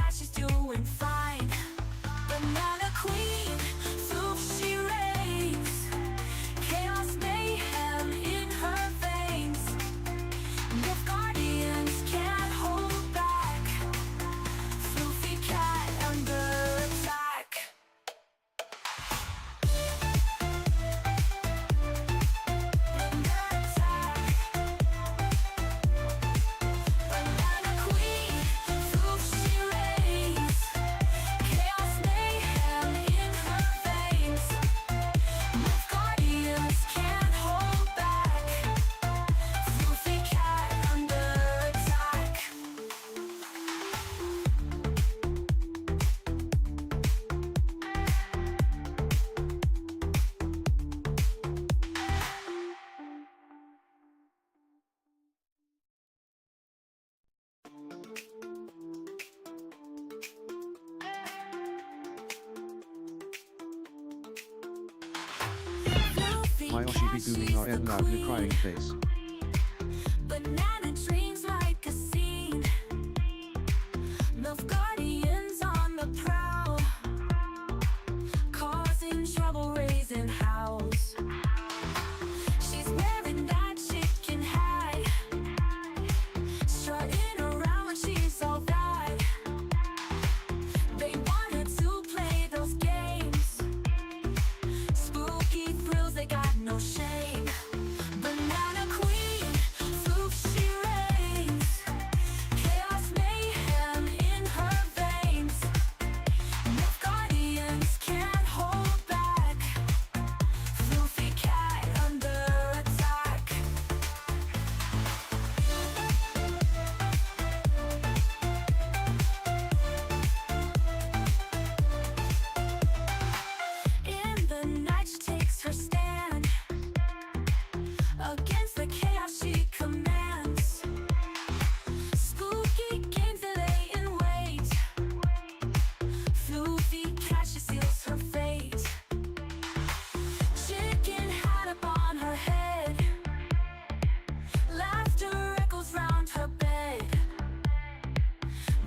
cat, she's doing fine. Banana queen, through she reigns. Chaos, mayhem in her veins. The guardians can't hold back. Floofy cat under attack. Banana queen, through she reigns. Chaos, mayhem in her veins. The guardians can't hold back. Floofy cat under attack. Mayoshi be booming our end loudly crying face. Banana dreams like a scene. Love guardians on the prowl, causing trouble, raising howls. She's wearing that chicken hat, strutting around when she's all that. They want her to play those games, spooky thrills, they got no shame. Banana queen, through she reigns. Chaos, mayhem in her veins. The guardians can't hold back. Floofy cat under attack. In the night she takes her stand against the chaos she commands. Spooky games that lay in wait. Floofy cat, she seals her fate. Chicken hat up on her head, laughter echoes round her bed.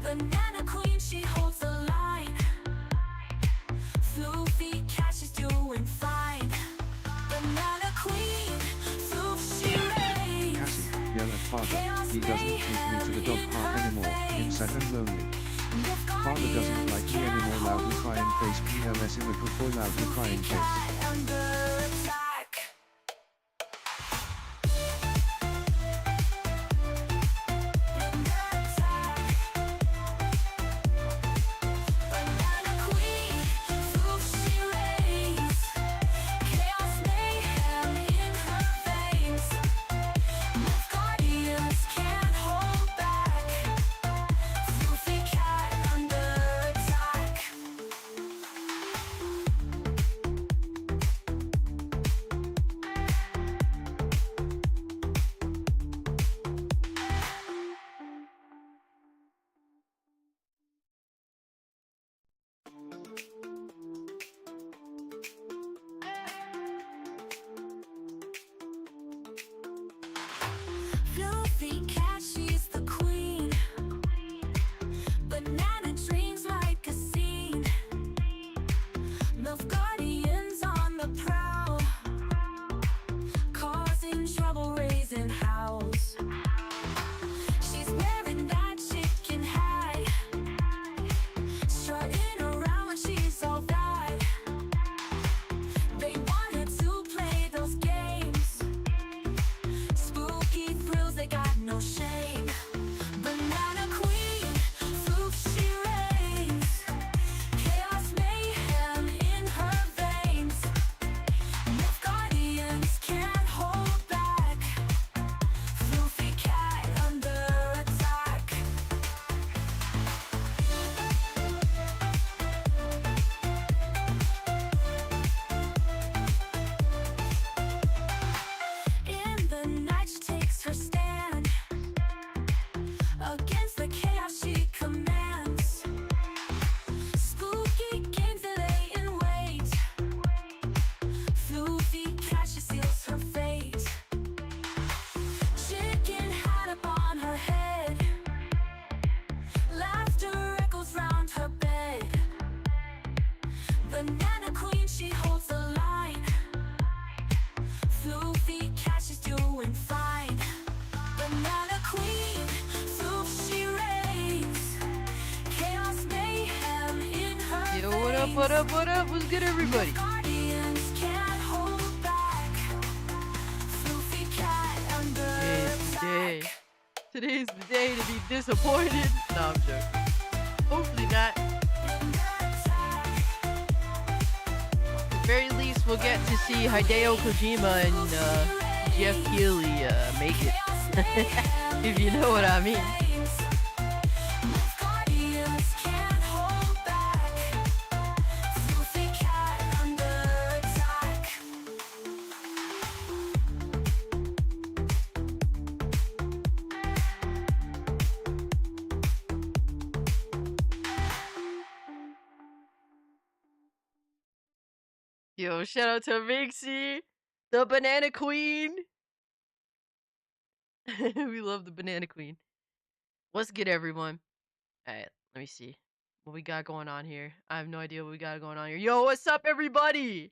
Banana queen, she holds the line. Floofy cat, she's doing fine. Banana queen, through she reigns. Cassie, yell at father. He doesn't take me to the dog park anymore. It's sad and lonely. Father doesn't like me anymore. Loudly crying face. PLS in the good boy. Loudly crying face. Under attack. Banana queen, through she reigns. Chaos, mayhem in her veins. The guardians can't hold back. Floofy cat under attack. up? What up? What up? What's good, everybody? Guardians can't hold back. Floofy cat under Today's the day. attack. Today's the day to be disappointed. No, I'm joking. Hopefully not. At the very least, we'll get to see Hideo Kojima and Geoff Keighley make it. If you know what I mean. Guardians can't hold back. Floofy cat under attack. Yo, shout out to Mixie, the Banana Queen. We love the Banana Queen. What's good, everyone? All right, let me see what we got going on here. I have no idea what we got going on here. Yo, what's up, everybody?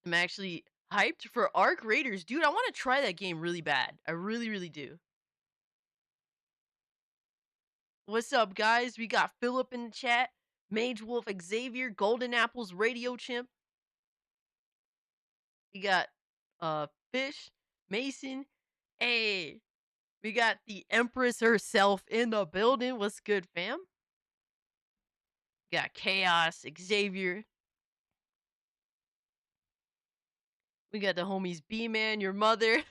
I'm actually hyped for Arc Raiders. Dude, I want to try that game really bad. I really, really do. What's up, guys? We got Philip in the chat, Mage Wolf Xavier, Golden Apples Radio Chimp. We got Fish, Mason. Hey, we got the Empress herself in the building. What's good, fam? Got Chaos, Xavier. We got the homies B-Man, your mother.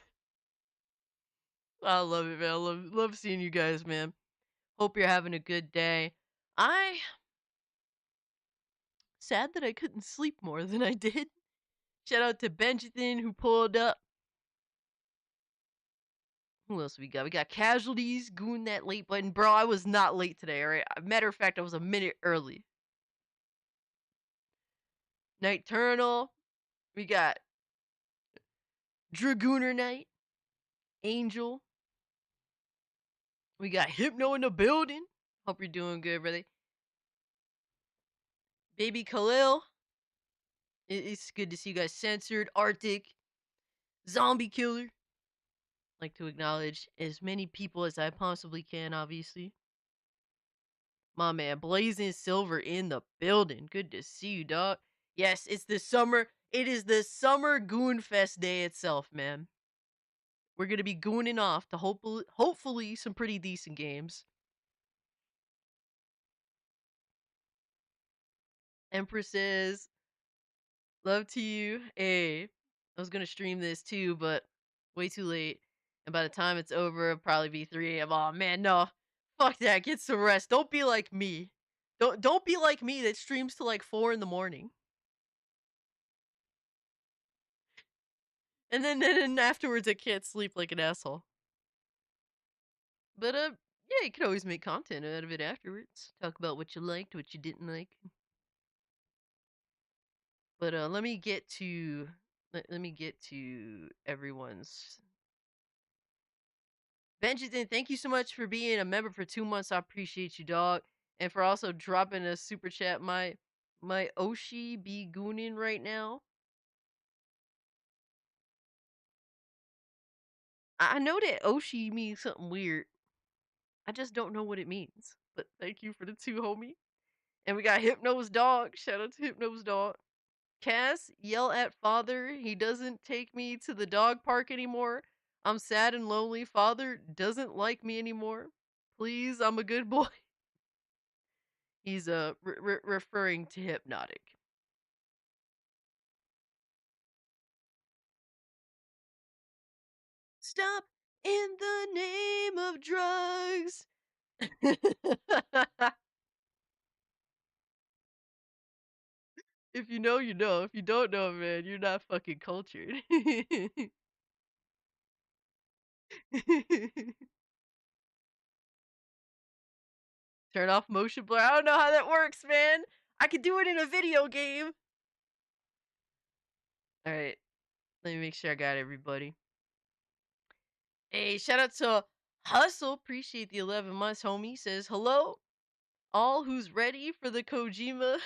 I love it, man. I love seeing you guys, man. Hope you're having a good day. Sad that I couldn't sleep more than I did. Shout out to Benjamin who pulled up. Who else we got? We got Casualties, Goon that late button. Bro, I was not late today, alright? Matter of fact, I was a minute early. Nighturnal. We got Dragooner Knight. Angel. We got Hypno in the building. Hope you're doing good, brother. Baby Khalil. It's good to see you guys. Censored, Arctic, Zombie Killer. Like to acknowledge as many people as I possibly can, obviously. My man, Blazing Silver in the building. Good to see you, dog. Yes, it's the summer. It is the summer Goon Fest day itself, man. We're gonna be gooning off to hopefully some pretty decent games. Empress says, love to you. Hey, I was gonna stream this too, but way too late. And by the time it's over, it'll probably be 3 a.m. Oh man, no. Fuck that. Get some rest. Don't be like me. Don't be like me that streams to like 4 in the morning. And then afterwards I can't sleep like an asshole. But yeah, you can always make content out of it afterwards. Talk about what you liked, what you didn't like. But let me get to everyone's. Benjamin, thank you so much for being a member for 2 months. I appreciate you, dog. And for also dropping a super chat. My Oshi be gooning right now. I know that Oshi means something weird. I just don't know what it means. But thank you for the 2, homie. And we got Hypno's dog. Shout out to Hypno's dog. Cass, yell at father. He doesn't take me to the dog park anymore. I'm sad and lonely. Father doesn't like me anymore. Please, I'm a good boy. He's referring to Hypnotic. Stop in the name of drugs. If you know, you know. If you don't know, man, you're not fucking cultured. Turn off motion blur. I don't know how that works, man. I could do it in a video game. All right. Let me make sure I got everybody. Hey, shout out to Hustle. Appreciate the 11 months, homie. Says, hello, all who's ready for the Kojima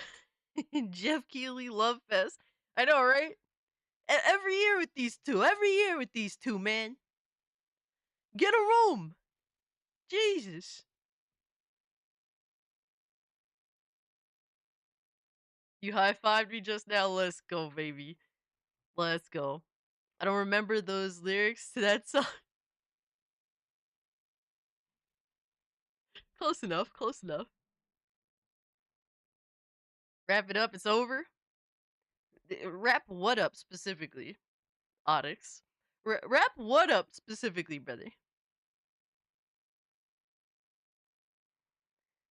and Geoff Keighley Love Fest. I know, right? Every year with these two. Every year with these two, man. Get a room. Jesus. You high-fived me just now. Let's go, baby. Let's go. I don't remember those lyrics to that song. Close enough, close enough. Wrap it up, it's over. Wrap what up specifically, Onyx? Wrap what up specifically, brother?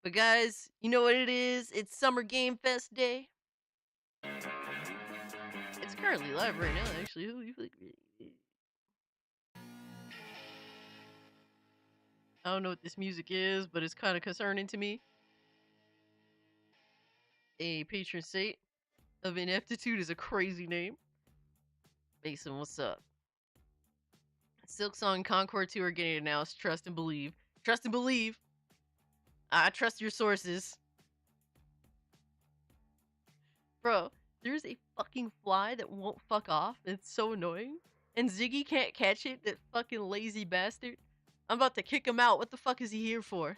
But guys, you know what it is? It's Summer Game Fest Day. It's currently live right now, actually. Holy fuck. I don't know what this music is, but it's kind of concerning to me. A patron saint of ineptitude is a crazy name. Mason, what's up? Silk Song Concord 2 are getting announced. Trust and believe. Trust and believe. I trust your sources. Bro, there's a fucking fly that won't fuck off. It's so annoying. And Ziggy can't catch it, that fucking lazy bastard. I'm about to kick him out. What the fuck is he here for?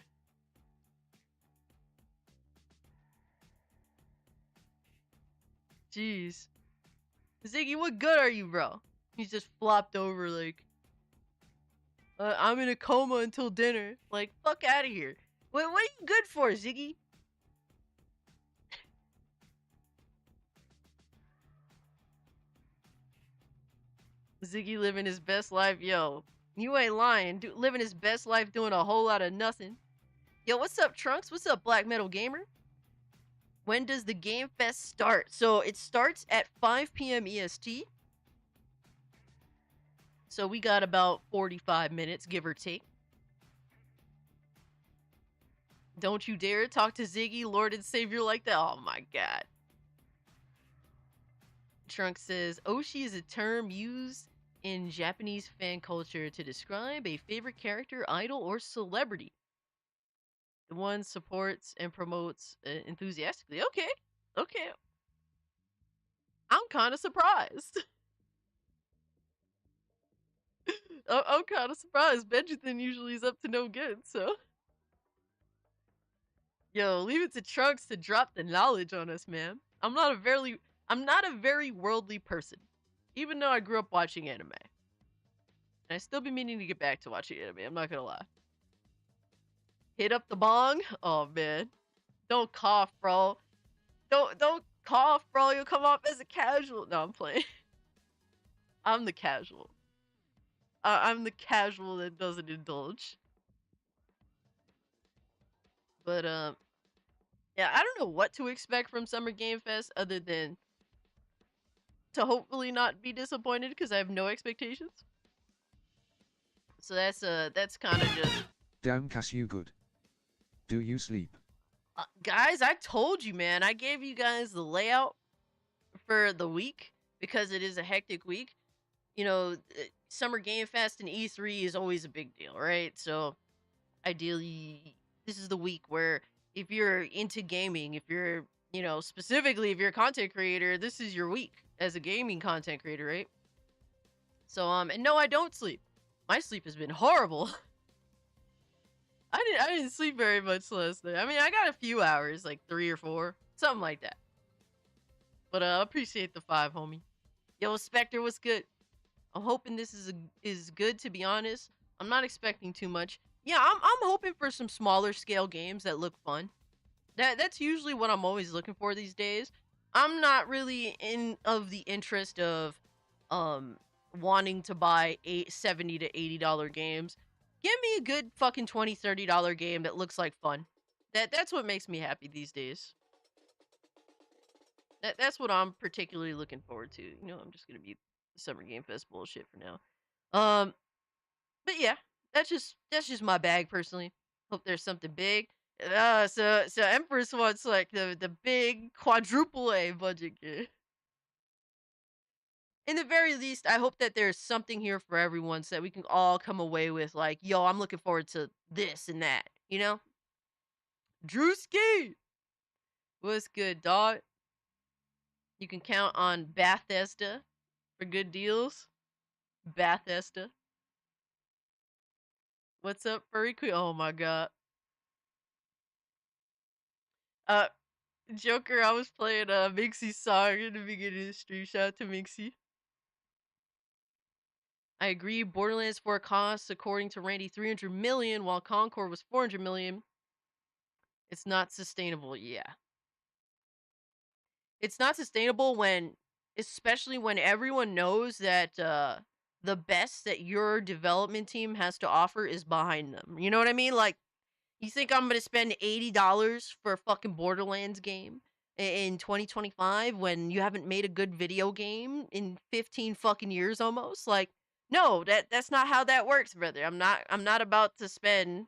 Jeez. Ziggy, what good are you, bro? He's just flopped over like, I'm in a coma until dinner. Like, fuck out of here. What are you good for, Ziggy? Ziggy living his best life. Yo, you ain't lying. Living his best life doing a whole lot of nothing. Yo, what's up, Trunks? What's up, Black Metal Gamer? When does the Game Fest start? So it starts at 5 p.m. EST. So we got about 45 minutes, give or take. Don't you dare talk to Ziggy, Lord and Savior, like that. Oh my god. Trunks says, Oshi is a term used in Japanese fan culture to describe a favorite character, idol, or celebrity. The one supports and promotes enthusiastically. Okay. Okay. I'm kind of surprised. I'm kind of surprised. Benjamin usually is up to no good, so. Yo, leave it to Trunks to drop the knowledge on us, man. I'm not a very worldly person. Even though I grew up watching anime. And I still be meaning to get back to watching anime, I'm not gonna lie. Hit up the bong? Oh man. Don't cough, bro. Don't cough, bro. You'll come off as a casual. No, I'm playing. I'm the casual. I'm the casual that doesn't indulge. But yeah, I don't know what to expect from Summer Game Fest other than to hopefully not be disappointed because I have no expectations. So that's kind of just. Damn, Cass, you good? Do you sleep? Guys, I told you, man. I gave you guys the layout for the week because it is a hectic week. You know, Summer Game Fest and E3 is always a big deal, right? So, ideally, this is the week where if you're into gaming, if you're, you know, specifically if you're a content creator, this is your week as a gaming content creator, right? So, and no, I don't sleep. My sleep has been horrible. I didn't sleep very much last night. I mean, I got a few hours, like 3 or 4, something like that. But I appreciate the 5, homie. Yo, Spectre, what's good? I'm hoping this is good, to be honest. I'm not expecting too much. Yeah, I'm hoping for some smaller scale games that look fun. That's usually what I'm always looking for these days. I'm not really of the interest of wanting to buy $70 to $80 games. Give me a good fucking $20, $30 game that looks like fun. That's what makes me happy these days. That's what I'm particularly looking forward to. You know, I'm just gonna be Summer Game Fest bullshit for now. But yeah, that's just my bag personally. Hope there's something big. So Empress wants like the big quadruple A budget game. In the very least, I hope that there's something here for everyone so that we can all come away with like, yo, I'm looking forward to this and that, you know? Drewski! What's good, dog? You can count on Bethesda for good deals. Bethesda. What's up, furry queen? Oh my god. Uh, Joker, I was playing Mixie's song in the beginning of the stream. Shout out to Mixie. I agree. Borderlands 4 costs, according to Randy, 300 million, while Concord was 400 million. It's not sustainable. Yeah. It's not sustainable when, especially when everyone knows that the best that your development team has to offer is behind them. You know what I mean? Like, you think I'm gonna spend $80 for a fucking Borderlands game in 2025 when you haven't made a good video game in 15 fucking years almost? Like, no, that's not how that works, brother. I'm not about to spend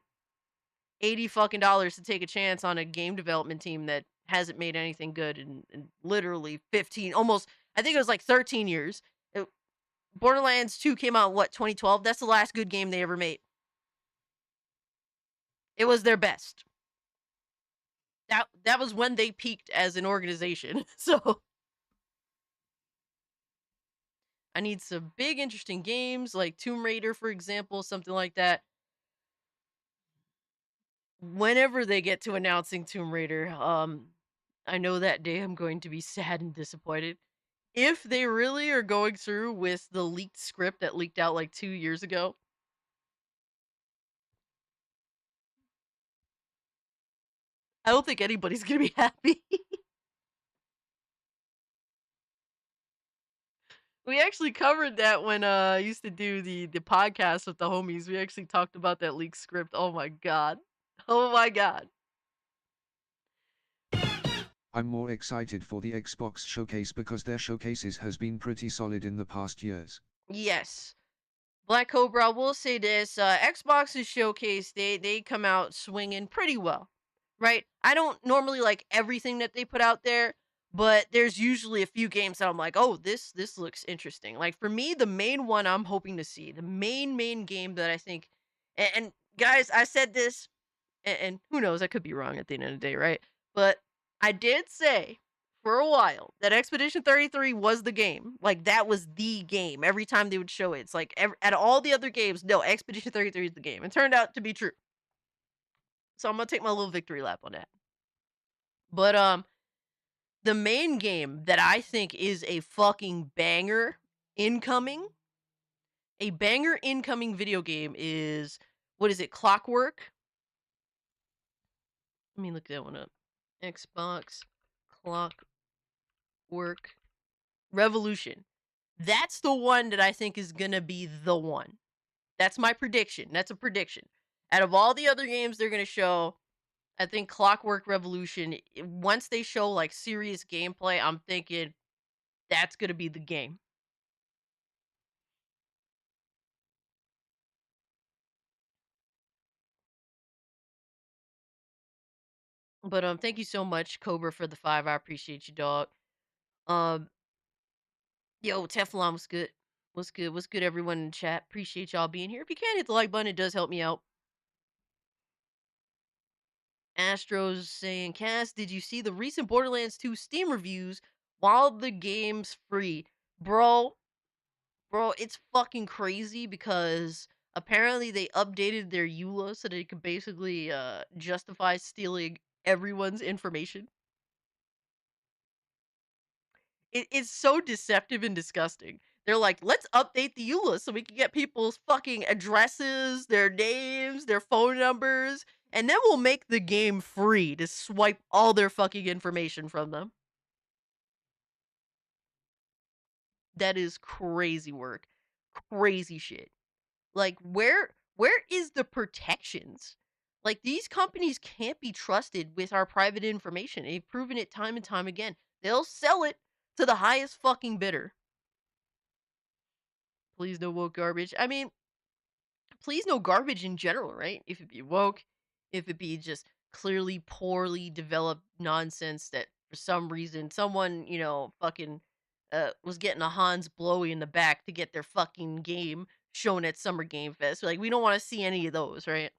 80 fucking dollars to take a chance on a game development team that hasn't made anything good in literally 15, almost, I think it was like 13 years. It- Borderlands 2 came out what, 2012? That's the last good game they ever made. It was their best. That was when they peaked as an organization. So I need some big interesting games like Tomb Raider, for example, something like that. Whenever they get to announcing Tomb Raider, I know that day I'm going to be sad and disappointed. If they really are going through with the leaked script that leaked out like 2 years ago, I don't think anybody's gonna be happy. We actually covered that when I used to do the podcast with the homies. We actually talked about that leaked script. Oh my god. Oh my god. I'm more excited for the Xbox showcase because their showcases has been pretty solid in the past years. Yes. Black Cobra, I will say this, Xbox's showcase, they come out swinging pretty well, right? I don't normally like everything that they put out there, but there's usually a few games that I'm like, "Oh, this looks interesting." Like, for me, the main one I'm hoping to see, the main game that I think, and guys, I said this, and who knows, I could be wrong at the end of the day, right? But I did say for a while that Expedition 33 was the game. Like, that was the game. Every time they would show it, it's like at all the other games, no, Expedition 33 is the game. It turned out to be true. So I'm gonna take my little victory lap on that. But the main game that I think is a fucking banger incoming, a banger incoming video game is, what is it? Clockwork. Let me look that one up. Xbox Clockwork Revolution. That's the one that I think is gonna be the one. That's my prediction. That's a prediction. Out of all the other games they're gonna show, I think Clockwork Revolution, once they show like serious gameplay, I'm thinking that's gonna be the game. But thank you so much, Cobra, for the 5. I appreciate you, dog. Um, yo, Teflon was good. What's good? What's good, everyone in the chat? Appreciate y'all being here. If you can hit the like button, it does help me out. Astros saying, Cass, did you see the recent Borderlands 2 Steam reviews while the game's free? Bro, it's fucking crazy because apparently they updated their EULA so they could basically justify stealing everyone's information. It's so deceptive and disgusting. They're like, let's update the EULA so we can get people's fucking addresses, their names, their phone numbers, and then we'll make the game free to swipe all their fucking information from them. That is crazy work. Crazy shit. Like, where is the protections? Like, these companies can't be trusted with our private information. They've proven it time and time again. They'll sell it to the highest fucking bidder. Please no woke garbage. I mean, please no garbage in general, right? If it be woke, if it be just clearly poorly developed nonsense that for some reason someone, fucking was getting a Hans Blowy in the back to get their fucking game shown at Summer Game Fest. Like, we don't want to see any of those, right?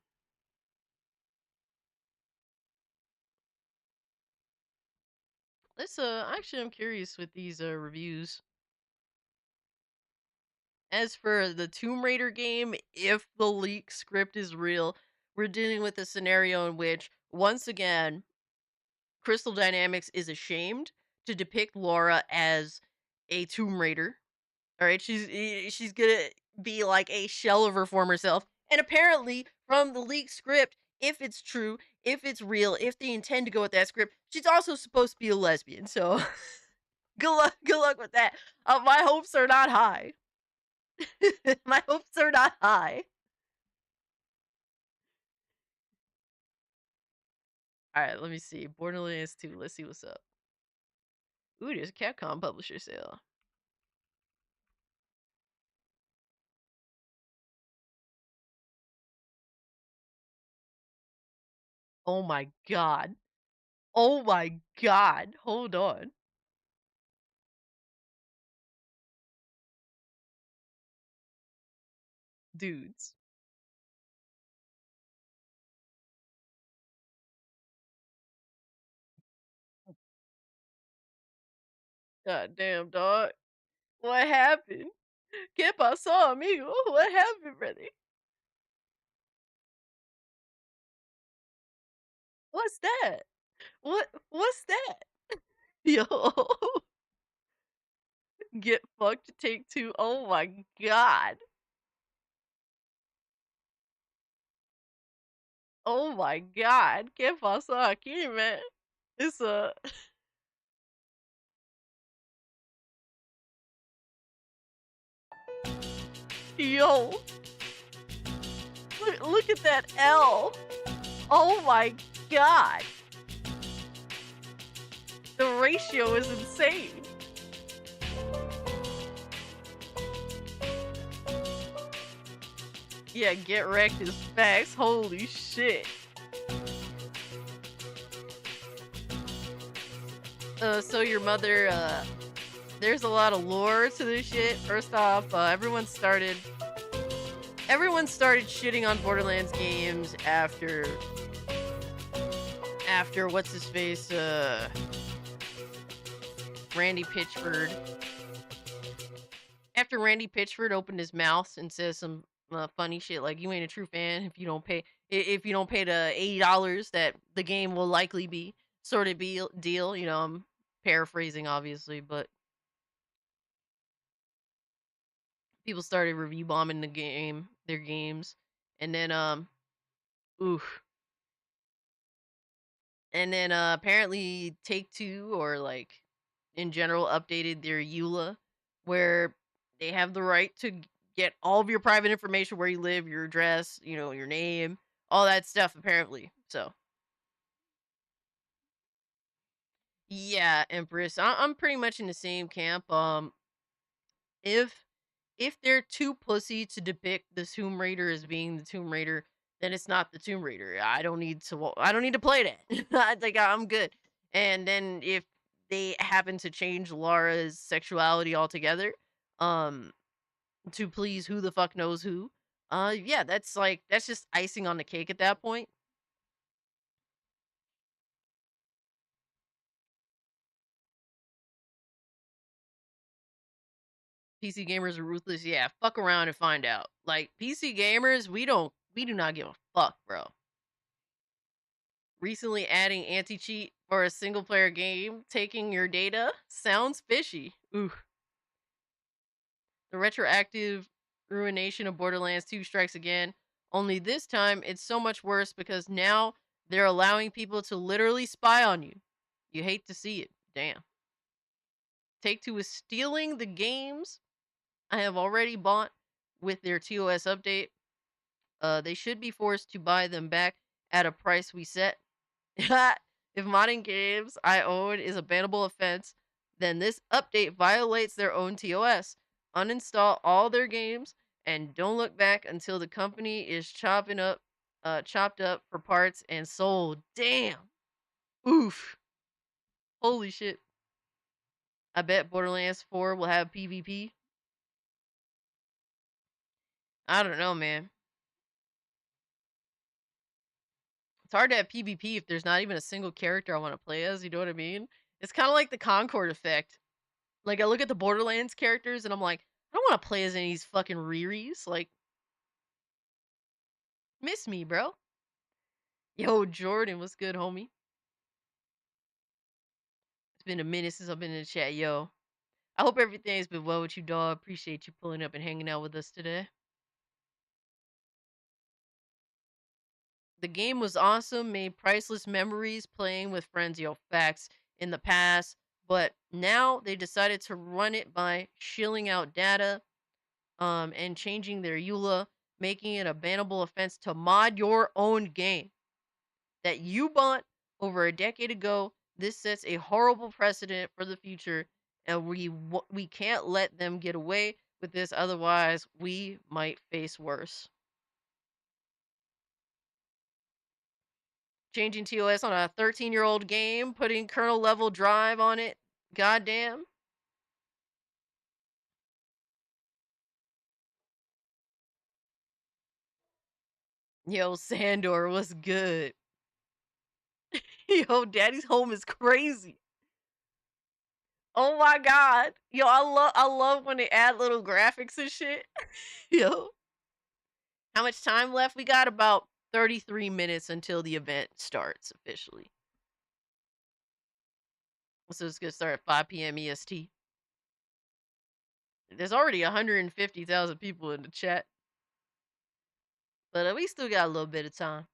Let's actually, I'm curious with these reviews. As for the Tomb Raider game, if the leak script is real, we're dealing with a scenario in which, once again, Crystal Dynamics is ashamed to depict Laura as a Tomb Raider. All right, she's gonna be like a shell of her former self. And apparently, from the leaked script, if it's true, if it's real, if they intend to go with that script, she's also supposed to be a lesbian. So good luck with that. My hopes are not high. My hopes are not high. All right, let me see. Borderlands 2. Let's see what's up. Ooh, there's a Capcom publisher sale. Oh my god. Oh my god. Hold on. Dudes. God damn, dog. What happened? ¿Qué pasó, amigo? What happened, brother? What's that? What's that? Yo. Get fucked take two. Oh my god. Oh my god. ¿Qué pasó aquí, man? It's a yo. Look at that L. Oh my god. The ratio is insane. Yeah, get wrecked is facts. Holy shit. So your mother, there's a lot of lore to this shit. First off, everyone started shitting on Borderlands games after what's his face, Randy Pitchford. After Randy Pitchford opened his mouth and says some funny shit like "You ain't a true fan if you don't pay the $80 that the game will likely be," sort of deal. You know, I'm paraphrasing obviously, but people started review bombing their games, and then oof, and then apparently Take Two, or like in general, updated their EULA, where they have the right to get all of your private information, where you live, your address, you know, your name, all that stuff apparently. So yeah, Empress, I'm pretty much in the same camp. If they're too pussy to depict the Tomb Raider as being the Tomb Raider, then it's not the Tomb Raider. I don't need to play that. Like, I'm good. And then if they happen to change Lara's sexuality altogether, um, to please who the fuck knows who, yeah, that's just icing on the cake at that point. PC gamers are ruthless. Yeah, fuck around and find out. Like, PC gamers, we do not give a fuck, bro. Recently adding anti-cheat for a single player game, taking your data, sounds fishy. Ooh. The retroactive ruination of Borderlands 2 strikes again. Only this time, it's so much worse because now they're allowing people to literally spy on you. You hate to see it. Damn. Take-Two is stealing the games I have already bought with their TOS update. They should be forced to buy them back at a price we set. If modding games I own is a bannable offense, then this update violates their own TOS. Uninstall all their games and don't look back until the company is chopped up for parts and sold. Damn. Oof. Holy shit. I bet Borderlands 4 will have PvP. I don't know, man. It's hard to have PvP if there's not even a single character I want to play as, you know what I mean? It's kind of like the Concord effect. Like, I look at the Borderlands characters and I'm like, I don't want to play as any of these fucking Riris. Like, miss me, bro. Yo, Jordan, what's good, homie? It's been a minute since I've been in the chat, yo. I hope everything's been well with you, dog. Appreciate you pulling up and hanging out with us today. The game was awesome, made priceless memories playing with friends, yo, facts, in the past. But now they decided to run it by shilling out data, and changing their EULA, making it a bannable offense to mod your own game that you bought over a decade ago. This sets a horrible precedent for the future, and we can't let them get away with this. Otherwise, we might face worse. Changing TOS on a 13-year-old game, putting kernel level drive on it. Goddamn. Yo, Sandor, what's good? Yo, Daddy's Home is crazy. Oh my god. Yo, I love when they add little graphics and shit. Yo. How much time left? We got about 33 minutes until the event starts officially. So it's gonna start at 5 p.m. EST. There's already 150,000 people in the chat. But we still got a little bit of time.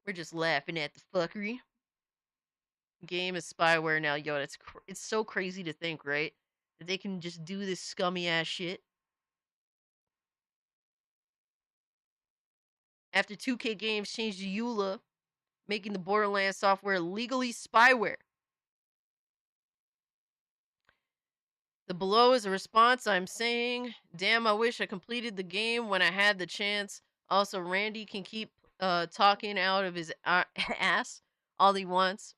We're just laughing at the fuckery. Game is spyware now. Yo, it's so crazy to think, right? That they can just do this scummy ass shit. After 2K Games changed the EULA, making the Borderlands software legally spyware. The below is a response. I'm saying, damn, I wish I completed the game when I had the chance. Also, Randy can keep talking out of his ass all he wants.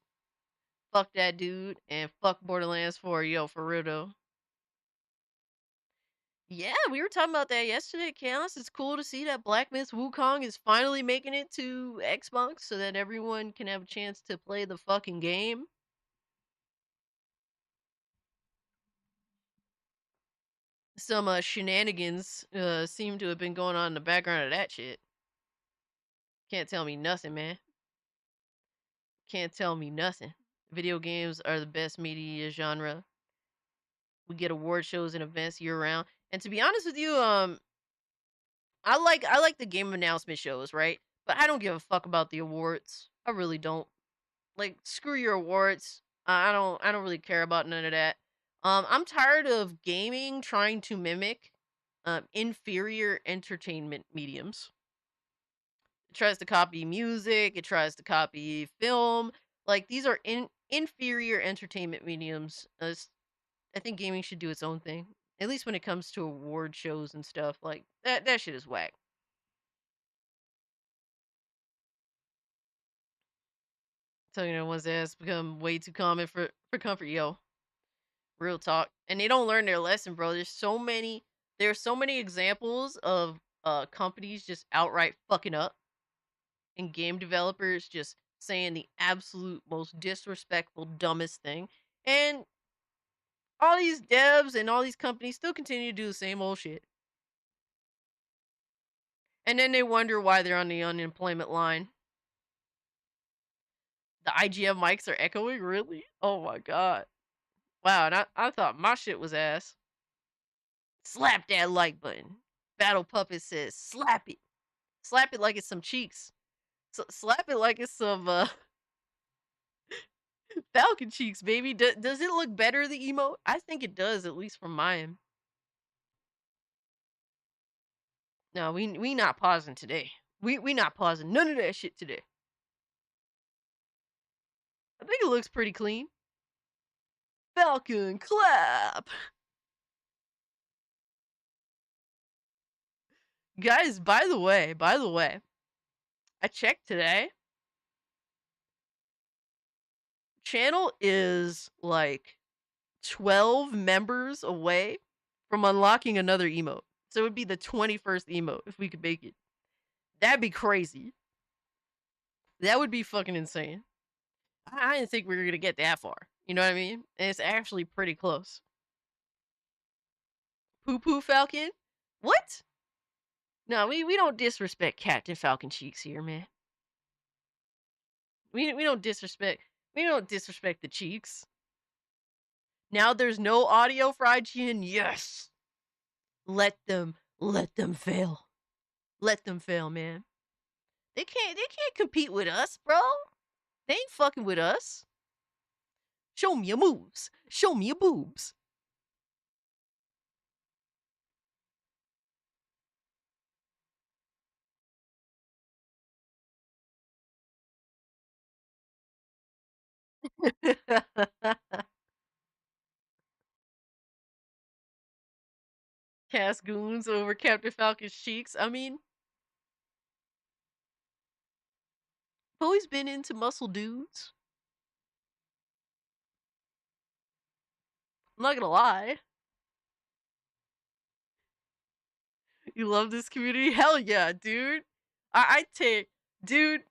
Fuck that dude, and fuck Borderlands 4, yo, for real though. Yeah, we were talking about that yesterday, Chaos. It's cool to see that Black Myth Wukong is finally making it to Xbox so that everyone can have a chance to play the fucking game. Some shenanigans seem to have been going on in the background of that shit. Can't tell me nothing, man. Can't tell me nothing. Video games are the best media genre. We get award shows and events year round. And to be honest with you, I like the game announcement shows, right? But I don't give a fuck about the awards. I really don't. Like, screw your awards. I don't really care about none of that. I'm tired of gaming trying to mimic inferior entertainment mediums. It tries to copy music, it tries to copy film. Like, these are inferior entertainment mediums. I think gaming should do its own thing. At least when it comes to award shows and stuff. Like, that shit is whack. So, ones that has become way too common for comfort, yo. Real talk. And they don't learn their lesson, bro. There's so many examples of companies just outright fucking up, and game developers just saying the absolute most disrespectful, dumbest thing. And all these devs and all these companies still continue to do the same old shit. And then they wonder why they're on the unemployment line. The IGF mics are echoing, really? Oh my god. Wow, and I thought my shit was ass. Slap that like button. Battle Puppet says, slap it. Slap it like it's some cheeks. Slap it like it's some Falcon cheeks, baby. Does it look better, the emote? I think it does, at least from mine. No, we not pausing today. We not pausing none of that shit today. I think it looks pretty clean. Falcon clap. Guys, by the way, I checked today. Channel is like 12 members away from unlocking another emote. So it would be the 21st emote if we could make it. That'd be crazy. That would be fucking insane. I didn't think we were gonna get that far. You know what I mean? And it's actually pretty close. Poo Poo Falcon? What? No, we don't disrespect Captain Falcon Cheeks here, man. We don't disrespect the cheeks. Now there's no audio for IGN. Yes. Let them fail. Let them fail, man. They can't compete with us, bro. They ain't fucking with us. Show me your moves. Show me your boobs. Cast goons over Captain Falcon's cheeks. I mean, I've always been into muscle dudes. I'm not gonna lie. You love this community? Hell yeah, dude. I take, dude,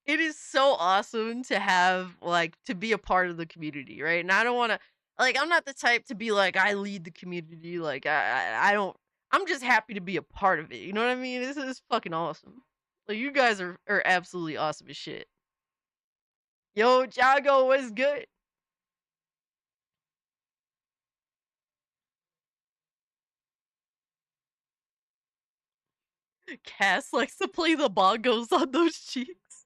it is so awesome to have, like, to be a part of the community, right? And I don't wanna, like, I'm not the type to be like, I lead the community. Like, I don't, I'm just happy to be a part of it. You know what I mean? This is fucking awesome. Like, you guys are absolutely awesome as shit. Yo, Jago, what's good? Cass likes to play the bongos on those cheeks.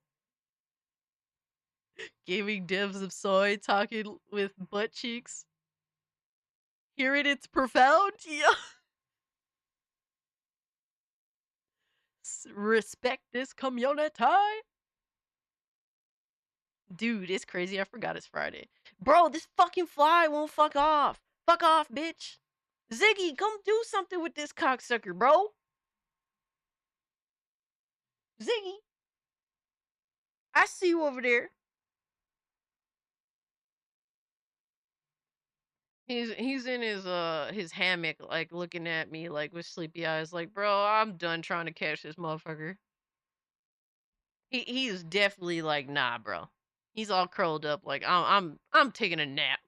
Gaming devs of soy talking with butt cheeks. Hear it, it's profound. Yeah. Respect this community. Dude, it's crazy. I forgot it's Friday. Bro, this fucking fly won't fuck off. Fuck off, bitch. Ziggy, come do something with this cocksucker, bro. Ziggy, I see you over there. He's in his hammock, like looking at me like with sleepy eyes, like, bro, I'm done trying to catch this motherfucker. He's definitely like, nah, bro. He's all curled up, like I'm taking a nap.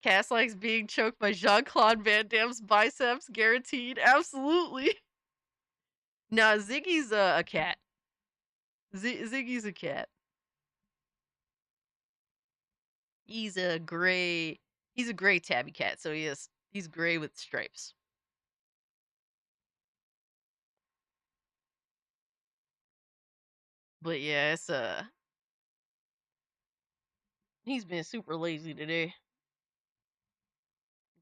Cass likes being choked by Jean Claude Van Damme's biceps, guaranteed. Absolutely. Nah, Ziggy's a cat. Ziggy's a cat. He's a gray. He's a gray tabby cat. So he's gray with stripes. But yeah, it's he's been super lazy today.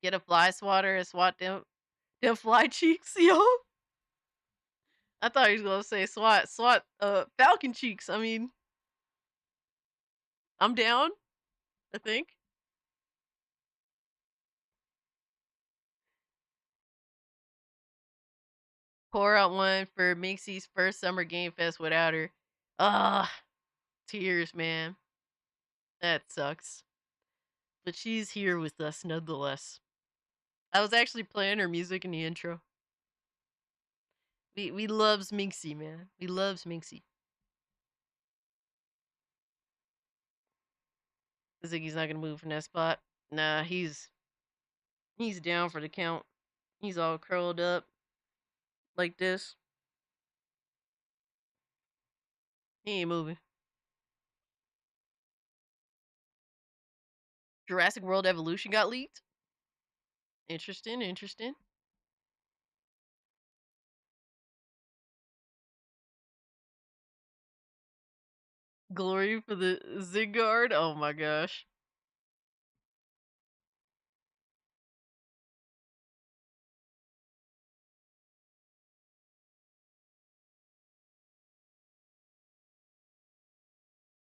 Get a fly swatter and swat them fly cheeks, yo. I thought he was gonna say swat falcon cheeks. I mean, I'm down, I think. Pour out one for Minxie's first summer game fest without her. Ah, tears, man. That sucks. But she's here with us nonetheless. I was actually playing her music in the intro. We loves Minxie, man. We loves Minxie. Ziggy's not gonna move from that spot. Nah, he's down for the count. He's all curled up like this. He ain't moving. Jurassic World Evolution got leaked. Interesting, interesting. Glory for the Zigguard. Oh my gosh.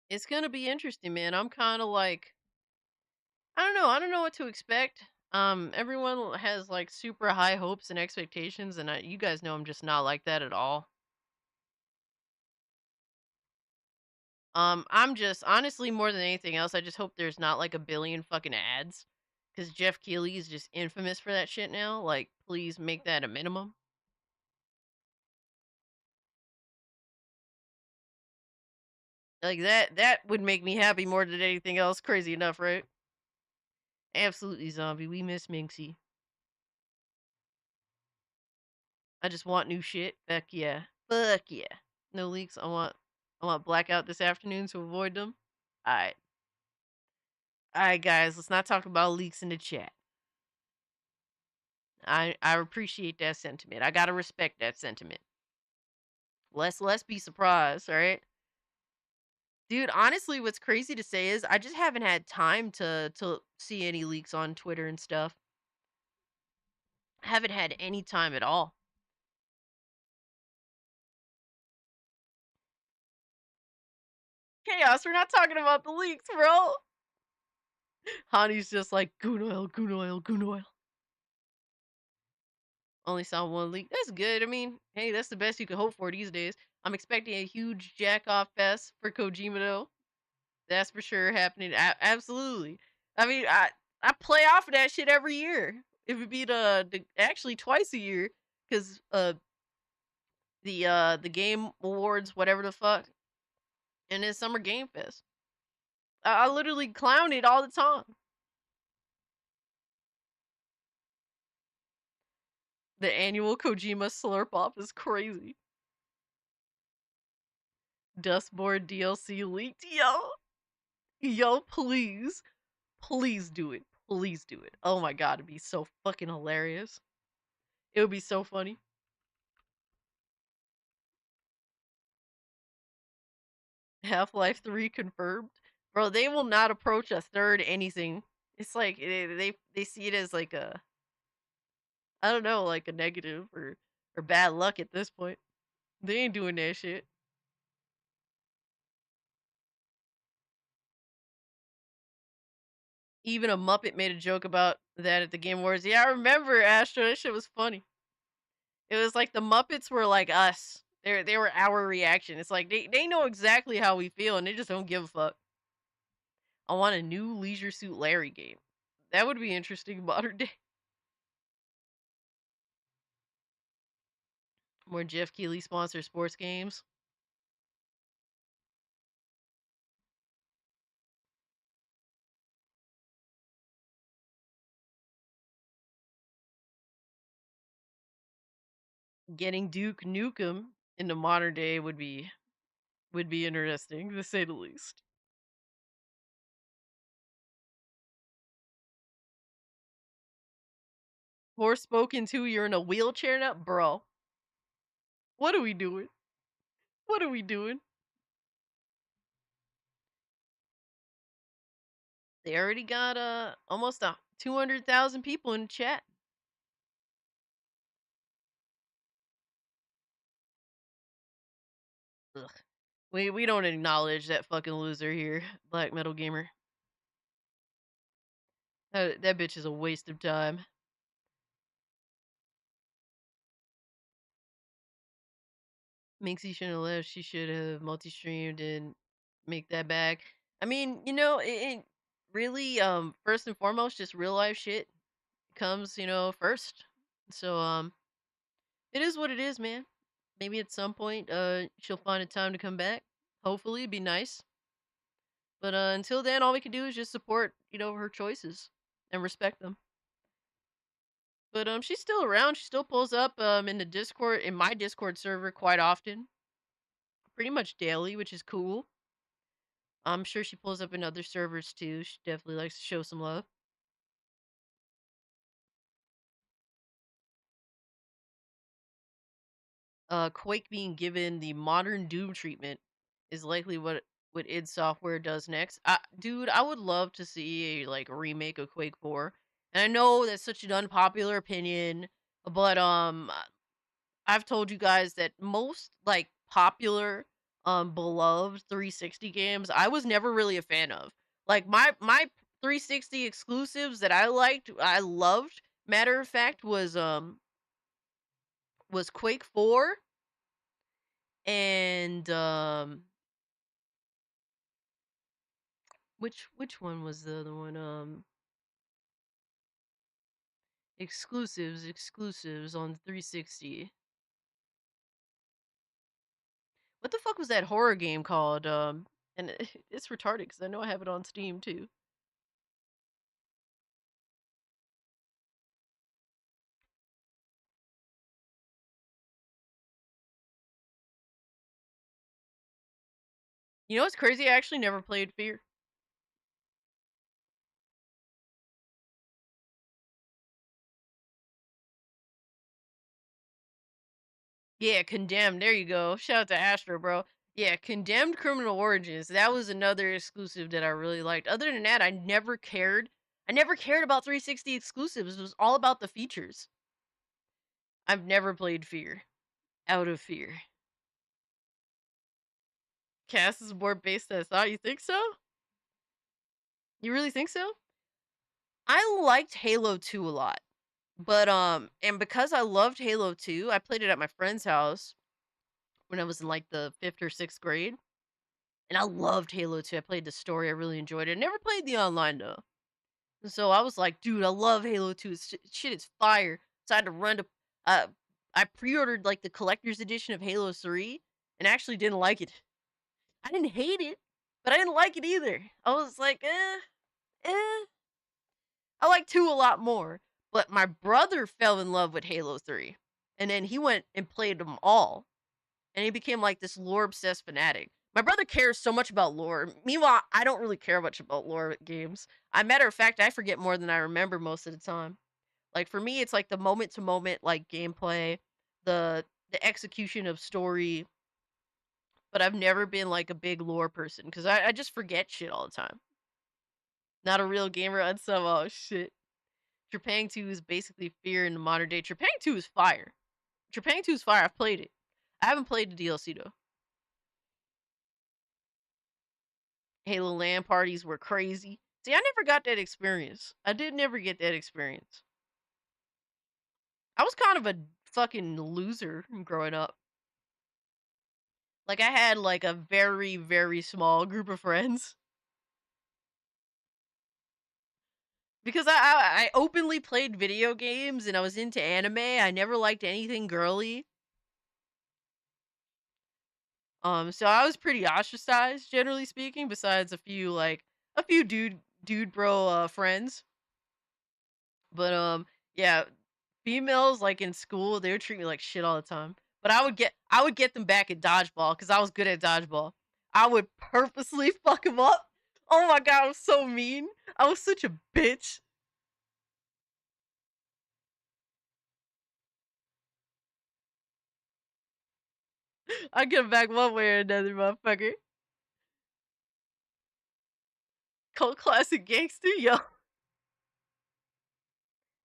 It's gonna be interesting, man. I'm kind of like, I don't know. I don't know what to expect. Everyone has like super high hopes and expectations, and you guys know I'm just not like that at all. I'm just honestly more than anything else, I just hope there's not like a billion fucking ads, because Geoff Keighley is just infamous for that shit now. Like, please make that a minimum. Like that would make me happy more than anything else. Crazy enough, right? Absolutely, zombie. We miss Minxie. I just want new shit. Fuck yeah. Fuck yeah. No leaks. I want blackout this afternoon to avoid them. Alright. Alright guys, let's not talk about leaks in the chat. I appreciate that sentiment. I gotta respect that sentiment. Let's be surprised, alright? Dude, honestly, what's crazy to say is I just haven't had time to see any leaks on Twitter and stuff. I haven't had any time at all. Chaos, we're not talking about the leaks, bro. Hani's just like goon oil, goon oil, goon oil. Only saw one leak. That's good. I mean, hey, that's the best you could hope for these days. I'm expecting a huge jack off fest for Kojima though. That's for sure happening. Absolutely. I mean, I play off of that shit every year. It would be the actually twice a year because the game awards, whatever the fuck, and then Summer Game Fest. I literally clown it all the time. The annual Kojima slurp off is crazy. Dustboard DLC leaked. Yo, please. Please do it. Please do it. Oh my god, it'd be so fucking hilarious. It would be so funny. Half-Life 3 confirmed. Bro, they will not approach a third anything. It's like they see it as like a I don't know, like a negative or bad luck at this point. They ain't doing that shit. Even a Muppet made a joke about that at the Game Awards. Yeah, I remember Astro. That shit was funny. It was like the Muppets were like us. They were our reaction. It's like they know exactly how we feel and they just don't give a fuck. I want a new Leisure Suit Larry game. That would be interesting modern day. More Geoff Keighley sponsored sports games. Getting Duke Nukem into modern day would be interesting to say the least. Forspoken 2, you're in a wheelchair now, bro. What are we doing? What are we doing? They already got almost 200,000 people in the chat. Ugh. We don't acknowledge that fucking loser here, Black Metal Gamer. That bitch is a waste of time. Minxie shouldn't have left. She should have multi-streamed and make that back. I mean, it really first and foremost just real life shit comes, first. So it is what it is, man. Maybe at some point she'll find a time to come back. Hopefully, it'd be nice. But until then, all we can do is just support, her choices and respect them. But she's still around. She still pulls up in the Discord, in my Discord server quite often, pretty much daily, which is cool. I'm sure she pulls up in other servers too. She definitely likes to show some love. Quake being given the modern Doom treatment is likely what id Software does next. Dude, I would love to see a remake of Quake 4. And I know that's such an unpopular opinion, but I've told you guys that most popular beloved 360 games I was never really a fan of. Like my 360 exclusives that I loved, matter of fact was Quake 4 and which one was the other one? Exclusives on 360. What the fuck was that horror game called? And it's retarded because I know I have it on Steam too. You know what's crazy? I actually never played Fear. Yeah, Condemned. There you go. Shout out to Astro, bro. Yeah, Condemned Criminal Origins. That was another exclusive that I really liked. Other than that, I never cared. I never cared about 360 exclusives. It was all about the features. I've never played Fear. Out of fear. Cast is more based than I thought. You think so? You really think so? I liked Halo 2 a lot. But and because I loved Halo 2, I played it at my friend's house when I was in like the 5th or 6th grade. And I loved Halo 2. I played the story. I really enjoyed it. Never played the online though. And so I was like, dude, I love Halo 2. Shit, it's fire. So I had to run to uh I pre-ordered like the collector's edition of Halo 3 and actually didn't like it. I didn't hate it, but I didn't like it either. I was like, eh. I like 2 a lot more. But my brother fell in love with Halo 3. And then he went and played them all. And he became like this lore obsessed fanatic. My brother cares so much about lore. Meanwhile, I don't really care much about lore with games. Matter of fact, I forget more than I remember most of the time. Like for me, it's like the moment to moment like gameplay, the the execution of story. But I've never been like a big lore person because I just forget shit all the time. Not a real gamer on some. Oh shit. Trepang 2 is basically Fear in the modern day. Trepang 2 is fire. Trepang 2 is fire. I've played it. I haven't played the DLC though. Halo LAN parties were crazy. See, I never got that experience. I did never get that experience. I was kind of a fucking loser growing up. Like I had like a very, very small group of friends. Because I openly played video games and I was into anime. I never liked anything girly. So I was pretty ostracized, generally speaking, besides a few dude bro friends. But yeah, females like in school, they would treat me like shit all the time. But I would get them back at dodgeball because I was good at dodgeball. I would purposely fuck them up. Oh my god, I was so mean. I was such a bitch. I get them back one way or another, motherfucker. Cult classic gangster, yo.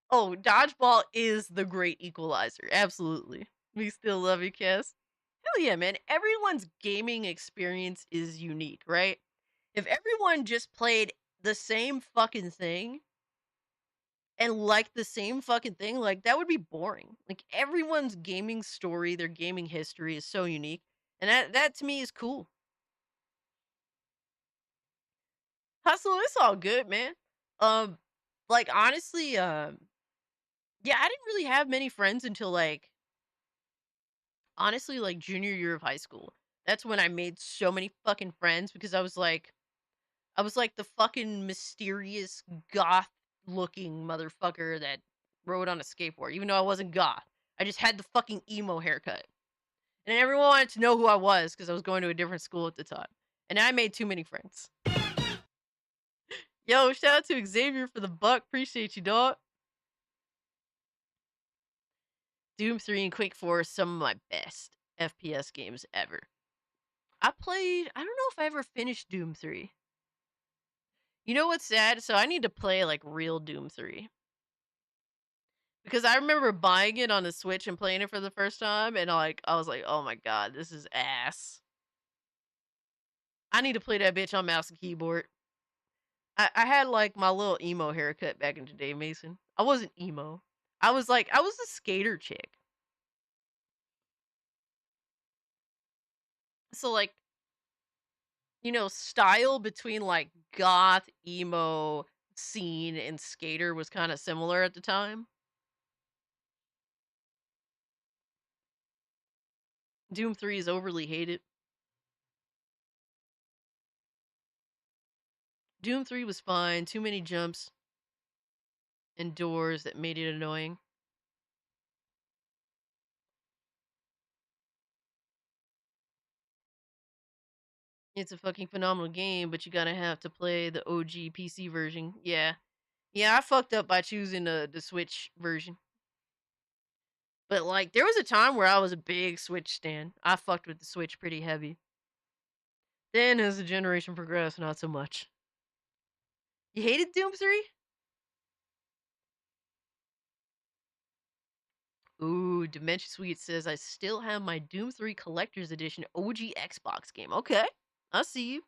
Oh, dodgeball is the great equalizer. Absolutely. We still love you, Cass. Hell yeah, man. Everyone's gaming experience is unique, right? If everyone just played the same fucking thing and liked the same fucking thing, like that would be boring. Like everyone's gaming story, their gaming history is so unique. And that to me is cool. Hustle, it's all good, man. Um like honestly, yeah, I didn't really have many friends until like honestly like junior year of high school. That's when I made so many fucking friends because I was like the fucking mysterious goth looking motherfucker that rode on a skateboard, even though I wasn't goth. I just had the fucking emo haircut. And everyone wanted to know who I was because I was going to a different school at the time. And I made too many friends. Yo, shout out to Xavier for the buck. Appreciate you, dog. Doom 3 and Quake 4 are some of my best FPS games ever. I don't know if I ever finished Doom 3. You know what's sad? So I need to play like real Doom 3. Because I remember buying it on the Switch and playing it for the first time, and I was like, "Oh my god, this is ass." I need to play that bitch on mouse and keyboard. I had like my little emo haircut back in the day, Mason. I wasn't emo. I was a skater chick. So like, style between like goth, emo scene and skater was kind of similar at the time. Doom 3 is overly hated. Doom 3 was fine. Too many jumps and doors that made it annoying. It's a fucking phenomenal game, but you gotta have to play the OG PC version. Yeah. Yeah, I fucked up by choosing the Switch version. But like there was a time where I was a big Switch stan. I fucked with the Switch pretty heavy. Then as the generation progressed, not so much. You hated Doom 3? Ooh, Dementia Sweet says I still have my Doom 3 Collector's Edition OG Xbox game. Okay. I see you.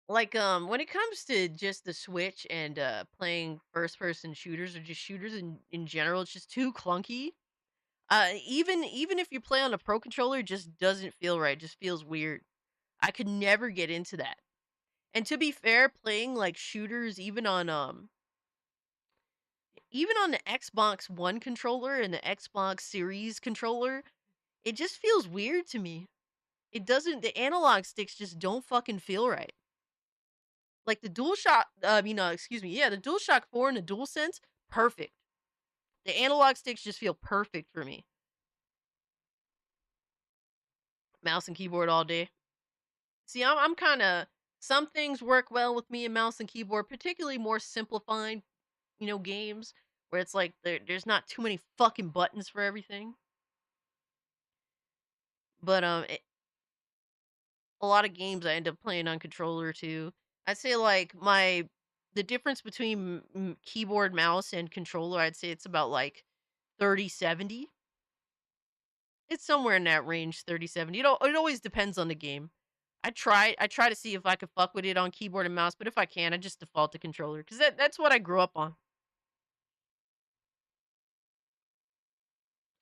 Like when it comes to just the Switch and playing first person shooters or just shooters in general, it's just too clunky. Even if you play on a pro controller, it just doesn't feel right. It just feels weird. I could never get into that. And to be fair, playing like shooters even on the Xbox One controller and the Xbox Series controller, it just feels weird to me. It doesn't the analog sticks just don't fucking feel right. Like the DualShock excuse me, yeah, the DualShock 4 and the DualSense, perfect. The analog sticks just feel perfect for me. Mouse and keyboard all day. See, I'm kind of some things work well with me in mouse and keyboard, particularly more simplified, games where it's like there's not too many fucking buttons for everything. But a lot of games I end up playing on controller too. I'd say like the difference between keyboard, mouse, and controller, I'd say it's about like 30-70. It's somewhere in that range, 30-70. It always depends on the game. I try to see if I could fuck with it on keyboard and mouse, but if I can, I just default to controller because that's what I grew up on.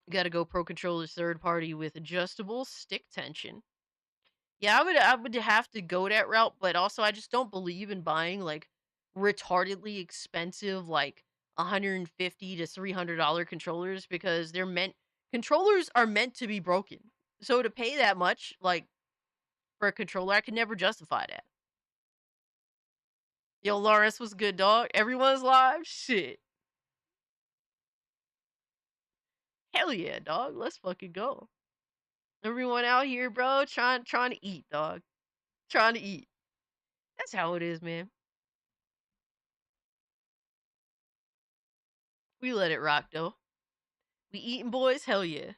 Got to go pro controllers third party with adjustable stick tension. Yeah, I would have to go that route, but also I just don't believe in buying like retardedly expensive like 150 to $300 controllers because controllers are meant to be broken. So to pay that much like for a controller, I could never justify that. Yo, Lawrence was good, dog. Everyone's live. Shit. Hell yeah, dog. Let's fucking go. Everyone out here, bro, trying to eat, dog. Trying to eat. That's how it is, man. We let it rock though. We eating boys? Hell yeah.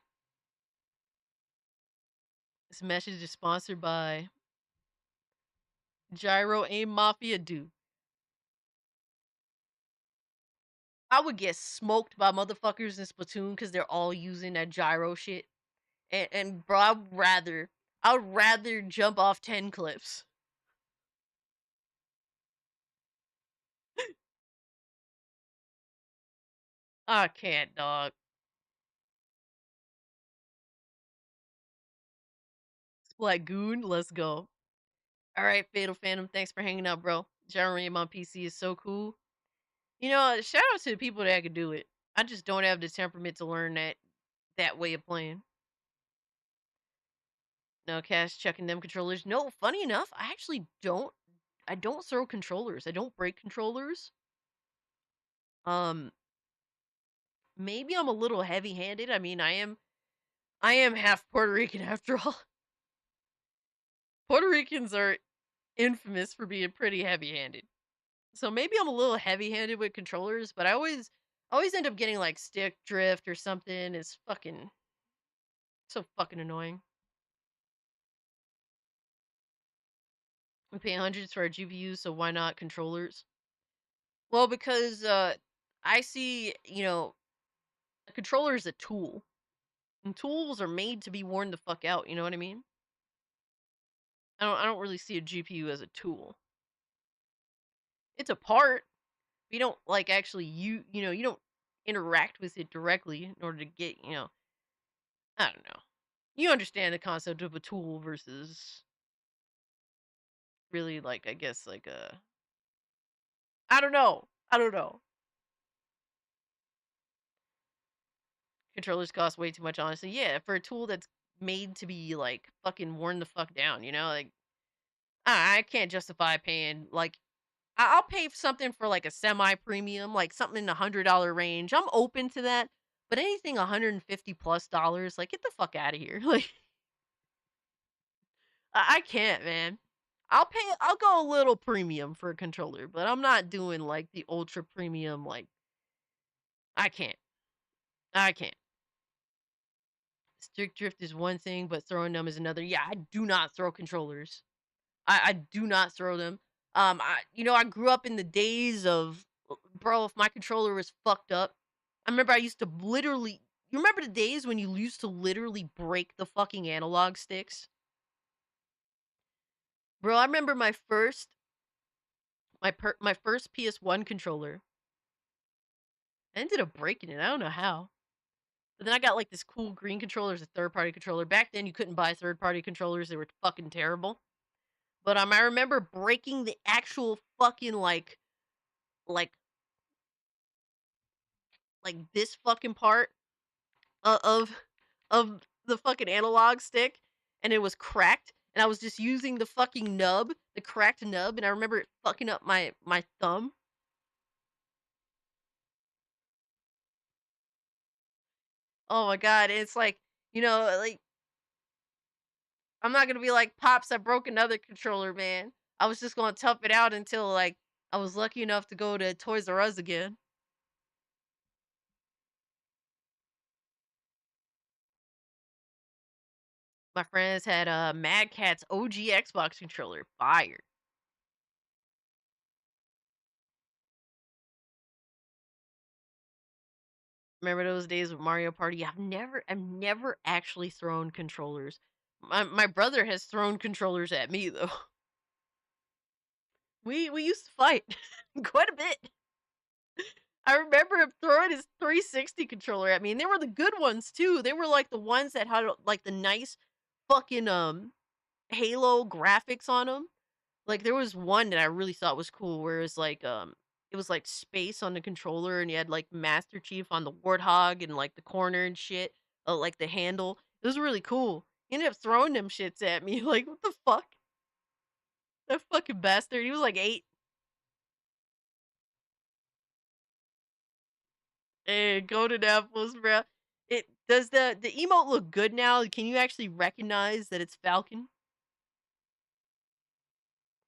This message is sponsored by Gyro Aim Mafia Dude. I would get smoked by motherfuckers in Splatoon because they're all using that gyro shit. And bro, I would rather jump off 10 cliffs. I can't, dog. Splat Goon, let's go. All right, Fatal Phantom, thanks for hanging out, bro. Gyro Aim on PC is so cool. Shout out to the people that could do it. I just don't have the temperament to learn that way of playing. No, Cash checking them controllers. No, funny enough, I actually don't. I don't throw controllers. I don't break controllers. Um, maybe I'm a little heavy-handed. I mean, I am half Puerto Rican after all. Puerto Ricans are infamous for being pretty heavy-handed. So maybe I'm a little heavy-handed with controllers, but I always end up getting like stick drift or something. It's fucking so fucking annoying. We pay hundreds for our GPUs, so why not controllers? Well, because I see, a controller is a tool. And tools are made to be worn the fuck out, you know what I mean? I don't really see a GPU as a tool. It's a part. You don't like actually you don't interact with it directly in order to get, I don't know. You understand the concept of a tool versus really like I guess like a I don't know. I don't know. Controllers cost way too much, honestly. Yeah, for a tool that's made to be like fucking worn the fuck down, like I can't justify paying like I'll pay something for like a semi premium, like something in the $100 range. I'm open to that, But anything $150 plus, like, get the fuck out of here. Like, I can't, man. I'll go a little premium for a controller, but I'm not doing like the ultra premium. Like, I can't. I can't. Strict drift is one thing, but throwing them is another. Yeah, I do not throw controllers. I do not throw them. I grew up in the days of, bro, if my controller was fucked up, I remember I used to literally, you remember the days when you used to literally break the fucking analog sticks? Bro, I remember my first PS1 controller. I ended up breaking it. I don't know how. But then I got like this cool green controller as a third party controller. Back then you couldn't buy third party controllers. They were fucking terrible. But I remember breaking the actual fucking like like this fucking part of the fucking analog stick, and it was cracked, and I was just using the fucking nub, the cracked nub, and I remember it fucking up my thumb. Oh my god, it's like, like, I'm not gonna be like, "Pops, I broke another controller, man." I was just gonna tough it out until, like, I was lucky enough to go to Toys R Us again. My friends had, Mad Cat's OG Xbox controller, fire. Remember those days with Mario Party? I've never actually thrown controllers. My brother has thrown controllers at me, though. We used to fight quite a bit. I remember him throwing his 360 controller at me, and they were the good ones too. They were like the ones that had like the nice fucking Halo graphics on them. Like there was one that I really thought was cool where it was like space on the controller and you had like Master Chief on the warthog and like the corner and shit, like the handle. It was really cool. He ended up throwing them shits at me. Like, what the fuck? That fucking bastard. He was like 8. Hey, golden apples, bro. It does the emote look good now? Can you actually recognize that it's Falcon?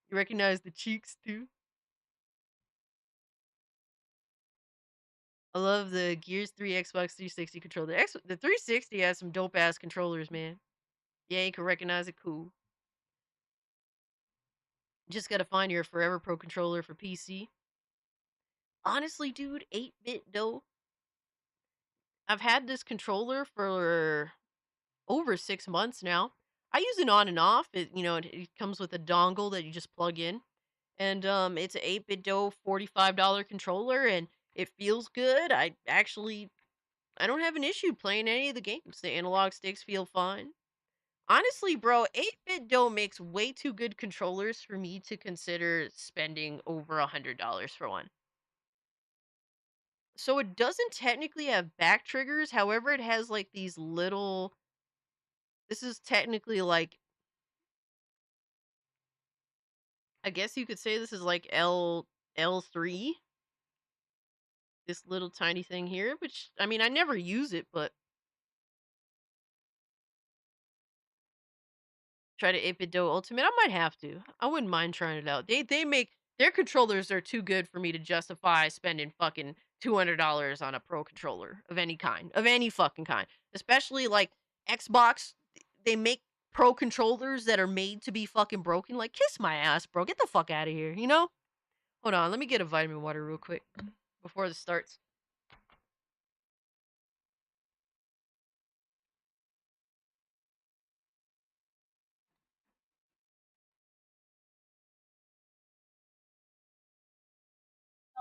You recognize the cheeks too? I love the Gears 3 Xbox 360 controller. The 360 has some dope ass controllers, man. Yeah, you can recognize it. Cool. Just gotta find your Forever Pro controller for PC. Honestly, dude, 8-bit though. I've had this controller for over 6 months now. I use it on and off. It comes with a dongle that you just plug in. And it's an 8-bit dough $45 controller and it feels good. I don't have an issue playing any of the games. The analog sticks feel fine. Honestly, bro, 8-bit dough makes way too good controllers for me to consider spending over $100 for one. So it doesn't technically have back triggers. However, it has like these little. This is technically like, I guess you could say this is like L3. This little tiny thing here, which I mean, I never use it, but try to 8-bit dough ultimate. I might have to. I wouldn't mind trying it out. They make their controllers are too good for me to justify spending fucking $200 on a pro controller of any kind, of any fucking kind. Especially like Xbox, they make pro controllers that are made to be fucking broken. Like, kiss my ass, bro. Get the fuck out of here. You know? Hold on, let me get a vitamin water real quick before this starts.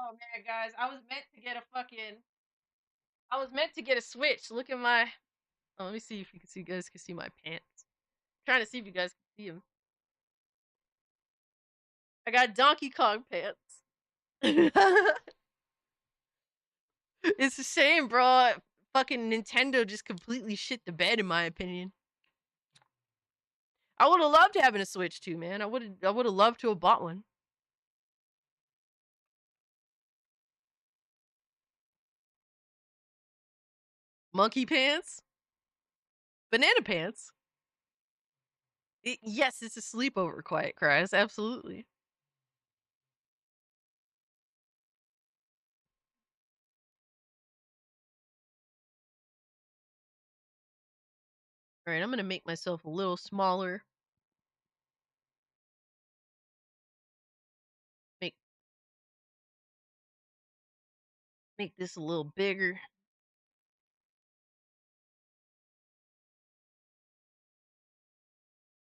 Oh man, guys, I was meant to get a Switch. Look at my. Oh, let me see if you guys can see my pants. I'm trying to see if you guys can see them. I got Donkey Kong pants. It's a shame, bro. Fucking Nintendo just completely shit the bed, in my opinion. I would have loved having a Switch too, man. I would have loved to have bought one. Monkey pants? Banana pants? Yes, it's a sleepover, Quiet Cries. Absolutely. All right, I'm gonna make myself a little smaller. Make make this a little bigger.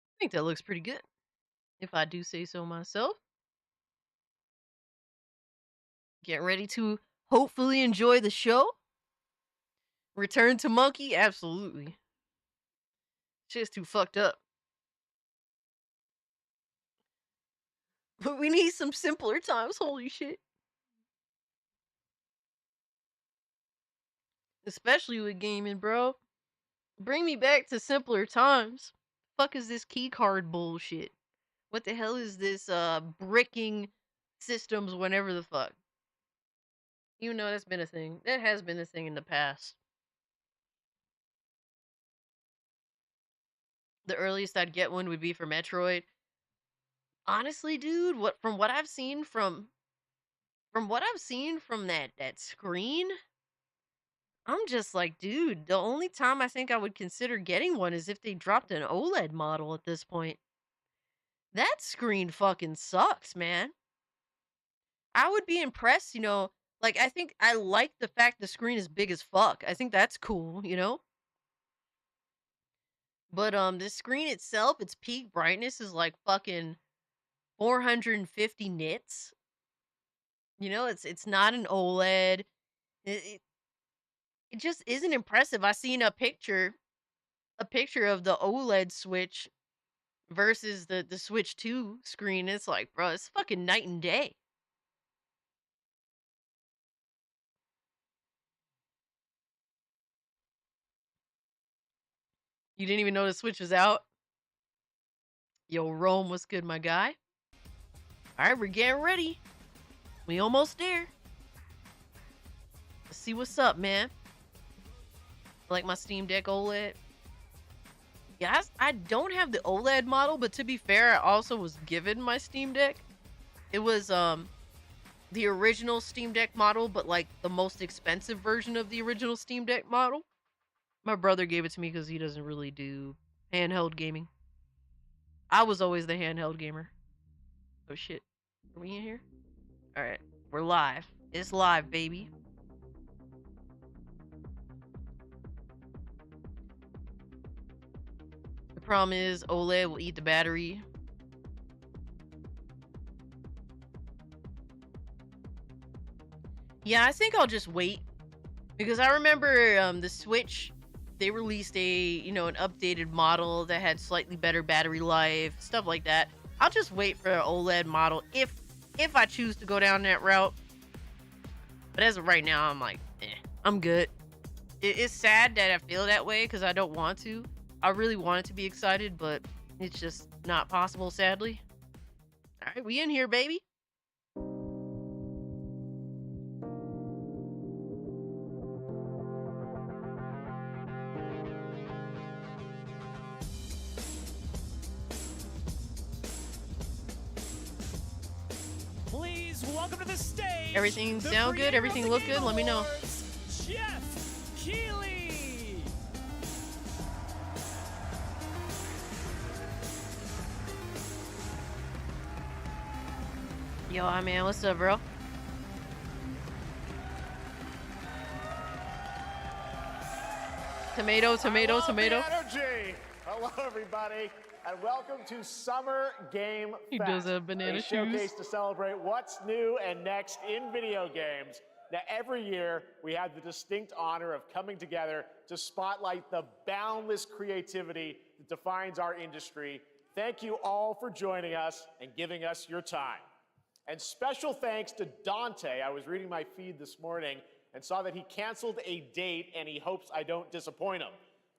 I think that looks pretty good, if I do say so myself. Get ready to hopefully enjoy the show. Return to Monkey? Absolutely. Shit's too fucked up. But we need some simpler times, holy shit. Especially with gaming, bro. Bring me back to simpler times. Fuck is this key card bullshit? What the hell is this bricking systems whenever the fuck? You know that's been a thing. That has been a thing in the past. The earliest I'd get one would be for Metroid. Honestly, dude, what I've seen from what I've seen from that screen, I'm just like, dude, the only time I think I would consider getting one is if they dropped an OLED model at this point. That screen fucking sucks, man. I would be impressed, like I think I like the fact the screen is big as fuck. I think that's cool. But the screen itself, its peak brightness is like fucking 450 nits. It's not an OLED. It just isn't impressive. I seen a picture of the OLED Switch versus the Switch 2 screen. It's like, bro, it's fucking night and day. You didn't even know the Switch was out? Yo, Rome, what's good, my guy? All right, we're getting ready. We almost there. Let's see what's up, man. Like my Steam Deck OLED. Yeah, I don't have the OLED model, but to be fair, I also was given my Steam Deck. It was the original Steam Deck model, but like the most expensive version of the original Steam Deck model. My brother gave it to me because he doesn't really do handheld gaming. I was always the handheld gamer. Oh shit. Are we in here? Alright. We're live. It's live, baby. The problem is OLED will eat the battery. Yeah, I think I'll just wait. Because I remember the Switch, they released an updated model that had slightly better battery life, stuff like that. I'll just wait for an OLED model if I choose to go down that route. But as of right now, I'm like, I'm good. It's sad that I feel that way because I don't want to. I really want it to be excited, but it's just not possible, sadly. All right, we in here, baby. Please welcome to the stage. Everything the sound good? creator of Everything the look Game good? Let me know. Awards, Geoff Keighley. Yo, hi man, what's up, bro? Tomato, tomato, I love tomato. The energy. Hello, everybody, and welcome to Summer Game He Fest, does have banana a shoes. showcase to celebrate what's new and next in video games. Now, every year, we have the distinct honor of coming together to spotlight the boundless creativity that defines our industry. Thank you all for joining us and giving us your time. And special thanks to Dante. I was reading my feed this morning and saw that he canceled a date and he hopes I don't disappoint him.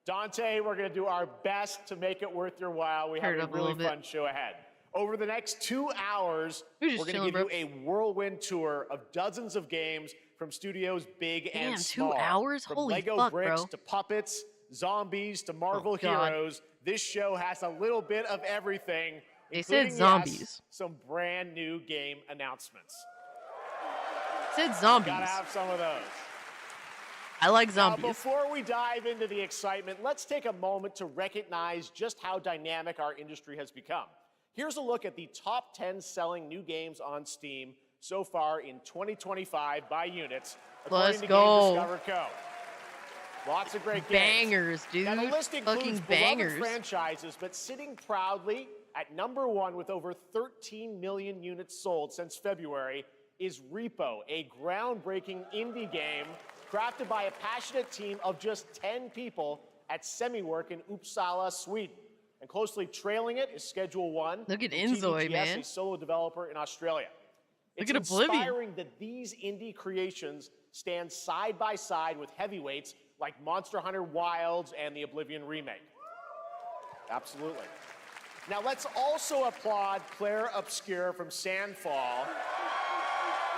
Dante, we're going to do our best to make it worth your while. We have Turn it a up a really little bit. fun show ahead. Over the next 2 hours, We're just we're going chilling, to give bro. you a whirlwind tour of dozens of games from studios big Damn, and 2 small. hours? From Holy Lego fuck, bricks bro. to puppets, zombies to Marvel God. heroes, this show has a little bit of everything, They said including, zombies. yes, some brand new game announcements. It said zombies. Gotta have some of those. I like Now, zombies. before we dive into the excitement, let's take a moment to recognize just how dynamic our industry has become. Here's a look at the top 10 selling new games on Steam so far in 2025 by units, according Let's to go. Game Discover Co. Lots of great games. Bangers, dude. Now, the list includes Fucking beloved bangers. franchises, but sitting proudly at number 1 with over 13 million units sold since February is Repo, a groundbreaking indie game crafted by a passionate team of just 10 people at SemiWork in Uppsala, Sweden. And closely trailing it is Schedule 1. Look at from Inzoi, TDGS, man. a solo developer in Australia. Look It's at Oblivion. inspiring that these indie creations stand side by side with heavyweights like Monster Hunter Wilds and the Oblivion remake. Absolutely. Now let's also applaud Claire Obscure from Sandfall.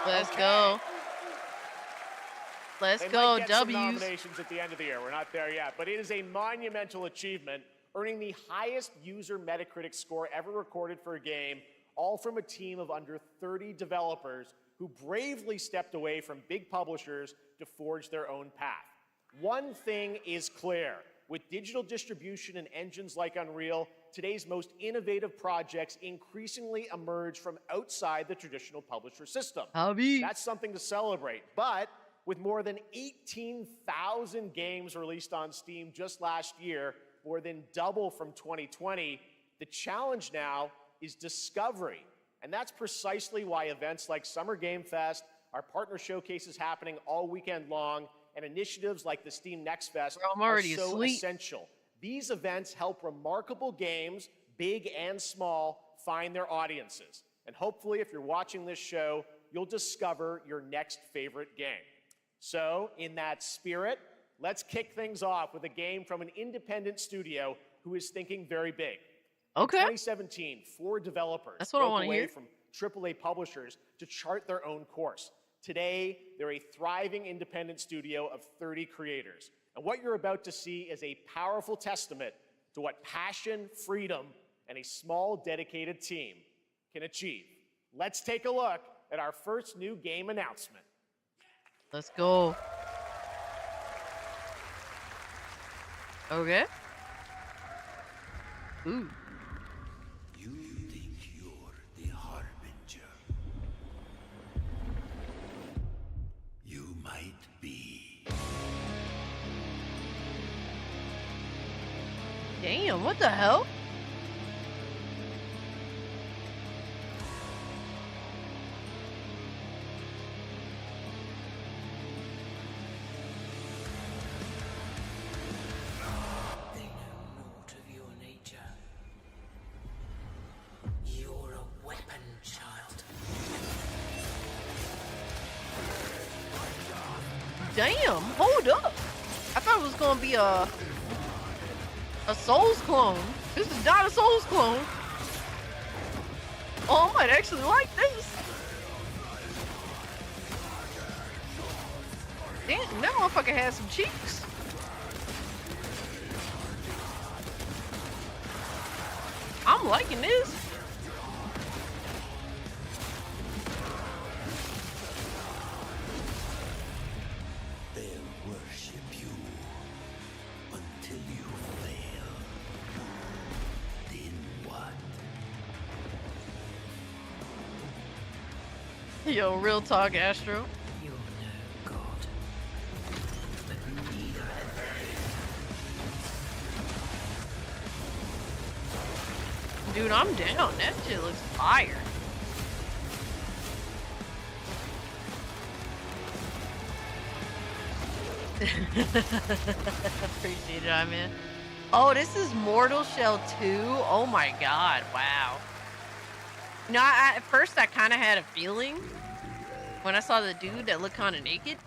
Let's Okay. go. Let's They go, might get some W's. nominations at the end of the year. We're not there yet, but it is a monumental achievement, earning the highest user Metacritic score ever recorded for a game, all from a team of under 30 developers who bravely stepped away from big publishers to forge their own path. One thing is clear. With digital distribution and engines like Unreal, today's most innovative projects increasingly emerge from outside the traditional publisher system. Hobby. That's something to celebrate. But with more than 18,000 games released on Steam just last year, more than double from 2020, the challenge now is discovery. And that's precisely why events like Summer Game Fest, our partner showcases happening all weekend long, and initiatives like the Steam Next Fest Bro, I'm are already so asleep. essential. These events help remarkable games, big and small, find their audiences. And hopefully, if you're watching this show, you'll discover your next favorite game. So, in that spirit, let's kick things off with a game from an independent studio who is thinking very big. Okay. 2017, 4 developers That's what I broke wanna away hear. from AAA publishers to chart their own course. Today, they're a thriving independent studio of 30 creators. And what you're about to see is a powerful testament to what passion, freedom, and a small, dedicated team can achieve. Let's take a look at our first new game announcement. Let's go. Okay. Ooh. You think you're the Harbinger. You might be. Damn, what the hell? They know naught of your nature. You're a weapon, child. Damn, hold up. I thought it was gonna be a Souls clone. This is not a Souls clone. Oh, I might actually like this. Damn, that motherfucker has some cheeks. I'm liking this. They'll worship you until you fail. Then what? Yo, real talk, Astro. You're no god. But neither have they. Dude, I'm down. That shit looks fire. Appreciate it, man. Oh, this is Mortal Shell 2? Oh my god, wow. No, at first I kind of had a feeling when I saw the dude that looked kind of naked.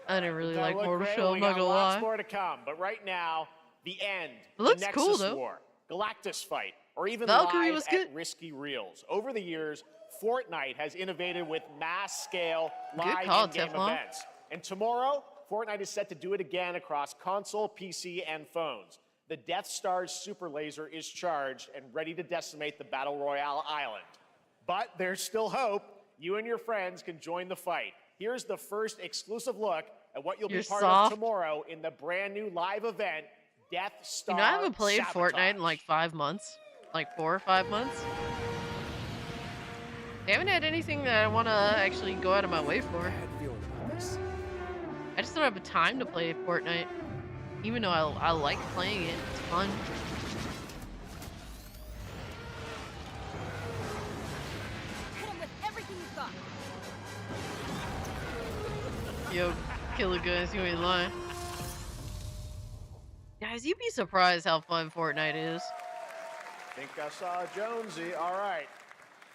I didn't really That'll like look Mortal great. Shell, We I'm not got gonna lots lie. more to come, but right now, the end. It looks the cool, Nexus though. War, Galactus Fight, or even Valkyrie live was at good. Risky Reels. Over the years, Fortnite has innovated with mass-scale live call, in-game Teflon. events. And tomorrow, Fortnite is set to do it again across console, PC, and phones. The Death Star's super laser is charged and ready to decimate the Battle Royale island. But there's still hope. You and your friends can join the fight. Here's the first exclusive look at what you'll You're be part soft. of tomorrow in the brand new live event, Death Star. You know, I haven't played Sabotage. Fortnite in like 5 months. Like 4 or 5 months. I haven't had anything that I want to actually go out of my way for. I just don't have the time to play Fortnite. Even though I like playing it. It's fun. Hit him with everything you've got. Yo, Killer Guns, you ain't lying. Guys, you'd be surprised how fun Fortnite is. Think I saw Jonesy. All right.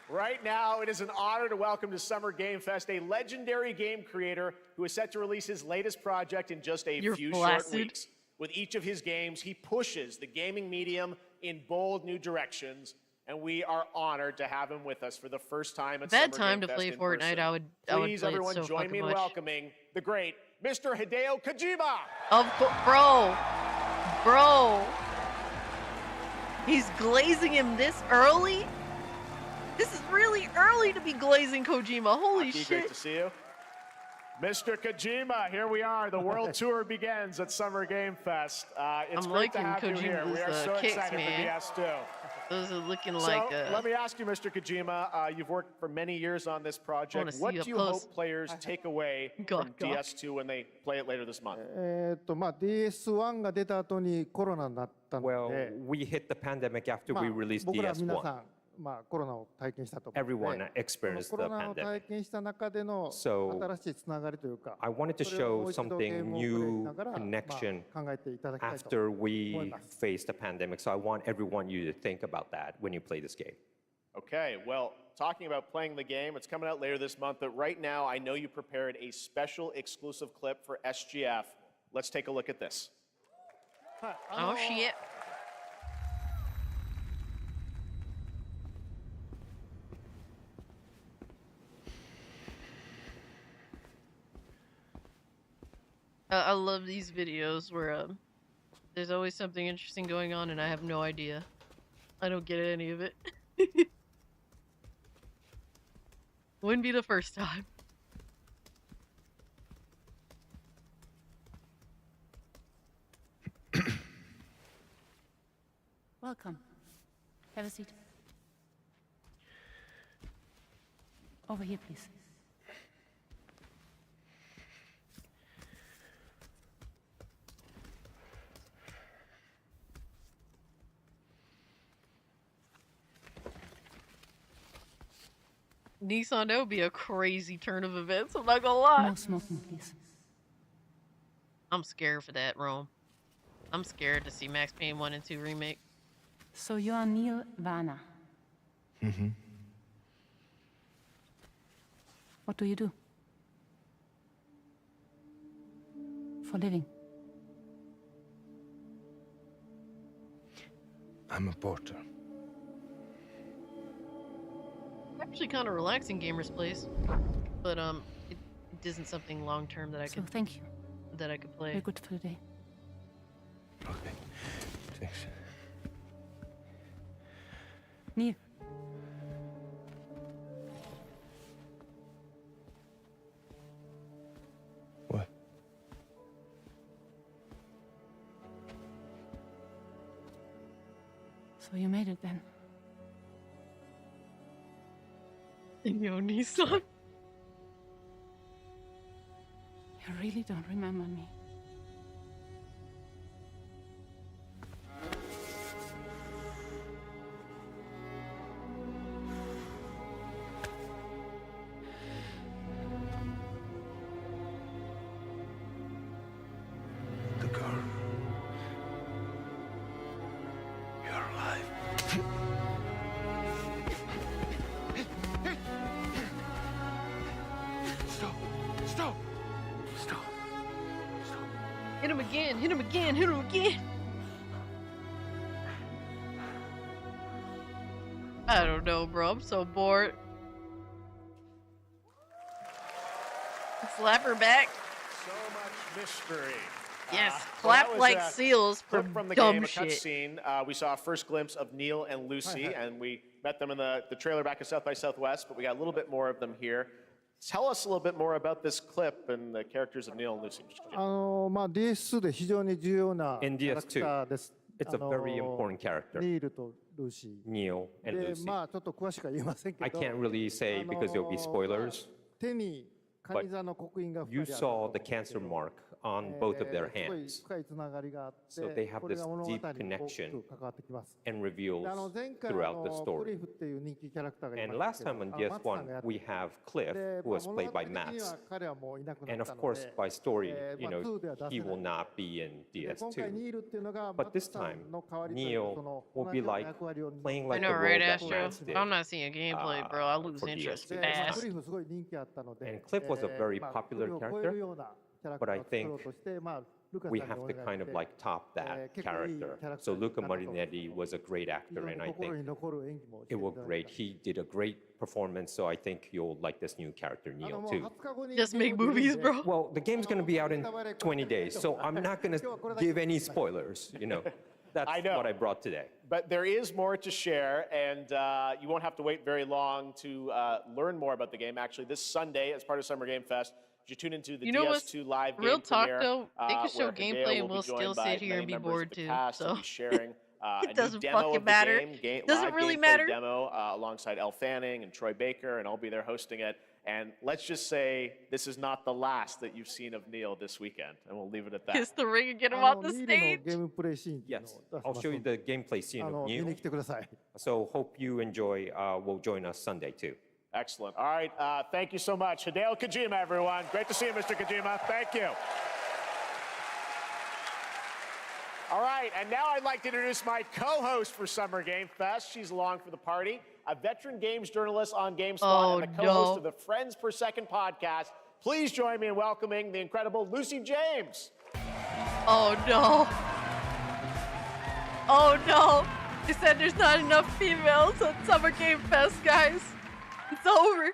Right now, it is an honor to welcome to Summer Game Fest a legendary game creator who is set to release his latest project in just a You're few blasted. short weeks. With each of his games, he pushes the gaming medium in bold new directions, and we are honored to have him with us for the first time at Bad Summer time Game to play Fest in Fortnite. person. I would Please, play everyone, it so join fucking me in much. welcoming the great Mr. Hideo Kojima. Of course, bro. He's glazing him this early? This is really early to be glazing Kojima. Holy Aki, shit. great to see you. Mr. Kojima, here we are. The world tour begins at Summer Game Fest. It's I'm great to liking have you here. We are Kojima's, so kicks, excited man. for DS2. Those are looking So like let me ask you, Mr. Kojima, you've worked for many years on this project. see What you do up you close. hope players take away Gawk, from gawk. DS2 when they play it later this month? DS1 が出た後にコロナになったの Well, で、 we hit the pandemic after まあ we released 僕ら皆さ DS1. ん、コロナを体験したと思うの Everyone で、 experienced コロ the ナを体 pandemic. 験した中での So, 新しいつながりというか、 I wanted to それをも show う一度ゲー something ムをプレイし new ながら、 connection 考えていただきたいと after 思い we ます。 faced the pandemic. So I want everyone you to think about that when you play this game. Okay, well, talking about playing the game, it's coming out later this month, but right now I know you prepared a special exclusive clip for SGF. Let's take a look at this. Oh shit. I love these videos where there's always something interesting going on and I have no idea. I don't get any of it. Wouldn't be the first time. Welcome. Have a seat. Over here, please. Nissan, that would be a crazy turn of events, I'm not gonna lie. No smoking, please. I'm scared for that, Rome. I'm scared to see Max Payne 1 and 2 remake. So you are Neil Varner. Mm-hmm. What do you do? For living? I'm a porter. Actually kind of relaxing Gamer's Place. But it isn't something long term that I So could thank you. play. Very good for the day. Okay. Thanks. Neil. What? So you made it then. Yo, Nissan. You really don't remember me. The girl. You're alive. Stop! Stop! Stop! Stop! Hit him again, hit him again, hit him again. I don't know, bro. I'm so bored. Slap her back. So much mystery. Yes, Well, that clap was like a seals clip from from the dumb game, a shit. cutscene. We saw a first glimpse of Neil and Lucy, and we met them in the trailer back at South by Southwest, but we got a little bit more of them here. Tell us a little bit more about this clip and the characters of Neil and Lucy. DS2 で非常に重要なキ In ャラクターです。 It's a very important character, ニールとルーシ Neil ー。 and で、 Lucy. まあちょっと詳しくは言えませんけ I ど、 can't really say because there'll be spoilers. 手にカニ座の刻印が You 2人ある saw the cancer mark on both of their すごい hands 深いつながりがあって So they have これが this 物語に deep 大き connection く関わってきます。 and reveals で前回 throughout the クリ story. フっていう人気キャラクターがい And ま last したけ time ど on マツさんがや DS1, って we have Cliff, で who was 物語 played by 的に Max. は彼はもういなくな And っ of たの course, で by story, まあ 2では出せ he will ない not be in で今回 DS2. ニールっていうのが But マツ this さ time, んの代わりというか Neil その will 同 be じような like 役割を playing I like know, the right, role that Astro? Max did. I'm not seeing gameplay, bro. I lose for interest DS2. でfast. クリフすごい人気あったので And Cliff was a very まあ popular クリフを超えるようなキャラク but タ I ーを作ろう think としてまあルカさん We に have お to 願い kind し of て like top that 結構いい character. キャラクタ So ーに Luca なったと Marinetti was a great 非 actor, 常に and I 心 think に残る演技もして it い was ただい great. た He did a great performance, so I think you'll like this new character, も Neil, う too. 20日後に Just ゲ make ーム出るん movies, で bro. Well, the game's going to be out in 20 days, so I'm not going to give any spoilers, That's I know. what I brought today. But there is more to share, and you won't have to wait very long to learn more about the game. Actually, this Sunday, as part of Summer Game Fest, you tune into the You know what's DS2 live real game talk, premiere, though? They could show where gameplay Hideo and will we'll be joined still by sit here many and be members of bored, the too, cast so. will be sharing a new doesn't demo fucking of the matter. game, Doesn't live really gameplay matter. demo alongside Elle Fanning and Troy Baker, and I'll be there hosting it. And let's just say this is not the last that you've seen of Neil this weekend, and we'll leave it at that. Kiss the ring and get him あ off の the ニールの stage. ゲームプレイシーンっていうの Yes, を出し I'll ます show you ので the gameplay scene あ of の見 Neil. に来てください。 So hope you enjoy. Will join us Sunday too. Excellent. All right. Thank you so much. Hideo Kojima, everyone. Great to see you, Mr. Kojima. Thank you. All right. And now I'd like to introduce my co-host for Summer Game Fest. She's along for the party, a veteran games journalist on GameSpot Oh, and the co-host no. of the Friends Per Second podcast. Please join me in welcoming the incredible Lucy James. Oh no. Oh no. They said there's not enough females at Summer Game Fest, guys. It's over.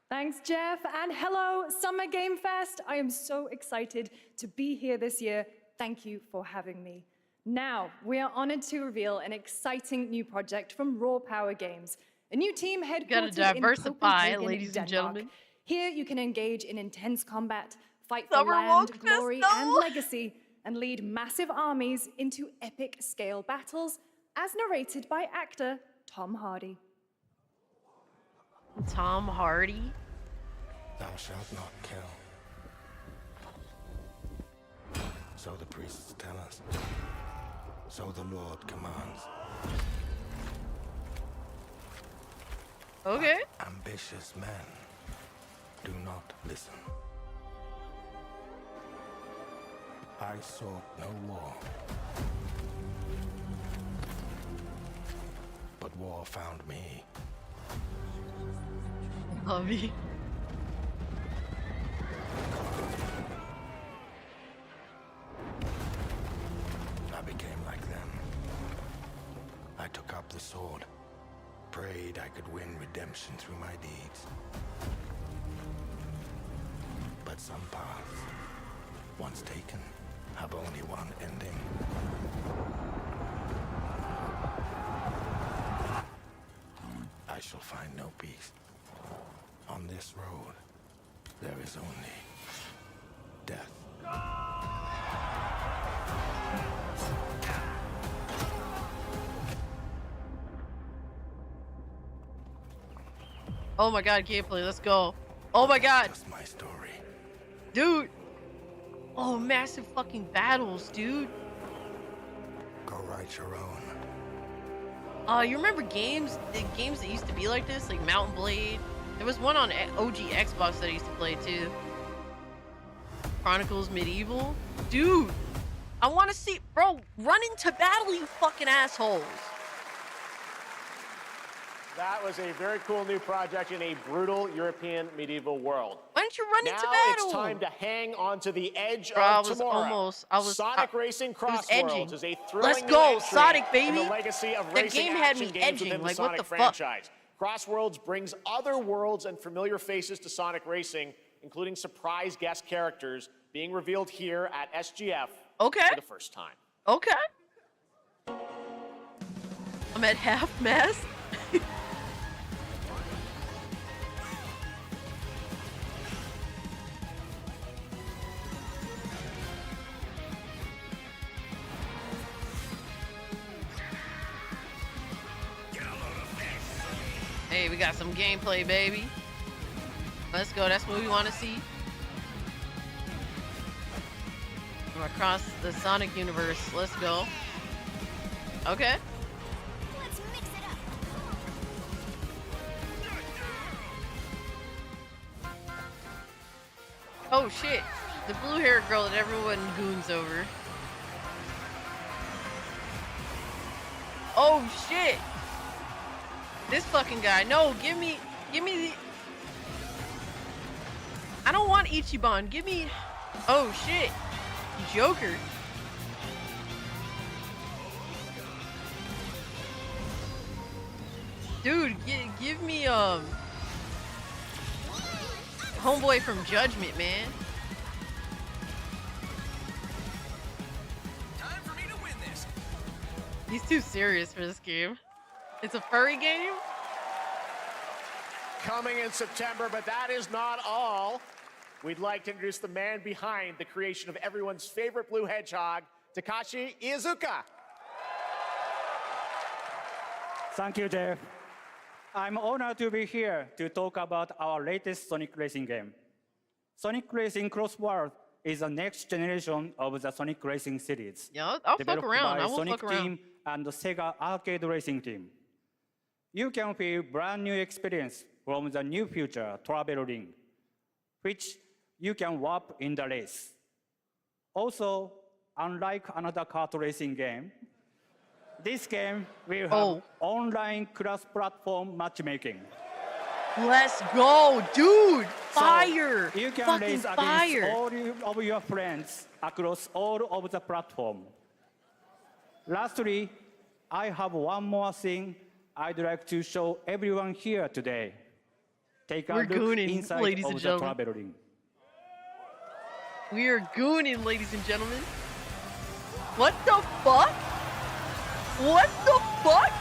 Thanks, Jeff, and hello, Summer Game Fest. I am so excited to be here this year. Thank you for having me. Now, we are honored to reveal an exciting new project from Raw Power Games, a new team headquartered diversify, in Copenhagen, ladies and Denmark. gentlemen. Here, you can engage in intense combat, fight Summer for land, Walk Fest, glory, no! and legacy, and lead massive armies into epic scale battles, as narrated by actor Tom Hardy. Tom Hardy. Thou shalt not kill. So the priests tell us. So the Lord commands. Okay. Ambitious men do not listen. I sought no war. But war found me. Hubby. I became like them. I took up the sword, prayed I could win redemption through my deeds. But some paths, once taken, have only one ending. I shall find no peace. On this road, there is only death. Oh my god, gameplay, let's go. Oh my god. Just my story. Dude. Oh, massive fucking battles, dude. Go write your own. You remember games that used to be like this, like Mountain Blade? There was one on OG Xbox that I used to play too. Chronicles Medieval? Dude, I want to see, bro, run into battle, you fucking assholes. That was a very cool new project in a brutal European medieval world. Why don't you run into Now battle? it's time to hang on to the edge Bro, of tomorrow. Sonic Racing Crossworlds is a thrilling Let's new go, entry Sonic, baby. in the legacy of That racing game had action me games edging, within the like, what Sonic the fuck? franchise. Crossworlds brings other worlds and familiar faces to Sonic Racing, including surprise guest characters being revealed here at SGF Okay. for the first time. Okay. I'm at half mast. Hey, we got some gameplay, baby. Let's go. That's what we want to see. From across the Sonic universe. Let's go. Okay. Let's mix it up. Oh shit. The blue-haired girl that everyone goons over. Oh shit. This fucking guy. No, give me the... I don't want Ichiban. Give me... Oh shit. Joker. Dude, give me homeboy from Judgment, man. Time for me to win this. He's too serious for this game. It's a furry game? Coming in September, but that is not all. We'd like to introduce the man behind the creation of everyone's favorite blue hedgehog, Takashi Iizuka. Thank you, Jeff. I'm honored to be here to talk about our latest Sonic Racing game. Sonic Racing Cross World is the next generation of the Sonic Racing series. Yeah, I'll fuck developed around. by I will Sonic fuck around. Team and the Sega Arcade Racing Team. You can feel brand new experience from the new future travel ring, which you can warp in the race. Also, unlike another kart racing game, this game will have online cross-platform matchmaking. Let's go, dude! Fire! So you can Fucking race fire! against all of your friends across all of the platform. Lastly, I have one more thing I'd like to show everyone here today. Take a We're look gooning, inside ladies of and the gentlemen. travel ring. We are gooning, ladies and gentlemen. What the fuck? What the fuck?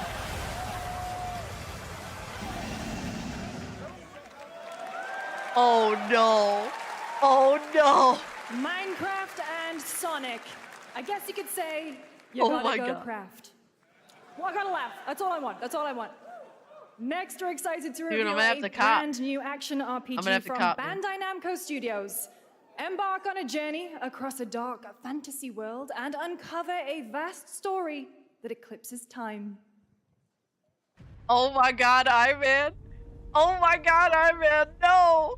Oh no. Oh no. Minecraft and Sonic. I guess you could say you Oh gotta my go God. craft. Well, I gotta laugh. That's all I want. That's all I want. Next, we're excited to Dude, reveal I'm gonna have a to cop. brand new action I'm RPG gonna have to from cop, man. Bandai Namco Studios. Embark on a journey across a dark fantasy world and uncover a vast story that eclipses time. Oh my god, Iron Man. Oh my god, Iron Man. No.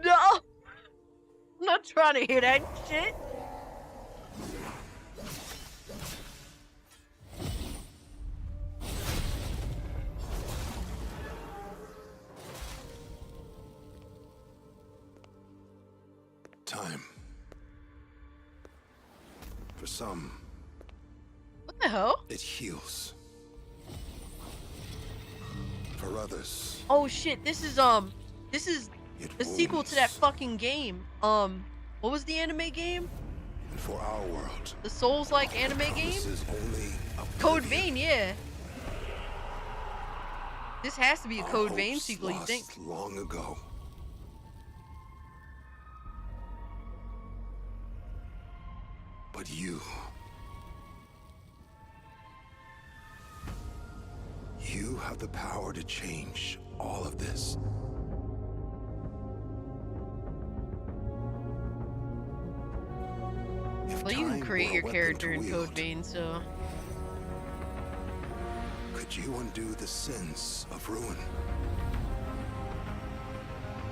No. I'm not trying to hear that shit. Time. For some, What the hell? it heals. For others, Oh shit, this is it the sequel to that wounds. fucking game. What was the anime game? And for our world, The Souls-like anime game? this is only a Code Vein, yeah. This has to be a Our Code Vein hopes sequel, you lost think? long ago. But you have the power to change all of this. If Well, you can time create were a your weapon character to in wield, Code Vein, so... Could you undo the sins of ruin?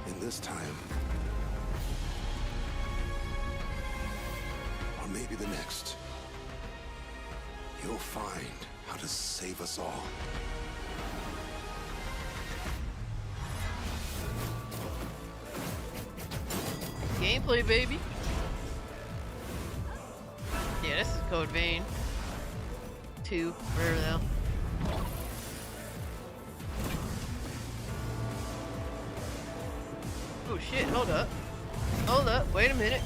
In this time, or maybe the next, you'll find how to save us all. Gameplay, baby. Yeah, this is Code Vein 2, whatever the hell. Oh shit, hold up. Hold up, wait a minute.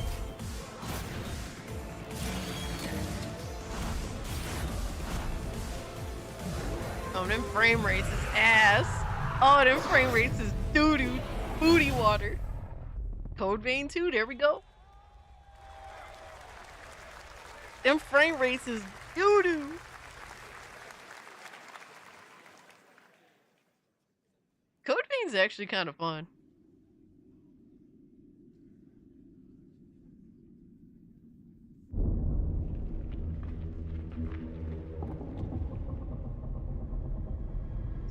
Oh, them frame rates is ass. Oh, them frame rates is doo-doo. Booty water. Code Vein 2, there we go. Them frame rates is doo-doo. Code Vein's actually kind of fun.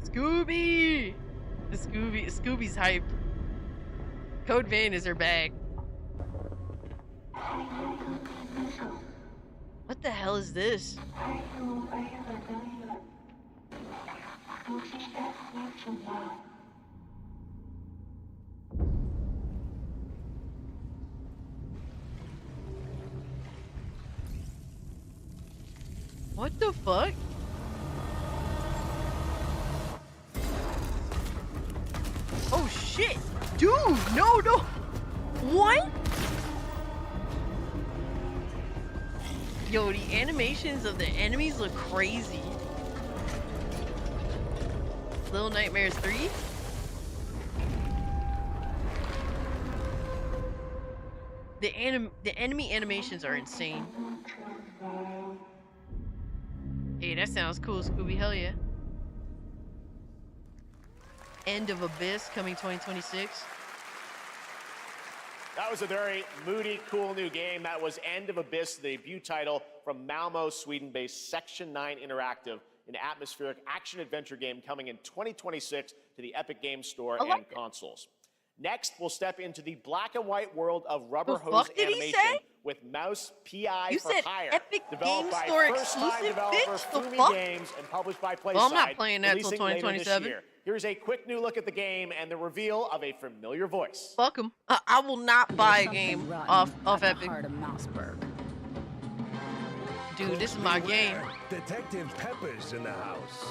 Scooby! Scooby's hype. Code Vein is her bag. What the hell is this? What the fuck? Oh shit! Dude, no! What? Yo, the animations of the enemies look crazy. Little Nightmares 3? The enemy animations are insane. Hey, that sounds cool, Scooby. Hell yeah. End of Abyss coming 2026. That was a very moody, cool new game. That was End of Abyss, the debut title from Malmo, Sweden-based Section 9 Interactive, an atmospheric action-adventure game coming in 2026 to the Epic Games Store and consoles. Next, we'll step into the black and white world of rubber hose animation with Mouse PI You for said Hire. Epic Developed Game by Store first-time exclusive, developer bitch? The Fumi fuck? Games and published by PlaySide. Well, I'm not playing that till releasing later this 2027. year. Here's a quick new look at the game and the reveal of a familiar voice. Fuck them. I will not buy a game off Epic. Dude, this is my game. Detective Pepper's in the house.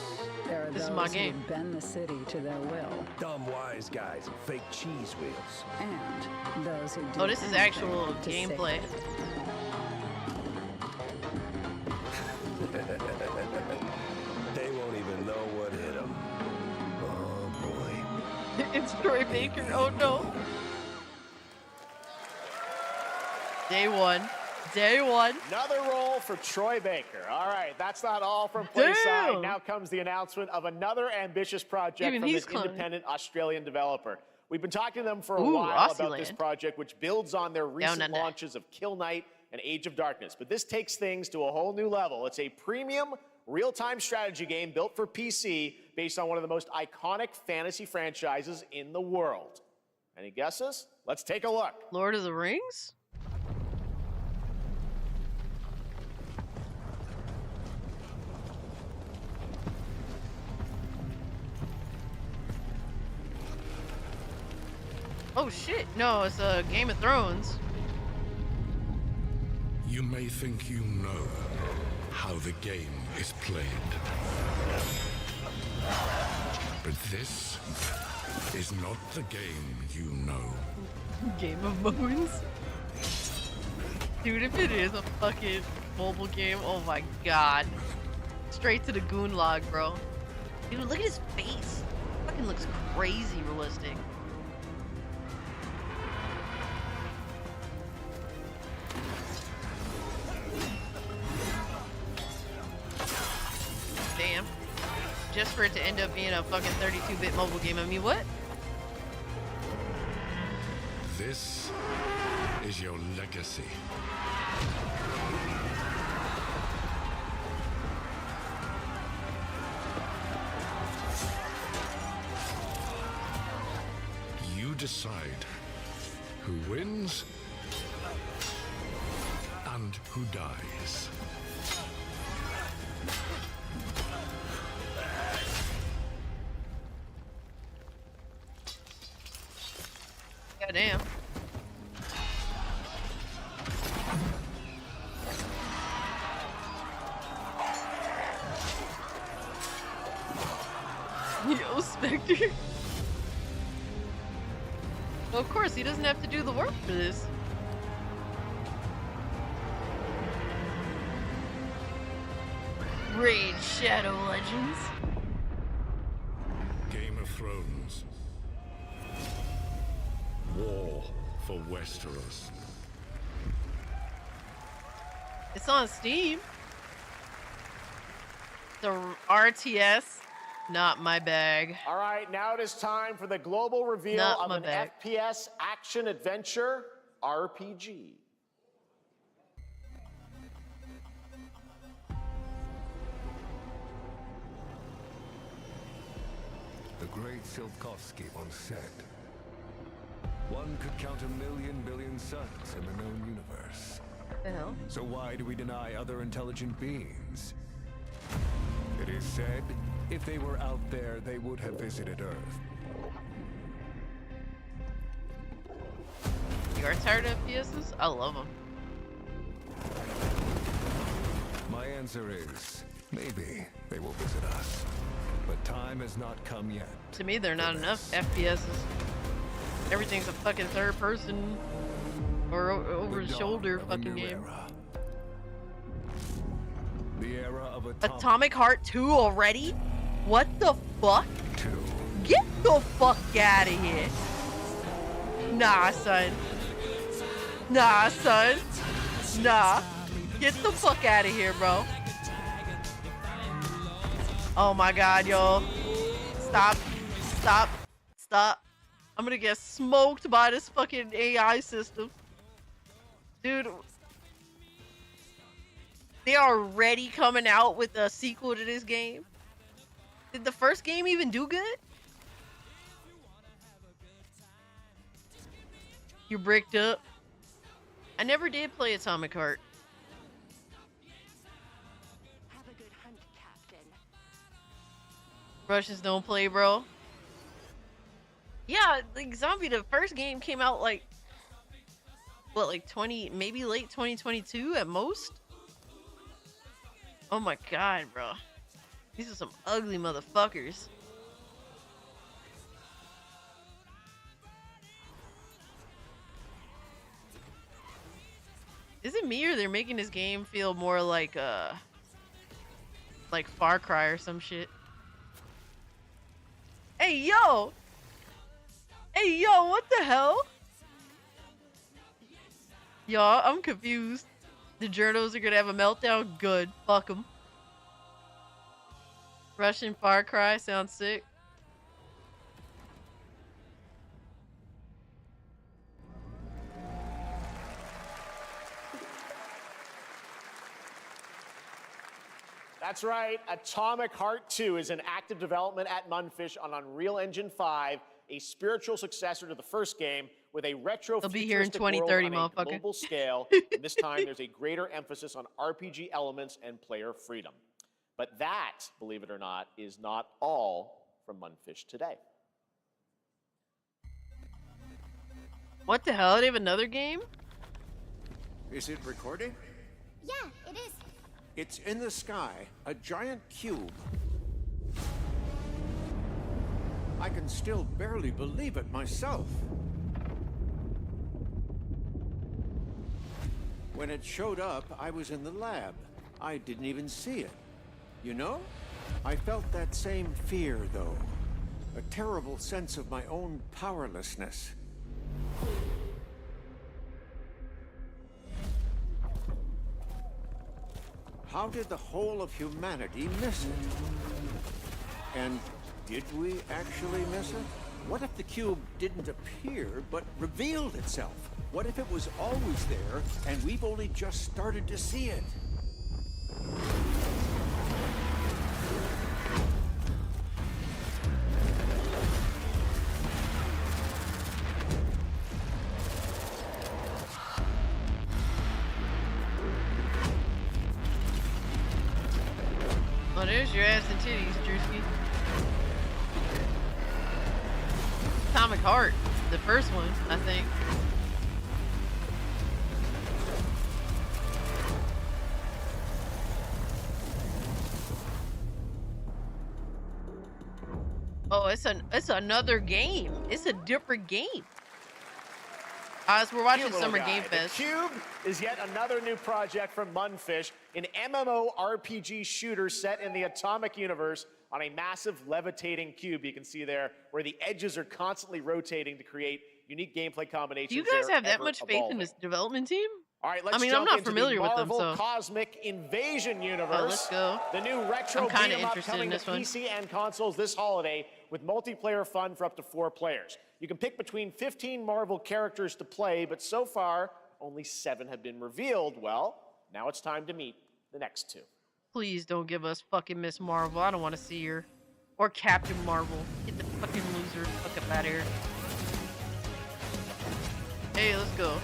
There are This is those my who game. bend the city to their will, Dumb wise guys and fake cheese wheels. and those who do Oh, this is anything actual to save gameplay. it. They won't even know what hit them. Oh boy. It's Troy Baker. Oh no. Day one. Day one. Another role for Troy Baker. All right, that's not all from Damn. PlaySide. Now comes the announcement of another ambitious project Even from he's this climbing. independent Australian developer. We've been talking to them for a Ooh, while about this Aussie-land. project, which builds on their recent under. launches of Kill Knight and Age of Darkness. But this takes things to a whole new level. It's a premium, real-time strategy game built for PC based on one of the most iconic fantasy franchises in the world. Any guesses? Let's take a look. Lord of the Rings? Oh shit, no, it's Game of Thrones. You may think you know how the game is played. But this is not the game you know. Game of Bones? Dude, if it is a fucking mobile game, oh my god. Straight to the Goon log, bro. Dude, look at his face. Fucking looks crazy realistic. Damn. Just for it to end up being a fucking 32-bit mobile game. I mean, what? This is your legacy. You decide who wins and who dies. Goddamn. Yo, Spectre. Well, of course, he doesn't have to do the work for this. Raid Shadow Legends. Game of Thrones. War for Westeros. It's on Steam. The RTS, not my bag. All right, now it is time for the global reveal Not of my an bag. FPS action adventure RPG. The great Silkovsky once said, one could count 1,000,000 billion suns in the known universe. The hell? So why do we deny other intelligent beings? It is said, if they were out there, they would have visited Earth. You are tired of FPSs? I love them. My answer is, maybe they will visit us. But time has not come yet. To me, they're not enough FPSs. Everything's a fucking third person or over the shoulder fucking game. The era of Atomic Heart 2 already? What the fuck? 2. Get the fuck out of here. Nah, son. Nah, son. Nah. Get the fuck out of here, bro. Oh my god, yo. Stop. Stop. Stop. I'm gonna get smoked by this fucking AI system. Dude. They are already coming out with a sequel to this game. Did the first game even do good? You're bricked up. I never did play Atomic Heart. Have a good hunt, Captain. Russians don't play, bro. Yeah, like Zombie, the first game came out like, what, like maybe late 2022 at most? Oh my god, bro. These are some ugly motherfuckers. Is it me or they're making this game feel more like Far Cry or some shit? Hey, yo! Hey, yo, what the hell? Y'all, I'm confused. The journos are gonna have a meltdown? Good. Fuck them. Russian Far Cry sounds sick. That's right. Atomic Heart 2 is in active development at Munfish on Unreal Engine 5, a spiritual successor to the first game with a retro They'll be here in futuristic world 2030, on a motherfucker. global scale. And this time there's a greater emphasis on RPG elements and player freedom. But that, believe it or not, is not all from Munfish today. What the hell? They have another game? Is it recording? Yeah, it is. It's in the sky, a giant cube. I can still barely believe it myself. When it showed up, I was in the lab. I didn't even see it. You know? I felt that same fear, though. A terrible sense of my own powerlessness. How did the whole of humanity miss it? And did we actually miss it? What if the cube didn't appear, but revealed itself? What if it was always there, and we've only just started to see it? Oh, there's your ass and titties, Drewski. Atomic Heart, the first one, I think. Oh, it's another game. It's a different game. As we're watching Cute little Summer guy. Game Fest. The Cube is yet another new project from Munfish, an MMORPG shooter set in the Atomic Universe on a massive levitating cube. You can see there where the edges are constantly rotating to create unique gameplay combinations. Do you guys that are have that ever much faith evolving. in this development team? All right, let's I mean, jump I'm not into familiar the with them, Marvel so Cosmic Invasion universe. let's go. The new retro I'm kinda beat 'em up interested coming in to this one. PC and consoles this holiday with multiplayer fun for up to 4 players. You can pick between 15 Marvel characters to play, but so far only 7 have been revealed. Well, now it's time to meet the next 2. Please don't give us fucking Miss Marvel. I don't want to see her. Or Captain Marvel. Get the fucking loser fuck up out of here. Hey, let's go.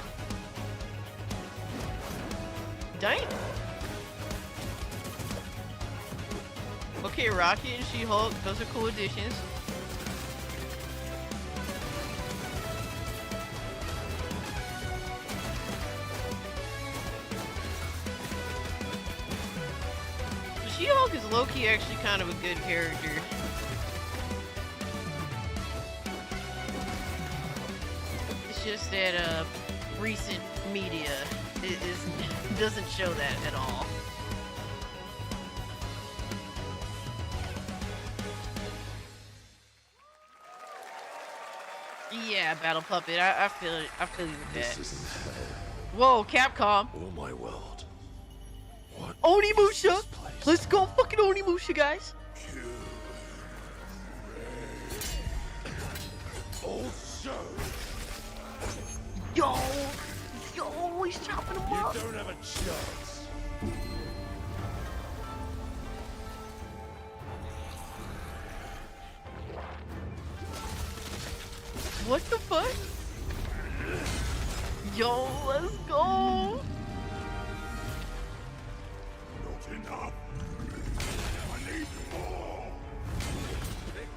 Dang. Okay, Rocky and She-Hulk. Those are cool additions. She-Hulk is low-key actually kind of a good character. It's just that recent media doesn't show that at all. Yeah, Battle Puppet. I feel it. I feel you with that. Whoa, Capcom. Oh my world. What? Onimusha! Let's go fucking Onimusha, guys! Yo! Yo, he's chopping him up! You don't have a chance. What the fuck? Yo, let's go!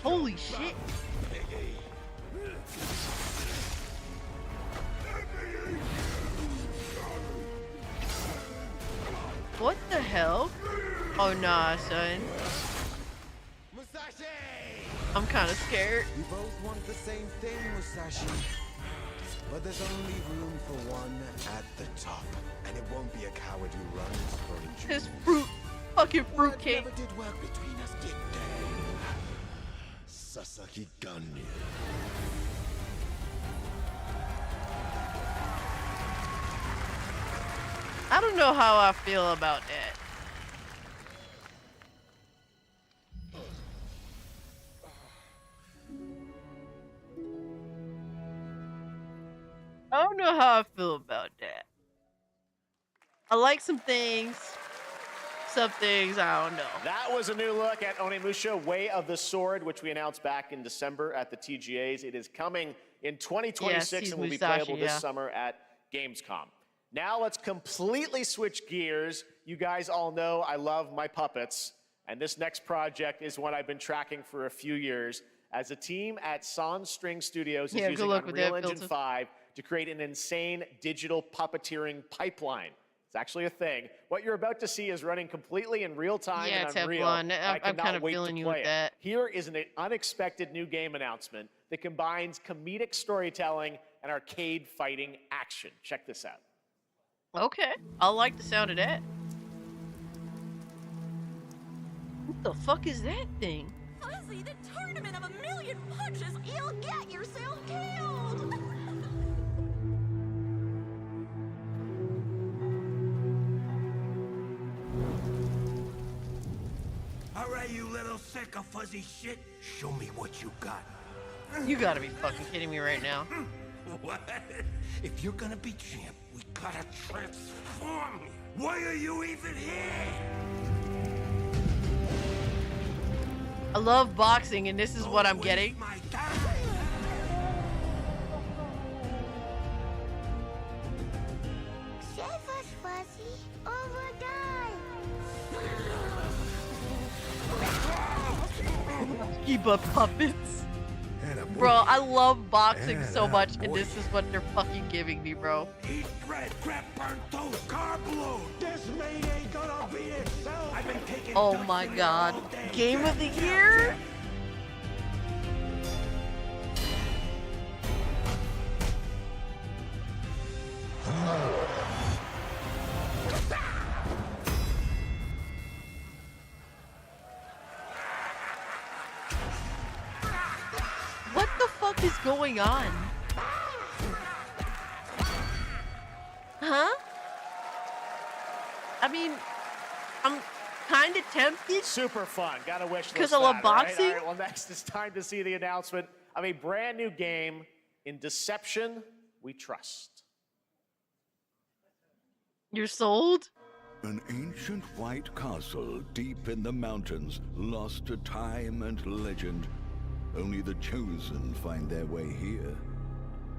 Holy shit! What the hell? Oh nah, son. I'm kind of scared. We both want the same thing, Musashi. But there's only room for one at the top. And it won't be a coward who runs for a This fucking fruitcake. Never did work between us, did they? Sasaki Ganyu. I don't know how I feel about that. I don't know how I feel about that. I like some things I don't know. That was a new look at Onimusha Way of the Sword, which we announced back in December at the TGAs. It is coming in 2026 and will be playable this summer at Gamescom. Now let's completely switch gears. You guys all know I love my puppets, and this next project is one I've been tracking for a few years. As a team at Sans String Studios is using Unreal Engine 5 to create an insane digital puppeteering pipeline. It's actually a thing. What you're about to see is running completely in real time and Unreal. I'm kind of feeling you with that. Here is an unexpected new game announcement that combines comedic storytelling and arcade fighting action. Check this out. Okay, I like the sound of that. What the fuck is that thing? Fuzzy, the tournament of 1,000,000 punches, you'll get yourself killed! All right, you little sick of fuzzy shit. Show me what you got. You gotta be fucking kidding me right now. What? If you're gonna be champ, we gotta transform you. Why are you even here? I love boxing, and this is what I'm getting. Save us, Fuzzy, or we'll die. Keep up, puppets. Bro, I love boxing so much, and this is what they're fucking giving me, bro. Eat bread, grab burnt toast, carb load. This maid ain't gonna beat itself. I've been taking Oh my god. Game of the year? What the fuck is going on? Huh? I mean, I'm kind of tempted. Super fun. Got to wish list Because I love that, boxing? All right, well, next it's time to see the announcement of a brand new game in Deception We Trust. You're sold? An ancient white castle deep in the mountains, lost to time and legend. Only the chosen find their way here.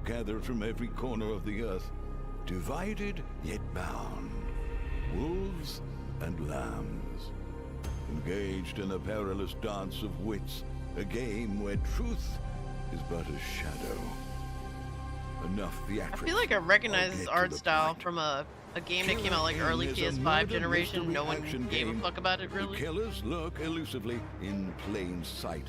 Gathered from every corner of the earth, divided yet bound. Wolves and lambs. Engaged in a perilous dance of wits, a game where truth is but a shadow. Enough theatrics. I feel like I recognize this art style from a game that came out like early PS5 generation. No one gave a fuck about it, really. The killers lurk elusively in plain sight.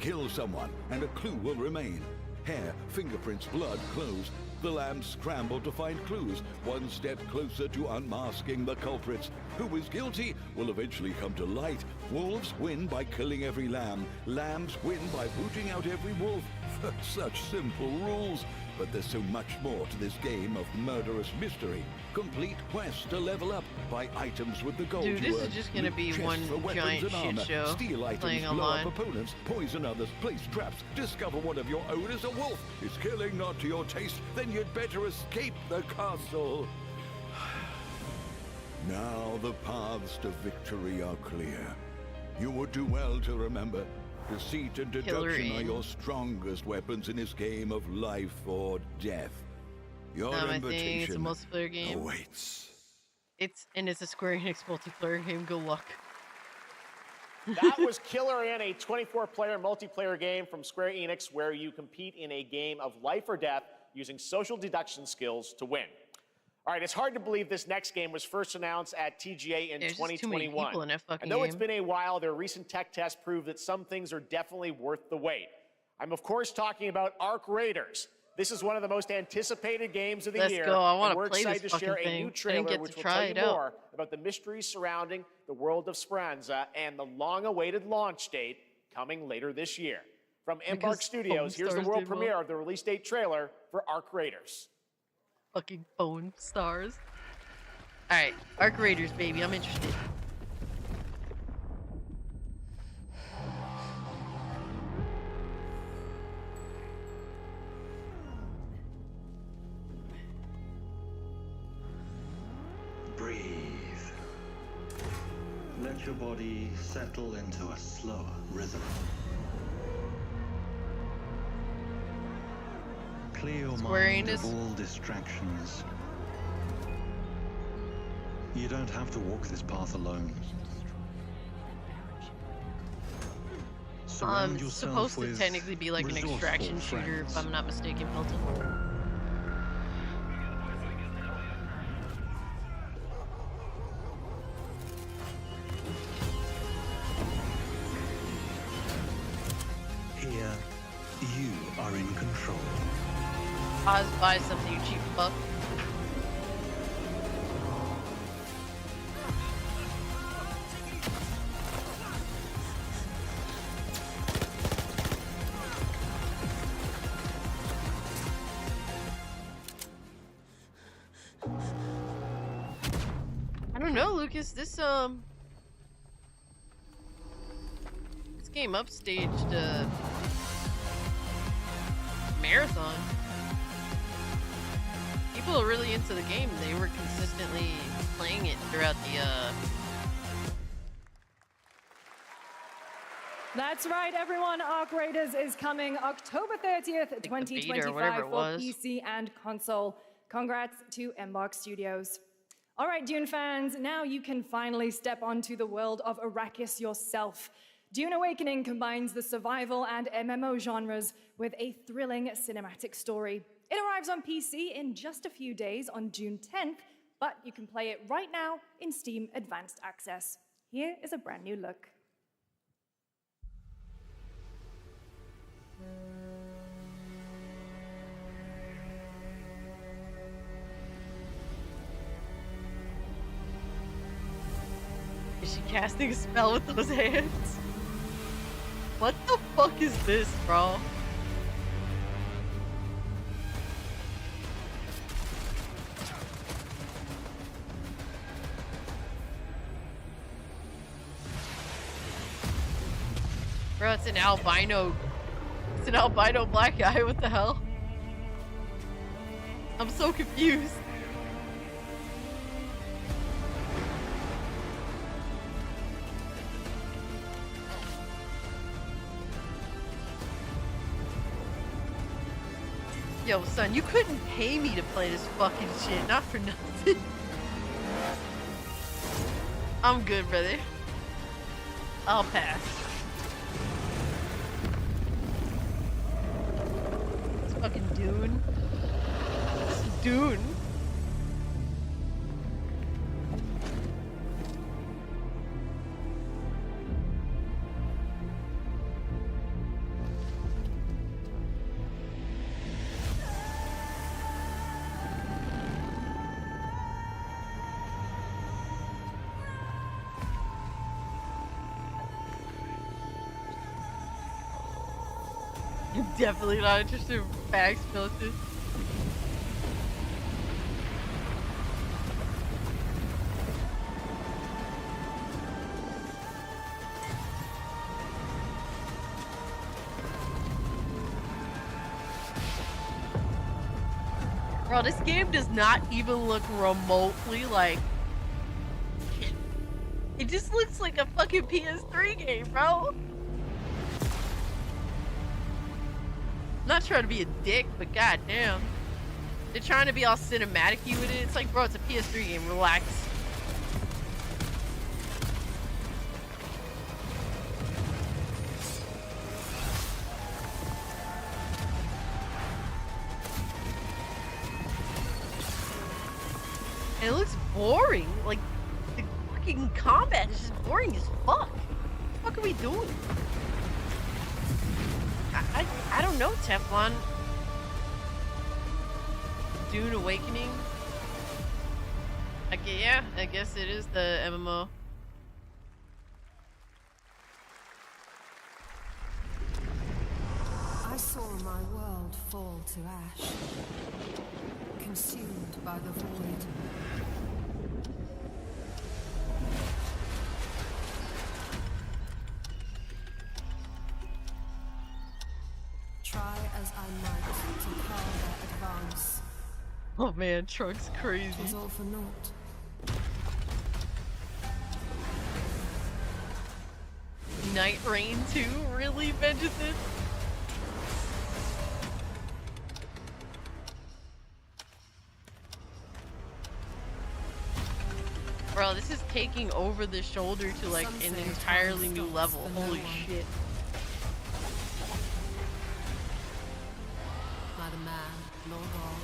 Kill someone, and a clue will remain. Hair, fingerprints, blood, clothes. The lambs scramble to find clues, one step closer to unmasking the culprits. Who is guilty will eventually come to light. Wolves win by killing every lamb. Lambs win by booting out every wolf. Such simple rules. But there's so much more to this game of murderous mystery. Complete quests to level up, buy items with the gold. Dude, this is just gonna be one giant shit show. Steal items, playing blow online. up opponents, poison others, place traps, discover one of your own is a wolf. Is killing not to your taste? Then you'd better escape the castle. Now the paths to victory are clear. You would do well to remember, deceit and deduction are your strongest weapons in this game of life or death. Your Not my thing. It's a invitation multiplayer game. awaits. It's a Square Enix multiplayer game. Good luck. That was Killer In, a 24-player multiplayer game from Square Enix where you compete in a game of life or death using social deduction skills to win. All right, it's hard to believe this next game was first announced at TGA in There's just too many 2021. people in that fucking And though it's game. been a while, their recent tech tests prove that some things are definitely worth the wait. I'm, of course, talking about Arc Raiders. This is one of the most anticipated games of the Let's year. go. I wanna and we're play this excited to share fucking a thing. new I didn't trailer get which to will try tell it you out. more about the mysteries surrounding the world of Speranza and the long-awaited launch date coming later this year. From Embark Because Studios, here's the Stars world did well. premiere of the release date trailer for Arc Raiders. Fucking phone stars. Alright, Arc Raiders, baby. I'm interested. Breathe. Let your body settle into a slower rhythm. Clear your Square mind Enix. of all distractions. You don't have to walk this path alone. Surround yourself Supposed to with technically be like an resourceful extraction shooter, if I'm not mistaken, Pelton. Here, you are in control. Pause, buy something, you cheap fuck. I don't know, Lucas. This game upstaged marathon. People are really into the game. They were consistently playing it throughout the That's right, everyone. Arc Raiders is coming October 30th, 2025 whatever it for was. PC and console. Congrats to Embark Studios. All right, Dune fans, now you can finally step onto the world of Arrakis yourself. Dune Awakening combines the survival and MMO genres with a thrilling cinematic story. It arrives on PC in just a few days on June 10th, but you can play it right now in Steam Advanced Access. Here is a brand new look. Is she casting a spell with those hands? What the fuck is this, bro? Bro, it's an albino. It's an albino black guy. What the hell? I'm so confused. Yo, son, you couldn't pay me to play this fucking shit. Not for nothing. I'm good, brother. I'll pass. It's fucking Dune. This is Dune. I'm definitely not interested in facts, Milton. Bro, this game does not even look remotely like... It just looks like a fucking PS3 game, bro. Not trying to be a dick, but goddamn. They're trying to be all cinematic-y with it. It's like, bro, it's a PS3 game. Relax. And it looks boring. Like, the fucking combat is just boring as fuck. What the fuck are we doing? I don't know, Teflon. Dune Awakening. Yeah, I guess it is the MMO. I saw my world fall to ash, consumed by the void. Try as I might to quell their advance. Oh man, Trunk's crazy. It was all for naught. Night Rain 2? Really, Benjamin? Bro, this is taking over the shoulder to like an entirely new level. Holy shit. Not a man, nor God,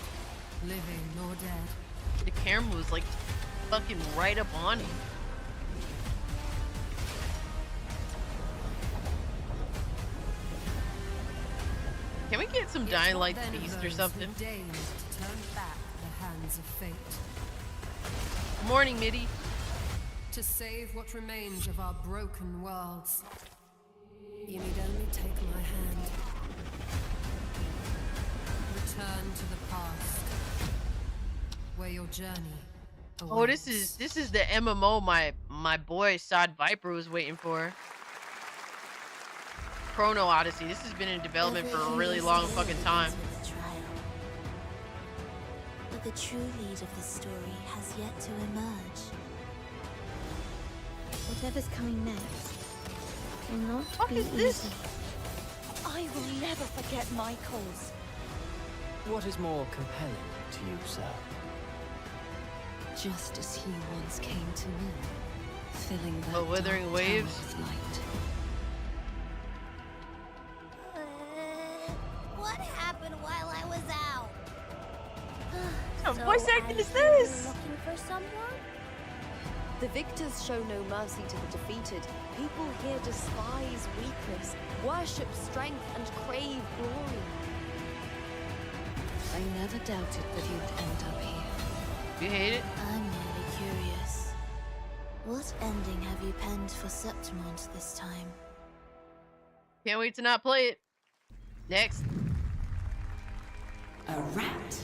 living nor dead. The camera was like fucking right up on him. Can we get some Dying Light Beast or something? Deigned to turn back the hands of fate. Good morning, Mitty. To save what remains of our broken worlds, you need only take my hand. Return to the past, where your journey awaits. Oh, this is the MMO my boy Sod Viper was waiting for. Chrono Odyssey. This has been in development for a really long fucking time. But the true lead of the story has yet to emerge. Whatever's coming next will not be easy. I will never forget my cause. What is more compelling to you, sir? Just as he once came to me, filling that Withering dark Waves. tower with light. What happened while I was out? What voice acting is this? Looking for someone? The victors show no mercy to the defeated. People here despise weakness, worship strength, and crave glory. I never doubted that you'd end up here. You hate it? I'm merely curious. What ending have you penned for Septimont this time? Can't wait to not play it. Next. A rat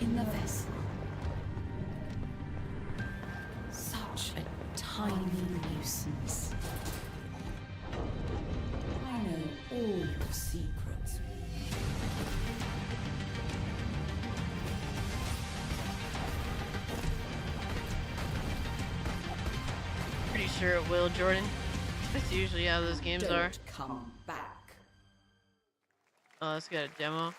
in the vessel. Such a tiny nuisance. I know all your secrets. Pretty sure it will, Jordan. That's usually how those games are. Come back. Oh, let's get a demo.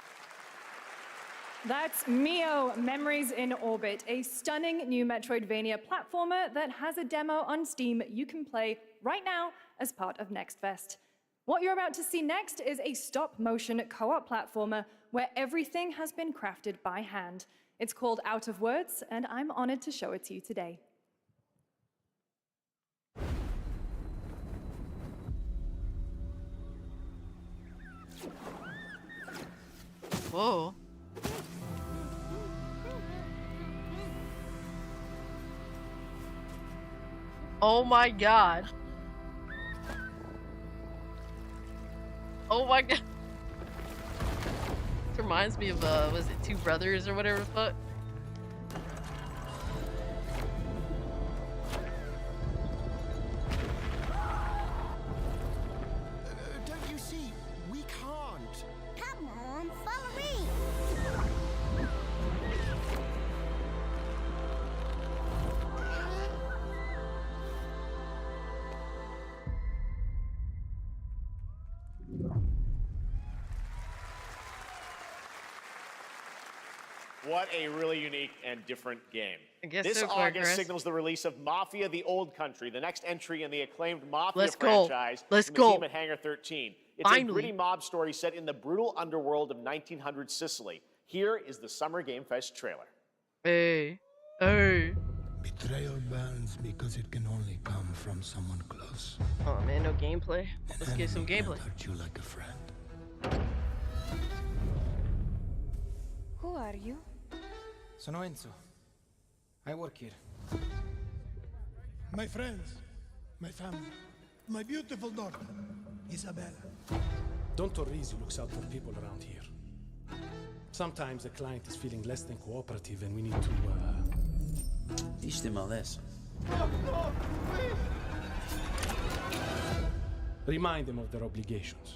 That's Mio Memories in Orbit, a stunning new Metroidvania platformer that has a demo on Steam you can play right now as part of Next Fest. What you're about to see next is a stop-motion co-op platformer where everything has been crafted by hand. It's called Out of Words, and I'm honored to show it to you today. Whoa. Oh my god. Oh my god. This reminds me of, was it Two Brothers or whatever the fuck? Don't you see? We can't. Come on, follow me. What a really unique and different game. I guess This so, August Chris. signals the release of Mafia: The Old Country, the next entry in the acclaimed Mafia Let's go. franchise Let's from the go. team at Hangar 13. It's Finally. a gritty mob story set in the brutal underworld of 1900 Sicily. Here is the Summer Game Fest trailer. Hey. Hey. Betrayal burns because it can only come from someone close. Oh man, no gameplay. Let's get some gameplay. Hurt you like a friend. Who are you? Sono Enzo. I work here. My friends, my family, my beautiful daughter, Isabella. Don Torrisi looks out for people around here. Sometimes the client is feeling less than cooperative and we need to, Teach them a lesson. remind them of their obligations.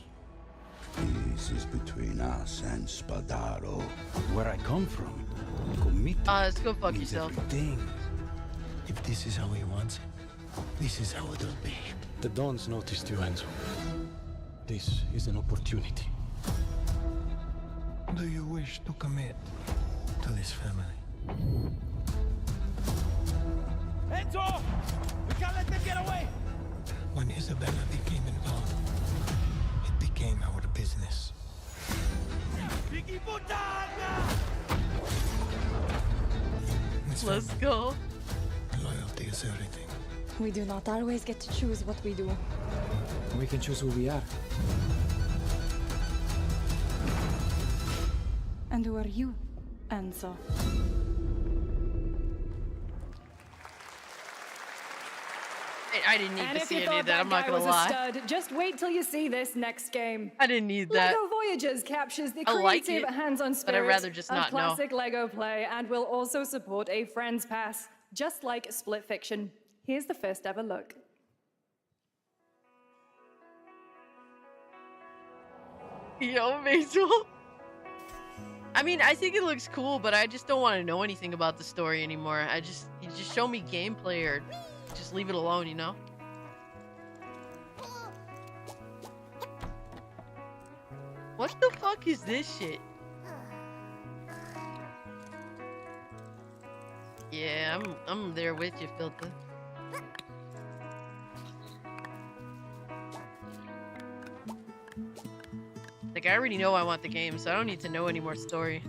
This is between us and Spadaro. Where I come from, Let's go fuck means yourself. everything. If this is how he wants it, this is how it'll be. The Dons noticed you, Enzo. This is an opportunity. Do you wish to commit to this family? Enzo! We can't let them get away! When Isabella became involved, it became our business. Piggy puttana! Let's go. Loyalty is everything. We do not always get to choose what we do. We can choose who we are. And who are you, Enzo? I didn't need And to if see you any thought of that, I'm not guy gonna was lie. a stud, just wait till you see this next game. I didn't need that. LEGO Voyagers captures the I like creative it, hands-on but I'd spirit rather just of not know. classic LEGO play and will also support a Friends Pass, just like Split Fiction. Here's the first ever look. Yo, Maisel. I mean, I think it looks cool, but I just don't want to know anything about the story anymore. You just show me gameplay or just leave it alone, you know? What the fuck is this shit? Yeah, I'm there with you, Filtha. Like, I already know I want the game, so I don't need to know any more story.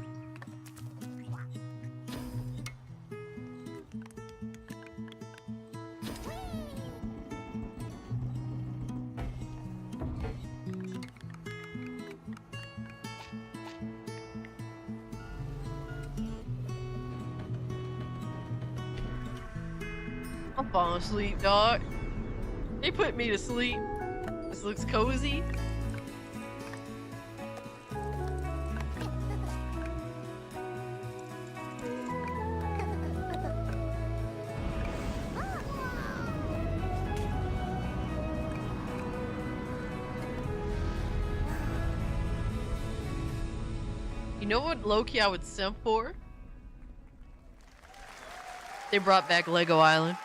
I'm falling asleep, dog. They put me to sleep. This looks cozy. You know what low-key I would simp for? They brought back Lego Island.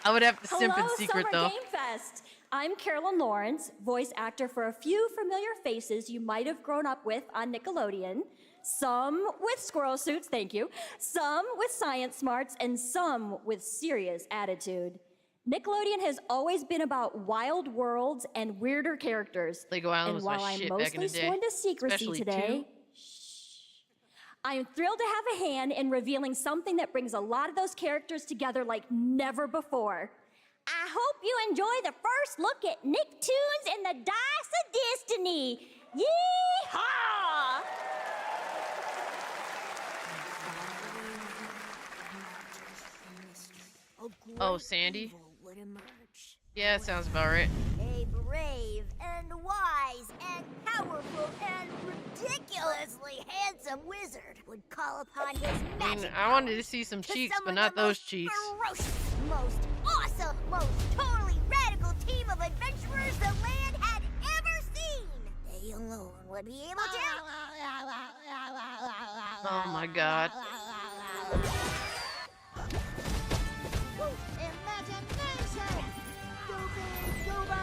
I would have to simp in secret though. Summer Game Fest. I'm Carolyn Lawrence, voice actor for a few familiar faces you might have grown up with on Nickelodeon. Some with squirrel suits, thank you. Some with science smarts, and some with serious attitude. Nickelodeon has always been about wild worlds and weirder characters. Lego Island was and while my I'm shit back in mostly the day. sworn to secrecy Especially today, 2. I'm thrilled to have a hand in revealing something that brings a lot of those characters together like never before. I hope you enjoy the first look at Nicktoons and the Dice of Destiny. Yee-haw! Oh, Sandy? Yeah, that sounds about right. A brave and wise and powerful and ridiculously handsome wizard would call upon his magic I wanted to see some cheeks, but not those cheeks. ferocious, most awesome, most totally radical team of adventurers the land had ever seen. They alone would be able to... Oh my god. Imagination! Go big, go burn!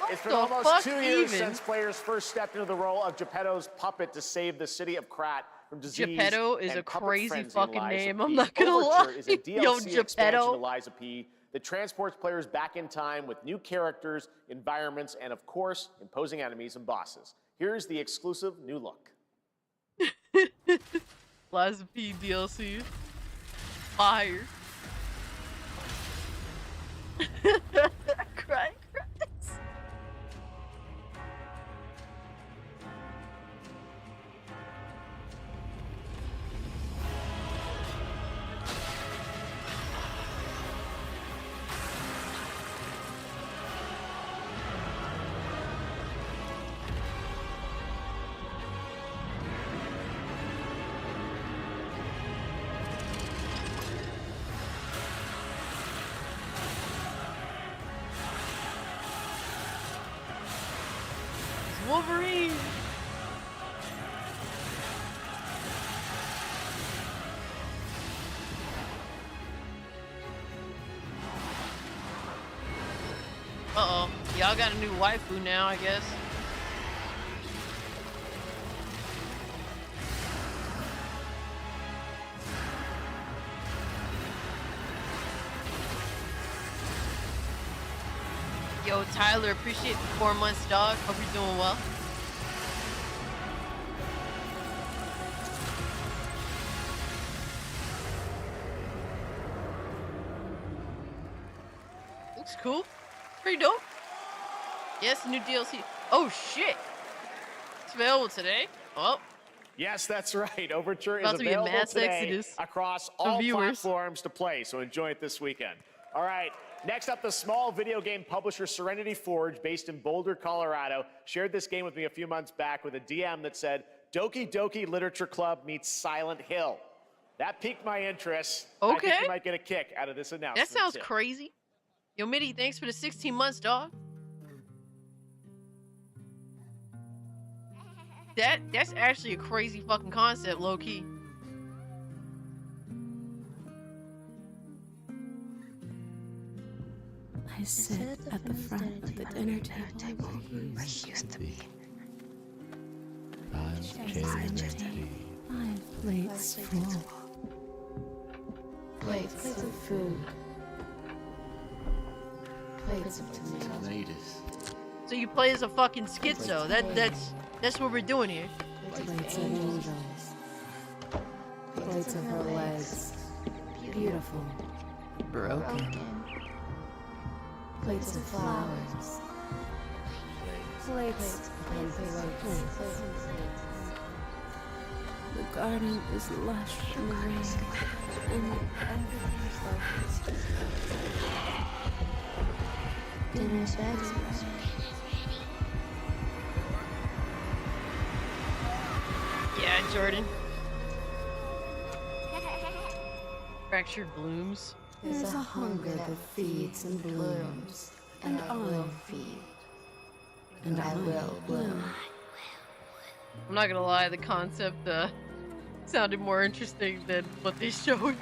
It's been the almost fuck 2 years even? since players first stepped into the role of Geppetto's puppet to save the city of Krat from disease. Geppetto is and a puppet crazy frenzy in fucking Lies of name, P. I'm not gonna lie. Overture is a DLC Yo, expansion Geppetto. to Lies of P that transports players back in time with new characters, environments, and of course, imposing enemies and bosses. Here's the exclusive new look. Lies of P DLC. Fire. Cry. Wolverine! Uh-oh. Y'all got a new waifu now, I guess. Yo, Tyler, appreciate the 4 months, dog. Hope you're doing well. Looks cool. Pretty dope. Yes, new DLC. Oh, shit. It's available today. Oh. Yes, that's right. Overture is About to be a available mass today exodus across of all viewers. platforms to play, so enjoy it this weekend. All right, next up, the small video game publisher Serenity Forge, based in Boulder, Colorado, shared this game with me a few months back with a DM that said, Doki Doki Literature Club meets Silent Hill. That piqued my interest. I think Okay. you might get a kick out of this announcement. That sounds too. crazy. Yo, Mitty, thanks for the 16 months, dog. That's actually a crazy fucking concept, low key. I sit at the front of the dinner table where I used to be. 5 plates full. Plates of food. Plates of tomatoes. So you play as a fucking schizo. That's what we're doing here. Plates of angels. Plates of her legs. Beautiful. Broken. Plates of flowers. plates upon plates. The garden is lush and green, and everything's lovely. Dinner's ready. Yeah, Jordan. Fractured blooms. There's a hunger that feeds and blooms, and I will feed, and I will bloom. I'm not gonna lie, the concept sounded more interesting than what they showed.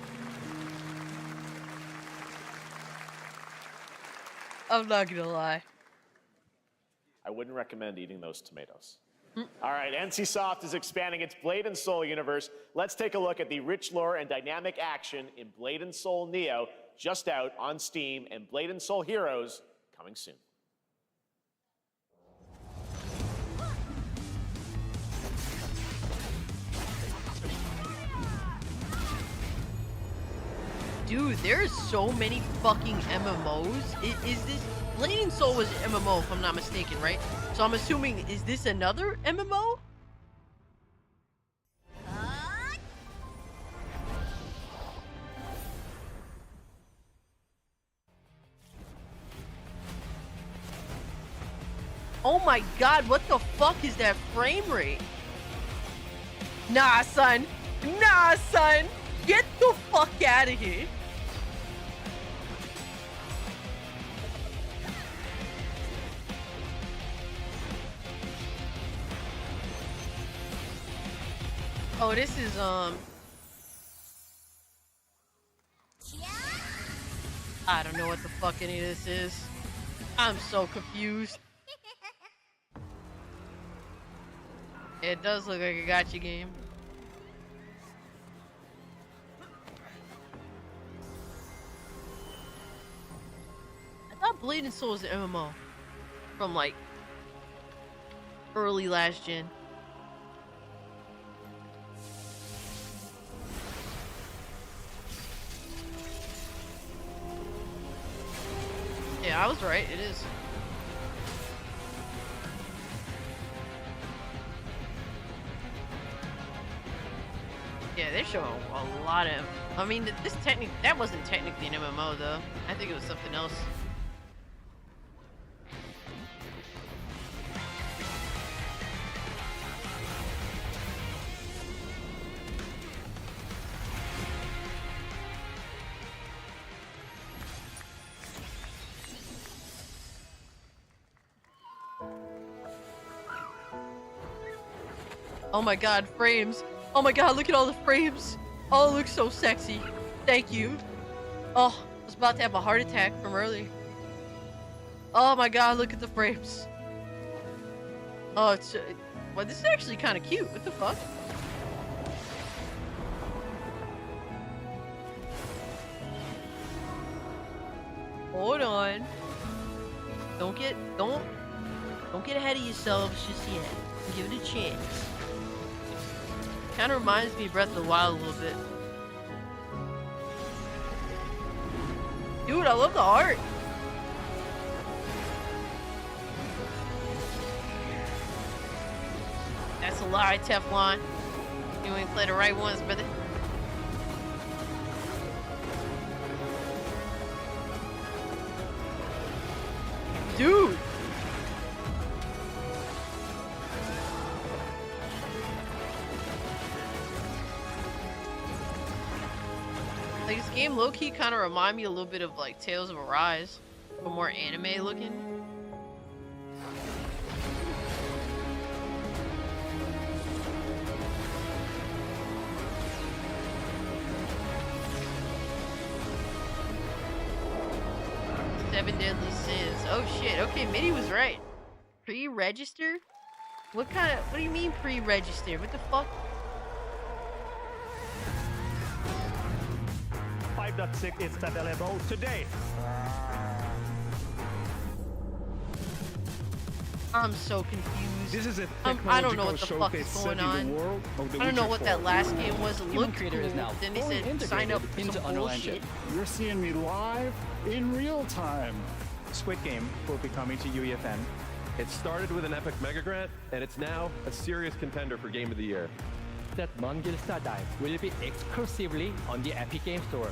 I'm not gonna lie. I wouldn't recommend eating those tomatoes. All right, NCSoft is expanding its Blade and Soul universe. Let's take a look at the rich lore and dynamic action in Blade and Soul Neo, just out on Steam, and Blade and Soul Heroes coming soon. Dude, there's so many fucking MMOs. Is this Blade and Soul was an MMO if I'm not mistaken, right? So I'm assuming, is this another MMO? Oh my god, what the fuck is that frame rate? Nah, son. Nah, son. Get the fuck out of here. Oh, this is, I don't know what the fuck any of this is. I'm so confused. It does look like a gacha game. I thought Blade and Soul was an MMO from like early last gen. Yeah, I was right. It is. Yeah, they're showing a lot of. I mean, that wasn't technically an MMO though. I think it was something else. Oh my god, frames. Oh my god, look at all the frames. Oh, it looks so sexy. Thank you. Oh, I was about to have a heart attack from earlier. Oh my god, look at the frames. Oh, it's... well, this is actually kind of cute. What the fuck? Hold on. Don't get ahead of yourselves just yet. Give it a chance. Kind of reminds me of Breath of the Wild a little bit. Dude, I love the art. That's a lie, Teflon. You ain't play the right ones, brother. Dude! Like, this game low-key kind of remind me a little bit of like Tales of Arise, but more anime looking. Seven Deadly Sins. Oh shit, okay, Mitty was right. Pre-register? What do you mean pre-register? What the fuck? 5.6 is available today. I'm so confused. This is a I don't know what the fuck is going on. I don't know what that last game was. It looked Creator cool. is now Then they fully said integrated sign up for into some Unreal bullshit. Engine. You're seeing me live in real time. Squid Game will be coming to UEFN It started with an epic mega grant, and it's now a serious contender for Game of the Year. That Mongil Skydive will be exclusively on the Epic Game Store.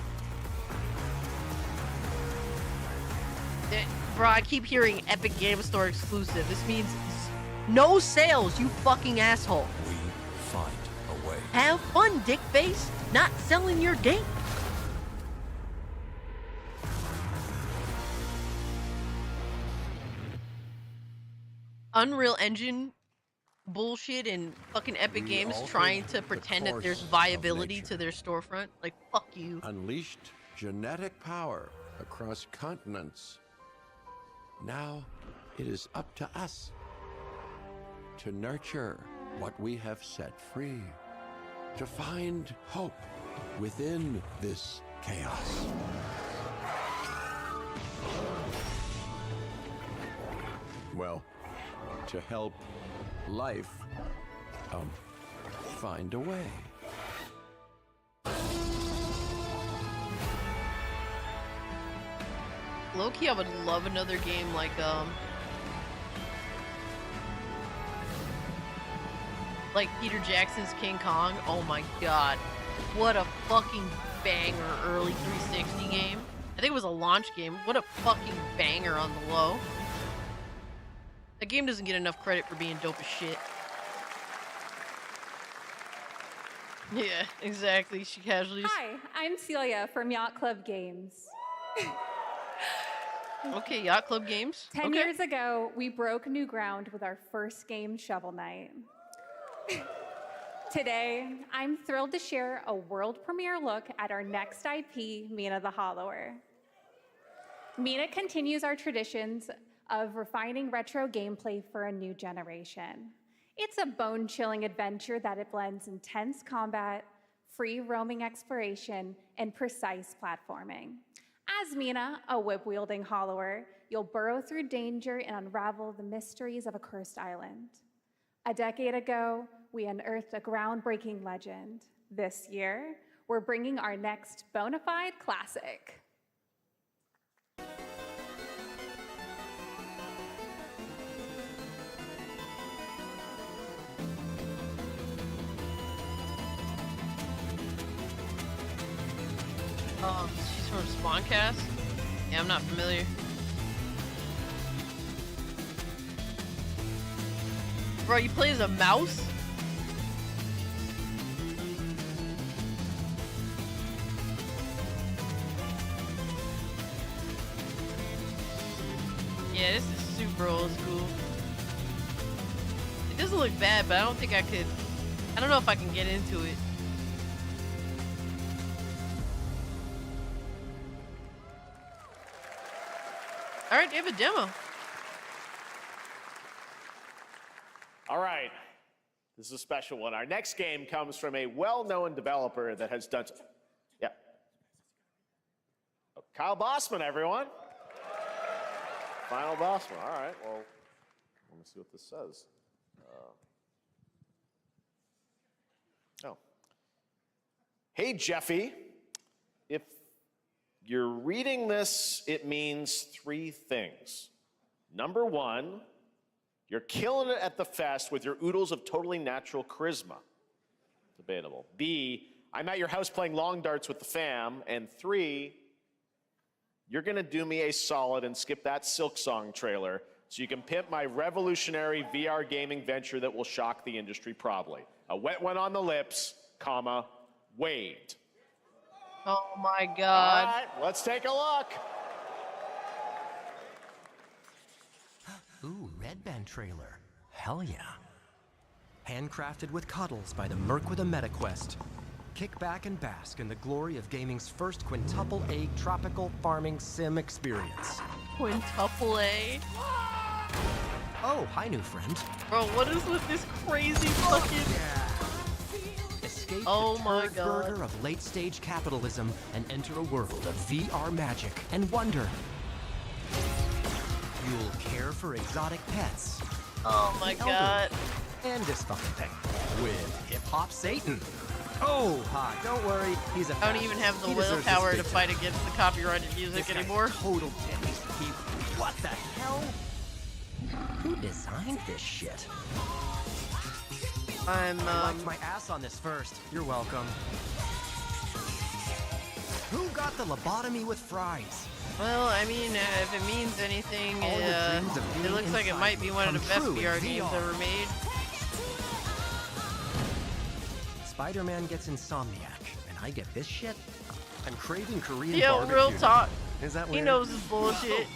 Bro, I keep hearing Epic Game Store exclusive. This means no sales, you fucking asshole. We find a way. Have fun, dickface. Not selling your game. Unreal Engine bullshit and fucking Epic Games trying to pretend that there's viability to their storefront. Like, fuck you. Unleashed genetic power across continents. Now it is up to us to nurture what we have set free, to find hope within this chaos. Well, to help life find a way. Low-key, I would love another game like Peter Jackson's King Kong. Oh my god. What a fucking banger early 360 game. I think it was a launch game. What a fucking banger on the low. That game doesn't get enough credit for being dope as shit. Yeah, exactly. She casually. Hi, I'm Celia from Yacht Club Games. Okay, Yacht Club Games. 10 years ago, we broke new ground with our first game, Shovel Knight. Today, I'm thrilled to share a world premiere look at our next IP, Mina the Hollower. Mina continues our traditions of refining retro gameplay for a new generation. It's a bone-chilling adventure that it blends intense combat, free roaming exploration, and precise platforming. As Mina, a whip-wielding hollower, you'll burrow through danger and unravel the mysteries of a cursed island. A decade ago, we unearthed a groundbreaking legend. This year, we're bringing our next bona fide classic. She's from Spawncast? Yeah, I'm not familiar. Bro, you play as a mouse? Yeah, this is super old school. It doesn't look bad, but I don't think I could. I don't know if I can get into it. Alright, they have a demo. All right. This is a special one. Our next game comes from a well-known developer that has done... Yeah. Oh, Kyle Bossman, everyone. Final Bossman. All right. Well, let me see what this says. Oh. Hey, Jeffy. If you're reading this, it means 3 things. Number 1, you're killing it at the fest with your oodles of totally natural charisma. Debatable. B, I'm at your house playing long darts with the fam. And 3, you're gonna do me a solid and skip that Silk Song trailer so you can pimp my revolutionary VR gaming venture that will shock the industry probably. A wet one on the lips, comma, Wade. Oh my god. All right, let's take a look. Ooh, Red Band trailer. Hell yeah. Handcrafted with cuddles by the Merc with a MetaQuest. Kick back and bask in the glory of gaming's first quintuple A tropical farming sim experience. Quintuple A? Oh, hi, new friend. Bro, what is with this crazy fucking... Escape oh the my turd god. burger of late-stage capitalism and enter a world of VR magic and wonder. You'll care for exotic pets. Oh my god. And this fucking thing with hip-hop Satan. Oh, hi, don't worry, he's a I don't even have the willpower to fight against the copyrighted music anymore. Total What the hell? Who designed this shit? I'm Wiped my ass on this first. You're welcome. Who got the lobotomy with fries? Well, I mean, if it means anything, All the dreams of it being looks like it inside might be you one of the come best true in VR games VR. ever made. Spider-Man gets Insomniac, and I get this shit? I'm craving Korean Yo, barbecue. real talk. Is that He weird? knows his bullshit.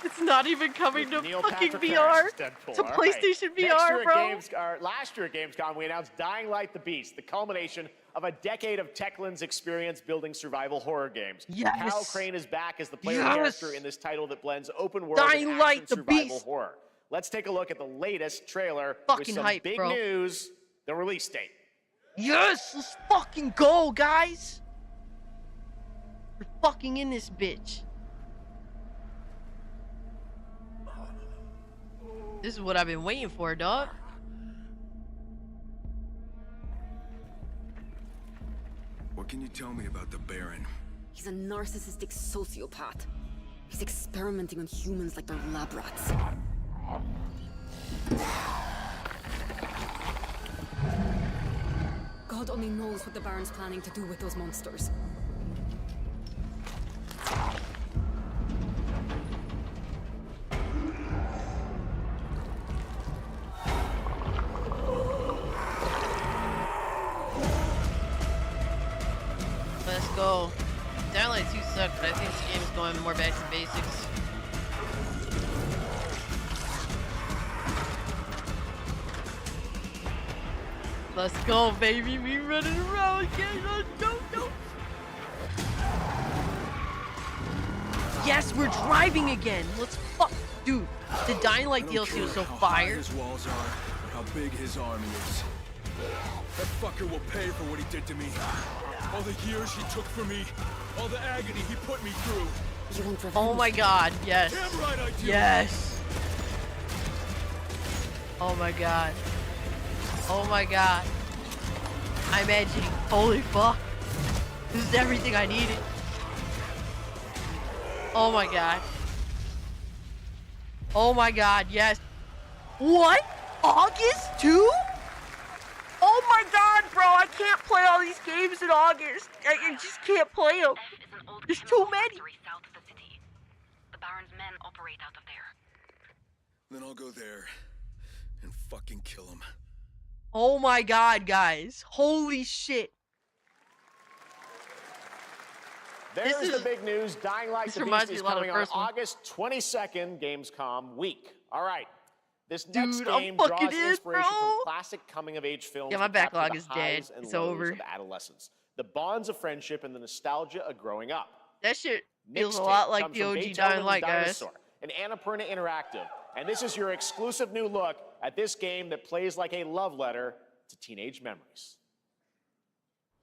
It's not even coming to Neil fucking Patrick VR. Harris, Deadpool. It's a All right. PlayStation Next VR, year at bro. last year at Gamescom, we announced Dying Light the Beast, the culmination of a decade of Techland's experience building survival horror games. Yes. Hal Crane is back as the player Yes. character in this title that blends open world Dying and Light action the survival Beast. horror. Let's take a look at the latest trailer Fucking with some hype, big bro. news, the release date. Yes, let's fucking go, guys. We're fucking in this bitch. This is what I've been waiting for, dog. What can you tell me about the Baron? He's a narcissistic sociopath. He's experimenting on humans like they're lab rats. God only knows what the Baron's planning to do with those monsters. Let's go. Dying Light 2 sucked, but I think this game is going more back to basics. Let's go, baby. We running around again. Let's go. Yes, we're driving again. Let's fuck. Dude, the Dying Light DLC was so How high fire. his walls are, or how big his army is. That fucker will pay for what he did to me. All the years he took from me, all the agony he put me through. Oh my god, yes. Damn right I do. Yes. Oh my god. Oh my god. I'm edging. Holy fuck. This is everything I needed. Oh my god. Oh my god, yes. What? August 2? Oh my god, bro. I can't play all these games in August. I just can't play them. There's too many. South of the city. The Baron's men operate out of there. Then I'll go there and fucking kill him. Oh my god, guys. Holy shit. There's the big news. Dying Light this the reminds Beast me is a lot of coming the on first one. August 22nd, Gamescom week. All right. This next Dude, I'm game fucking draws in, inspiration bro. from classic coming-of-age films. Yeah, my that capture backlog the is dead. highs and It's lows over. of adolescence, the bonds of friendship, and the nostalgia of growing up. That shit feels a Mixtape lot like comes the from OG Beethoven's Dying Light, guys. Dinosaur, and Annapurna Interactive. And this is your exclusive new look at this game that plays like a love letter to teenage memories.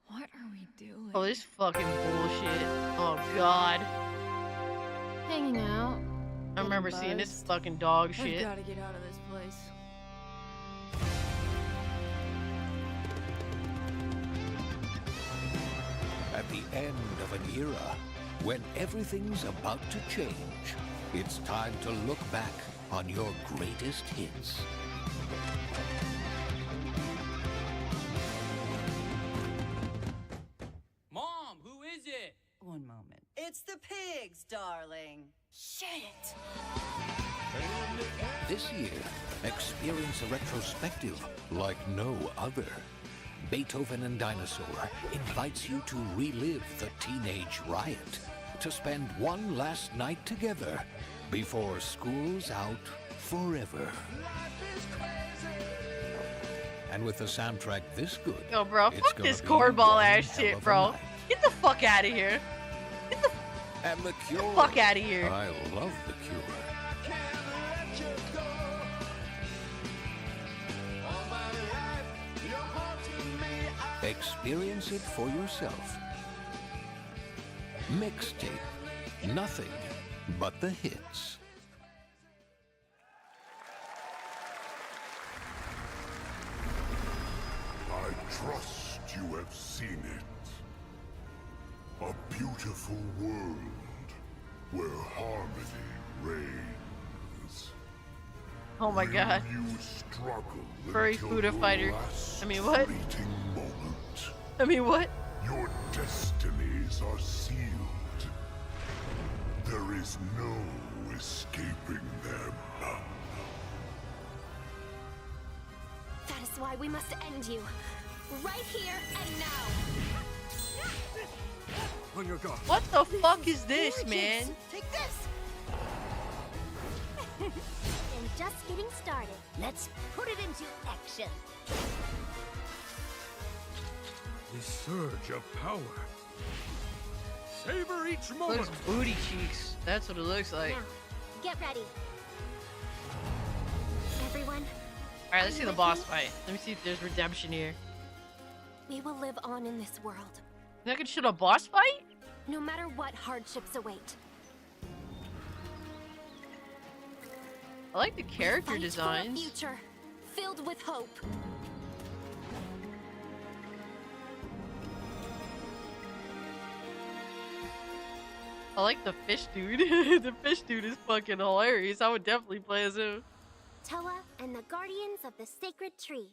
What are we doing? Oh, this fucking bullshit. Oh god. Hanging out. I remember seeing this fucking dog shit. I've gotta get out of this place. At the end of an era, when everything's about to change, it's time to look back on your greatest hits. Mom, who is it? One moment. It's the pigs, darling. Shit. This year, experience a retrospective like no other. Beethoven and Dinosaur invites you to relive the teenage riot, to spend one last night together before school's out forever. And with a soundtrack this good, Yo, bro, it's fuck gonna this be cornball one ass hell shit, of a bro. night. Get the fuck out of here. And the Cure. Fuck outta here. I love the Cure. Experience it for yourself. Mixtape. Nothing but the hits. I trust you have seen it. A beautiful world where harmony reigns. Oh my god. You struggle Furry until Fuda your fighter. last I mean, what? fleeting moment. I mean, what? Your destinies are sealed. There is no escaping them. That is why we must end you. Right here and now. On your guard. What the fuck is this, man? Take this! And just getting started. Let's put it into action. The surge of power. Savor each moment. Looks booty cheeks. That's what it looks like. Now, get ready. Everyone. Alright, let's see the boss fight. Let me see if there's redemption here. We will live on in this world. I can shoot a boss fight? No matter what hardships await. I like the character Fight designs. For a future filled with hope. I like the fish dude. The fish dude is fucking hilarious. I would definitely play as him. Toa and the Guardians of the Sacred Tree.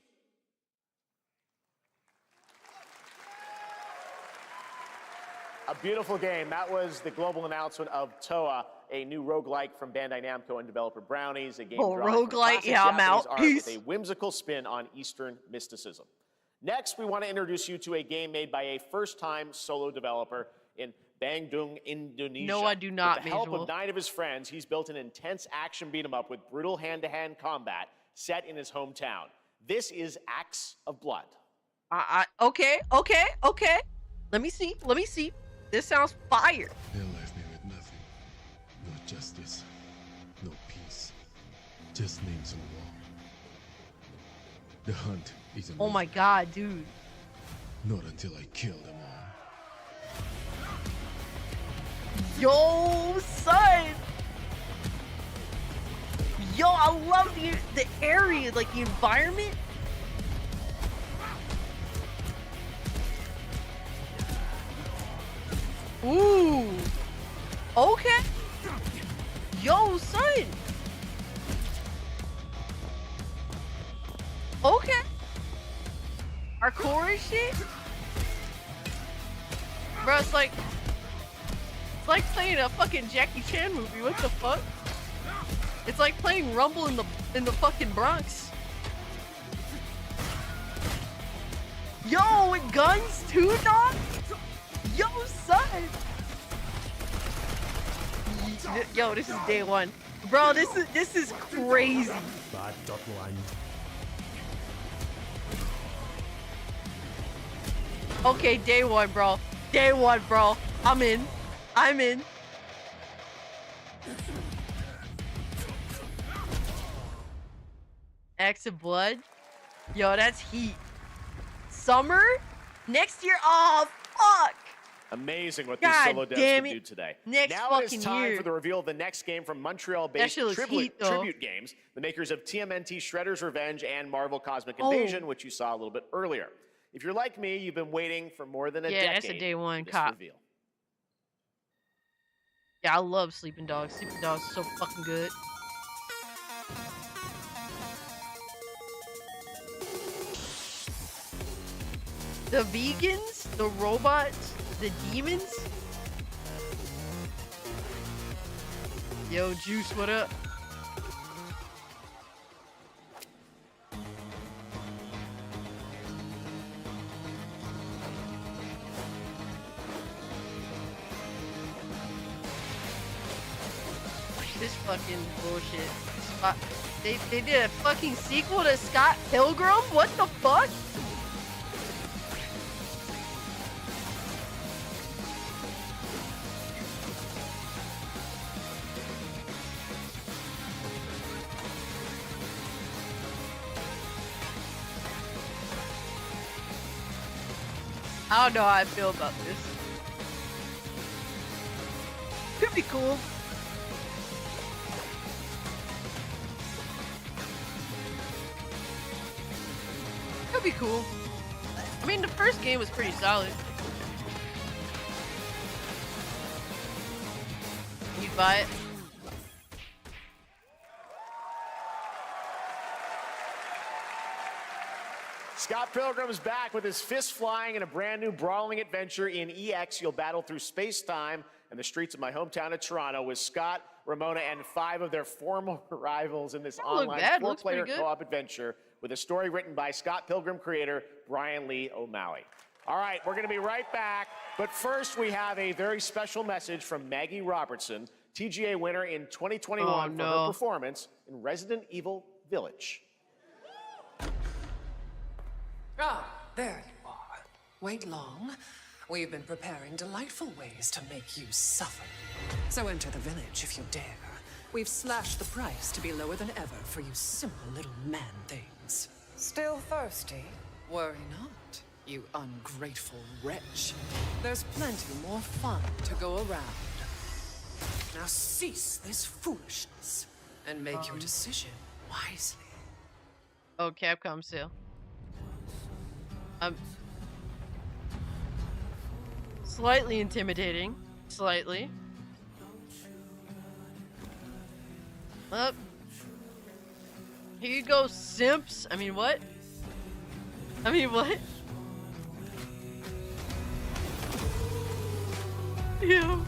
A beautiful game. That was the global announcement of Toa, a new roguelike from Bandai Namco and developer Brownies. A game drawn from roguelike? classic Yeah, I'm Japanese out. art Peace. with a whimsical spin on Eastern mysticism. Next, we want to introduce you to a game made by a first-time solo developer in Bandung, Indonesia. No, I do not, With the help Manuel. of 9 of his friends, he's built an intense action beat-em-up with brutal hand-to-hand combat set in his hometown. This is Acts of Blood. Okay. Let me see. This sounds fire. They left me with nothing. No justice. No peace. Just names on the wall. The hunt isn't Oh my god, dude. not until I kill them all. Yo, son. Yo, I love the area, like the environment. Ooh. Okay. Yo, son. Okay. Hardcore and shit. Bro, it's like playing a fucking Jackie Chan movie. What the fuck? It's like playing Rumble in the fucking Bronx. Yo, with guns too, dog? Yo, son! Yo, this is day one. Bro, this is crazy. Bad dot line. Okay, day one, bro. Day one, bro. I'm in. Acts of Blood. Yo, that's heat. Summer? Next year? Oh, fuck! Amazing what God these solo devs damn can it. do today. Next now it fucking is time year. for the reveal of the next game from That Montreal-based shit looks heat, though. Tribute Games, the makers of TMNT Shredder's Revenge and Marvel Cosmic Oh. Invasion, which you saw a little bit earlier. If you're like me, you've been waiting for more than a decade. Yeah, that's a day one for this cop. reveal. Yeah, I love Sleeping Dogs. Sleeping Dogs is so fucking good. The vegans, the robots, the demons. Yo, Juice, what up? This fucking bullshit. They did a fucking sequel to Scott Pilgrim? What the fuck? I don't know how I feel about this. Could be cool. Could be cool. I mean, the first game was pretty solid. by it. Scott Pilgrim is back with his fist flying in a brand new brawling adventure in EX. You'll battle through space-time and the streets of my hometown of Toronto with Scott, Ramona, and 5 of their former rivals in this online 4-player co-op adventure with a story written by Scott Pilgrim creator Brian Lee O'Malley. All right, we're going to be right back, but first we have a very special message from Maggie Robertson, TGA winner in 2021 for her performance in Resident Evil Village. Ah, there you are. Wait long. We've been preparing delightful ways to make you suffer. So enter the village if you dare. We've slashed the price to be lower than ever for you simple little man things. Still thirsty? Worry not, you ungrateful wretch. There's plenty more fun to go around. Now cease this foolishness and make your decision wisely. Oh, Capcom sale. Slightly intimidating. Slightly. Up. Here you go, simps. I mean, what? What? Yeah.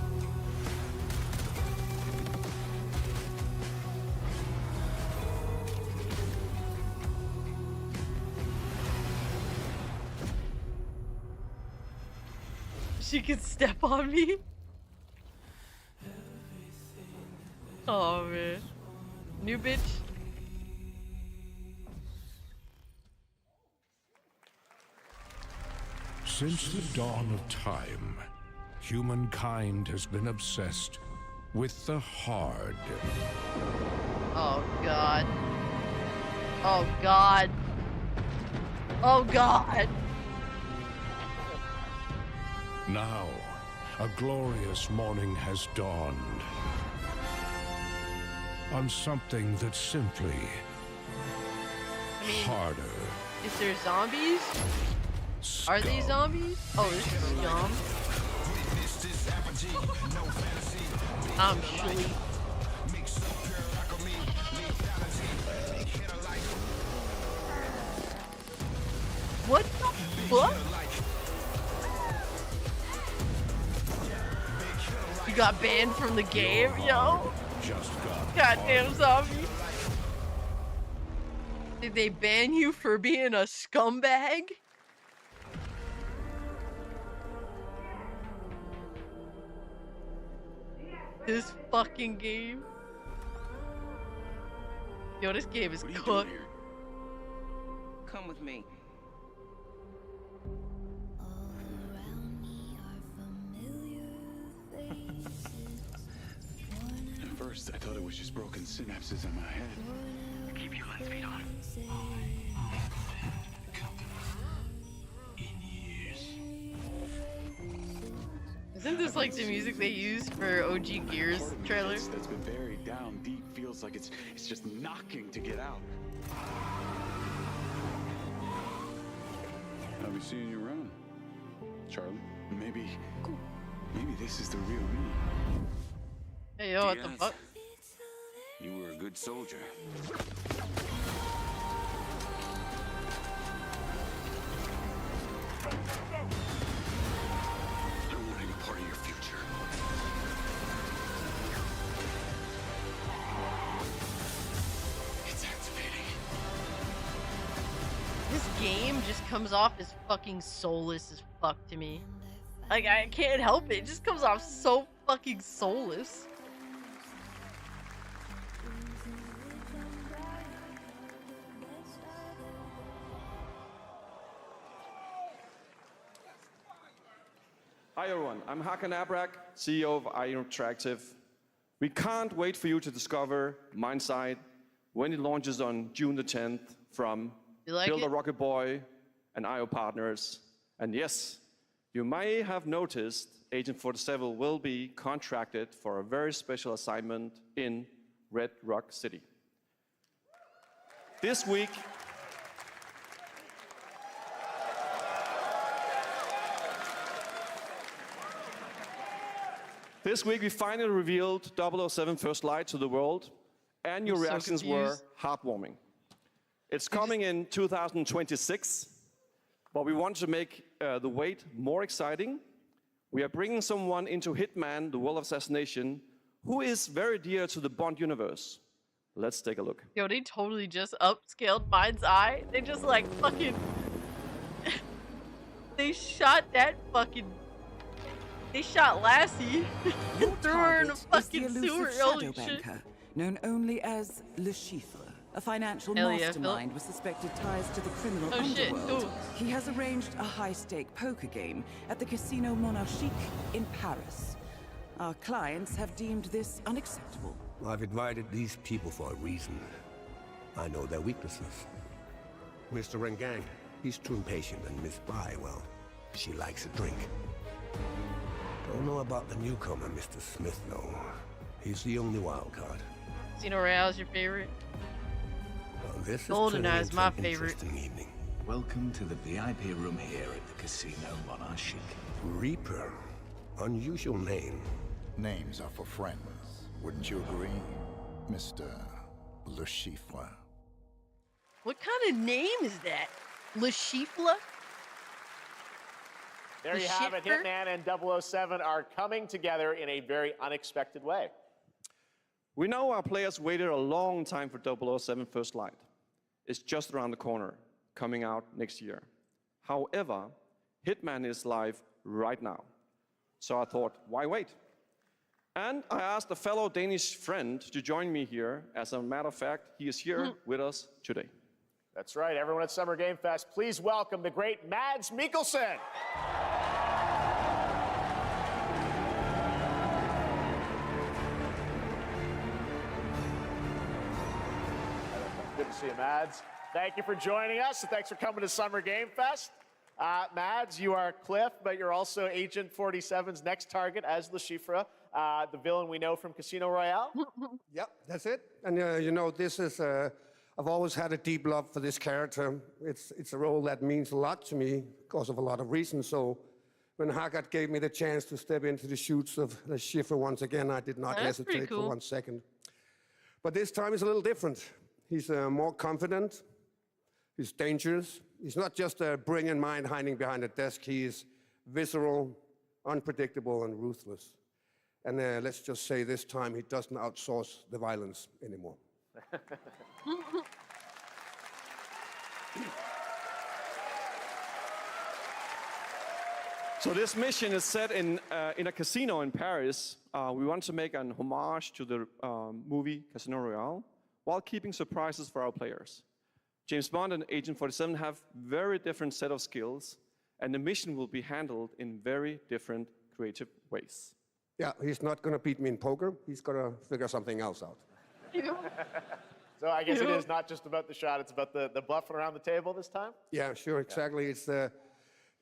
She could step on me. Oh man. New bitch. Since the dawn of time, humankind has been obsessed with the hard. Oh god. Oh god. Oh god. Now, a glorious morning has dawned on something that's simply harder. Is there zombies? Are they zombies? Oh, this is scum. I'm sleep. What the fuck? You got banned from the game, yo? Goddamn zombie. Did they ban you for being a scumbag? This fucking game. Yo, this game is cooked. Come with me. At first, I thought it was just broken synapses in my head. Keep your lens feed on. Isn't this like the music they used for OG Gears trailer? That's been buried down deep feels like it's just knocking to get out. I'll be seeing you around, Charlie. Maybe this is the real me. Hey yo, what the fuck? You were a good soldier. I don't want any part of your future. It's activating. This game just comes off as fucking soulless as fuck to me. Like, I can't help it. It just comes off so fucking soulless. Hi everyone, I'm Hakan Abrak, CEO of IO Interactive. We can't wait for you to discover Mindside when it launches on June the 10th from Build a Rocket Boy and IO partners. And yes, you may have noticed Agent 47 will be contracted for a very special assignment in Red Rock City. This week, This week we finally revealed 007 First Light to the world, and your I'm so reactions were confused. heartwarming. It's coming in 2026, but we want to make the wait more exciting. We are bringing someone into Hitman, the World of Assassination, who is very dear to the Bond universe. Let's take a look. Yo, they totally just upscaled Mind's Eye. They just like fucking... they shot that fucking... They shot Lassie and threw her in a fucking sewer. Holy shit. Banker, known only as Le Chiffre, a financial Hell yeah, mastermind with suspected ties to the criminal Oh, shit. underworld. Ooh. He has arranged a high-stake poker game at the Casino Monarchique in Paris. Our clients have deemed this unacceptable. I've invited these people for a reason. I know their weaknesses. Mr. Rengang, he's too impatient, and Miss Bai, well, she likes a drink. Don't know about the newcomer, Mr. Smith, though. He's the only wild card. Casino Royale is your favorite? Well, this is GoldenEye is my favorite. evening. Welcome to the VIP room here at the Casino Monarchique. Reaper. Unusual name. Names are for friends. Wouldn't you agree, Mr. Le Chiffre? What kind of name is that? Le Chiffre? There you have it. Hitman and 007 are coming together in a very unexpected way. We know our players waited a long time for 007 First Light. It's just around the corner, coming out next year. However, Hitman is live right now. So I thought, why wait? And I asked a fellow Danish friend to join me here. As a matter of fact, he is here with us today. That's right. Everyone at Summer Game Fest, please welcome the great Mads Mikkelsen. Good to see you, Mads. Thank you for joining us, and thanks for coming to Summer Game Fest. Mads, you are Cliff, but you're also Agent 47's next target as Le Chiffre, the villain we know from Casino Royale. Yep, that's it. And you know, this is, I've always had a deep love for this character. It's a role that means a lot to me because of a lot of reasons. So when Haggard gave me the chance to step into the shoots of Le Chiffre once again, I did not hesitate for 1 second. But this time is a little different. He's more confident. He's dangerous. He's not just a brilliant mind hiding behind a desk. He is visceral, unpredictable, and ruthless. And let's just say this time he doesn't outsource the violence anymore. So this mission is set in a casino in Paris. We want to make an homage to the movie Casino Royale while keeping surprises for our players. James Bond and Agent 47 have very different set of skills, and the mission will be handled in very different creative ways. Yeah, he's not going to beat me in poker. He's going to figure something else out. So I guess it is not just about the shot, it's about the bluffing around the table this time? Yeah, sure, exactly. It's the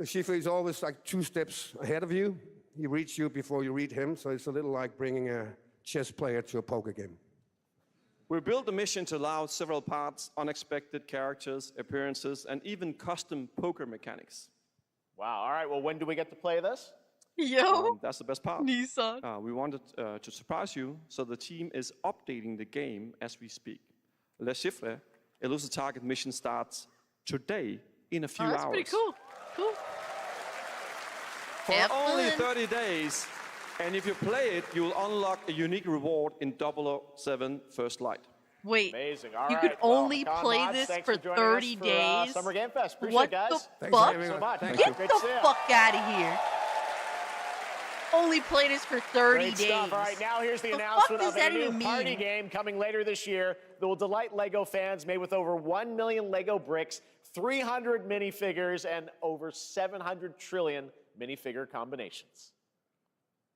Chiffre is always like 2 steps ahead of you. He reads you before you read him, so it's a little like bringing a chess player to a poker game. We built the mission to allow several parts, unexpected characters, appearances, and even custom poker mechanics. Wow, all right, well, when do we get to play this? Yo! That's the best part. Nissan. We wanted to surprise you, so the team is updating the game as we speak. Le Chiffre, Elusive Target mission starts today in a few hours. That's pretty cool. Cool. For only 30 days, and if you play it, you'll unlock a unique reward in 007 First Light. Wait, amazing. All you right, could well, only Con play Mods, this thanks for joining 30 us for, days? Summer Game Fest. Appreciate What it, guys. the Thanks fuck? so much. Get the fuck out of here. Only play this for 30 Great days. stuff. All right, now here's the The announcement fuck of does a that new even party mean? game coming later this year that will delight LEGO fans, made with over 1 million LEGO bricks, 300 minifigures, and over 700 trillion minifigure combinations.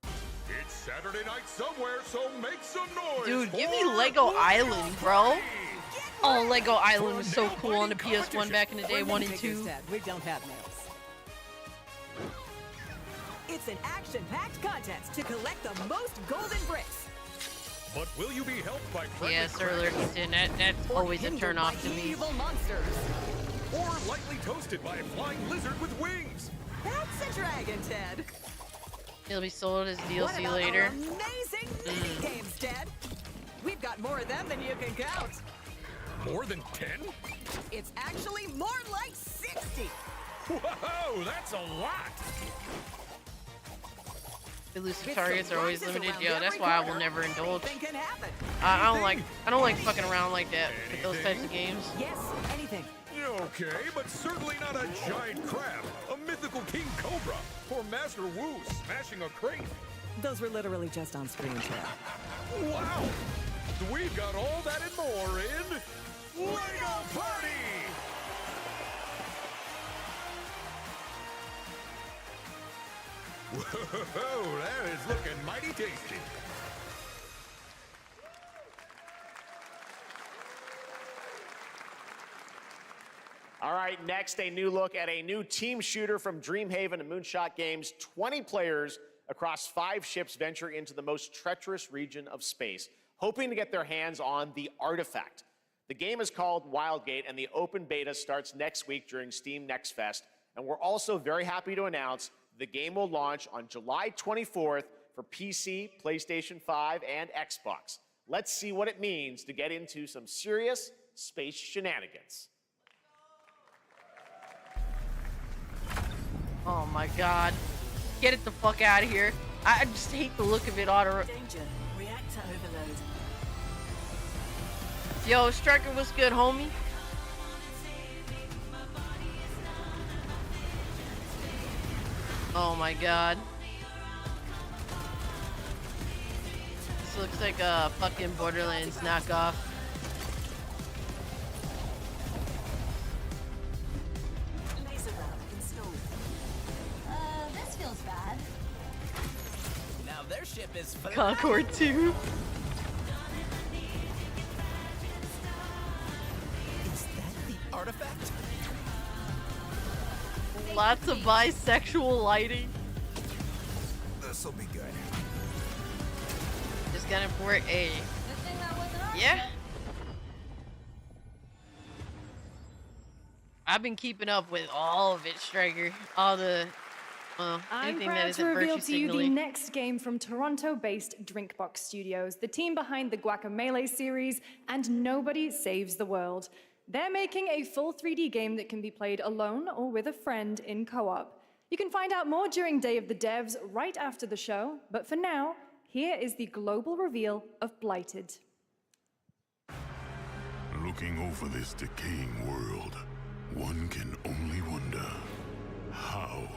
It's Saturday night somewhere, so make some noise. Dude, give me for Lego Goon. Island, bro. Oh, Lego Island was so cool on the PS1 back in the day, 1 and 2. We don't have nails. It's an action-packed contest to collect the most golden bricks. But will you be helped by friendly Yeah, Sir Lurkington, that's always a turn off to me. Evil monsters. or lightly toasted by a flying lizard with wings? That's a dragon, Ted. It'll be sold as What DLC about later. our amazing mini games, Dad? We've got more of them than you can count. More than 10? It's actually more like 60. Whoa, that's a lot! Elusive With targets are always surprises limited. around Yo, that's every why I will corner, never indulge. anything can happen. I don't like fucking around like that with those types of games. Yes, anything. Okay, but certainly not a giant crab, a mythical king cobra, or Master Wu smashing a crate. Those were literally just on screen, Chad. Wow! We've got all that and more in LEGO Party! Whoa, that is looking mighty tasty. All right, next, a new look at a new team shooter from Dreamhaven and Moonshot Games. 20 players across 5 ships venture into the most treacherous region of space, hoping to get their hands on the artifact. The game is called Wildgate, and the open beta starts next week during Steam Next Fest. And we're also very happy to announce the game will launch on July 24th for PC, PlayStation 5, and Xbox. Let's see what it means to get into some serious space shenanigans. Oh my god. Get it the fuck out of here. I just hate the look of it auto. Danger. Reactor overload. Yo, Striker, what's good, homie? Oh my god. This looks like a fucking Borderlands knockoff. Laser round installed. This feels bad. Now their ship is Concord 2. Is that the artifact? Lots of bisexual lighting. This'll be good. Just gotta import a. Yeah. I've been keeping up with all of it, Striker. All the, I'm anything that proud to isn't reveal virtue to you the signaling. next game from Toronto-based Drinkbox Studios, the team behind the Guacamelee series and Nobody Saves the World. They're making a full 3D game that can be played alone or with a friend in co-op. You can find out more during Day of the Devs right after the show, but for now, here is the global reveal of Blighted. Looking over this decaying world, one can only wonder how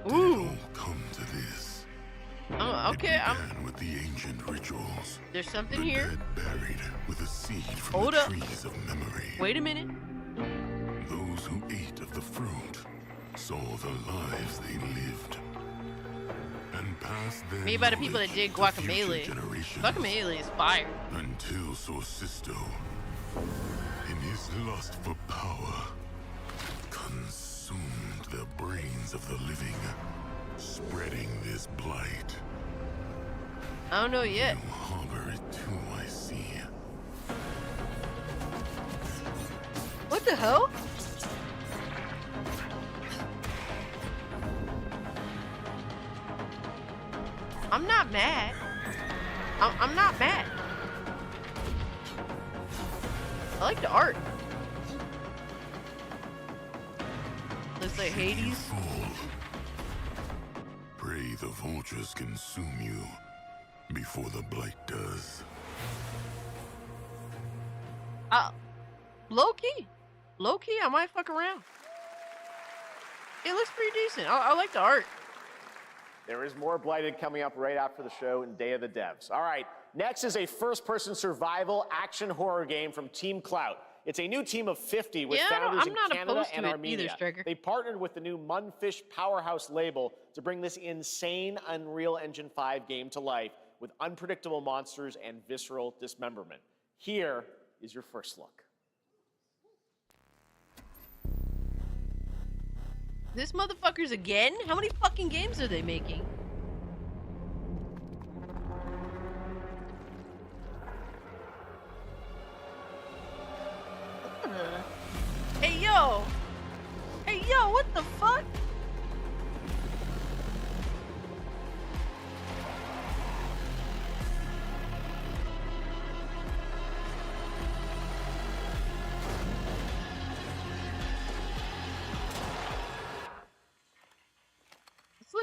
did it all come to this? Oh, okay. It began with the ancient rituals. There's something the here. Dead buried with a seed from Hold the up. trees of memory. Wait a minute. Those who ate of the fruit saw the lives they lived and passed their Made by the people that knowledge did to future Guacamelee. generations. Guacamelee is fire. Until Sorcisto, in his lust for power, consumed the brains of the living, spreading this blight. I don't know yet. You harbor it too, I see. What the hell? I'm not mad. I'm not mad. I like the art. Looks like Hades. Fall. Pray the vultures consume you before the blight does. Low key. Low key, I might fuck around. It looks pretty decent. I like the art. There is more Blighted coming up right after the show in Day of the Devs. All right, next is a first-person survival action horror game from Team Clout. It's a new team of 50 with founders I'm in not Canada opposed to and it Armenia. either, Striker. They partnered with the new Munfish Powerhouse label to bring this insane Unreal Engine 5 game to life with unpredictable monsters and visceral dismemberment. Here is your first look. This motherfucker's again? How many fucking games are they making? Hey yo! Hey yo, what the fuck?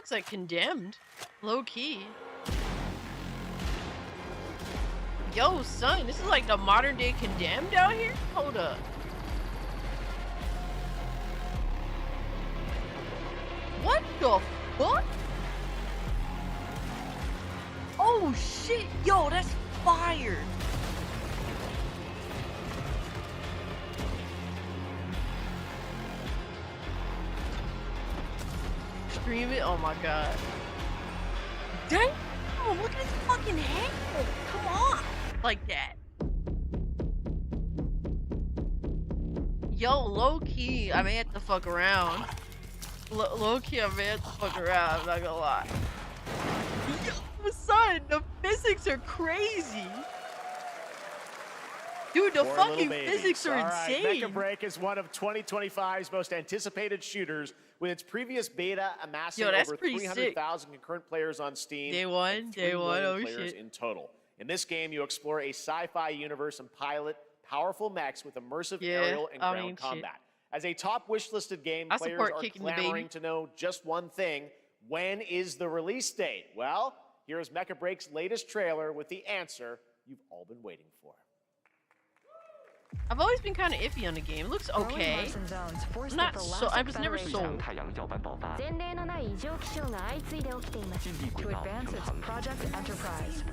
looks like Condemned. Low key. Yo, son, this is like the modern day Condemned out here? Hold up. What the fuck? Oh shit, yo, that's fire. Stream it, oh my god. Dang, look at his fucking head. Come on. Like that. Yo, low key, I may have to fuck around. Low key, I may have to fuck around, I'm not gonna lie. Yo, son, the physics are crazy. Dude, the fucking physics are insane. All right, Mecha Break is one of 2025's most anticipated shooters, with its previous beta amassing over 300,000 concurrent players on Steam. Day one, oh players shit. in total. In this game, you explore a sci-fi universe and pilot powerful mechs with immersive aerial and ground combat. As a top wish-listed game, players are clamoring to know just one thing: when is the release date? Well, here's Mecha Break's latest trailer with the answer you've all been waiting for. I've always been kind of iffy on the game. It looks okay. I'm not so. I was never sold. To advance its Project Enterprise.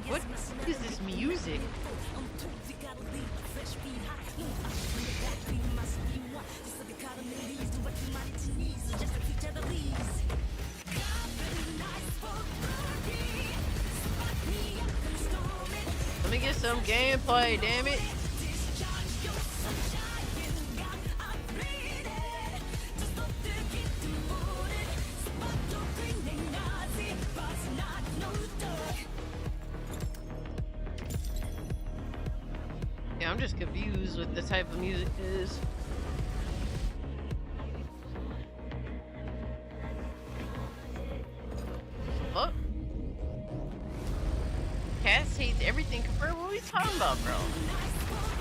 What is this music? Let me get some gameplay, damn it. Yeah, I'm just confused with the type of music it is. What? Cass hates everything confirmed. What are we talking about, bro?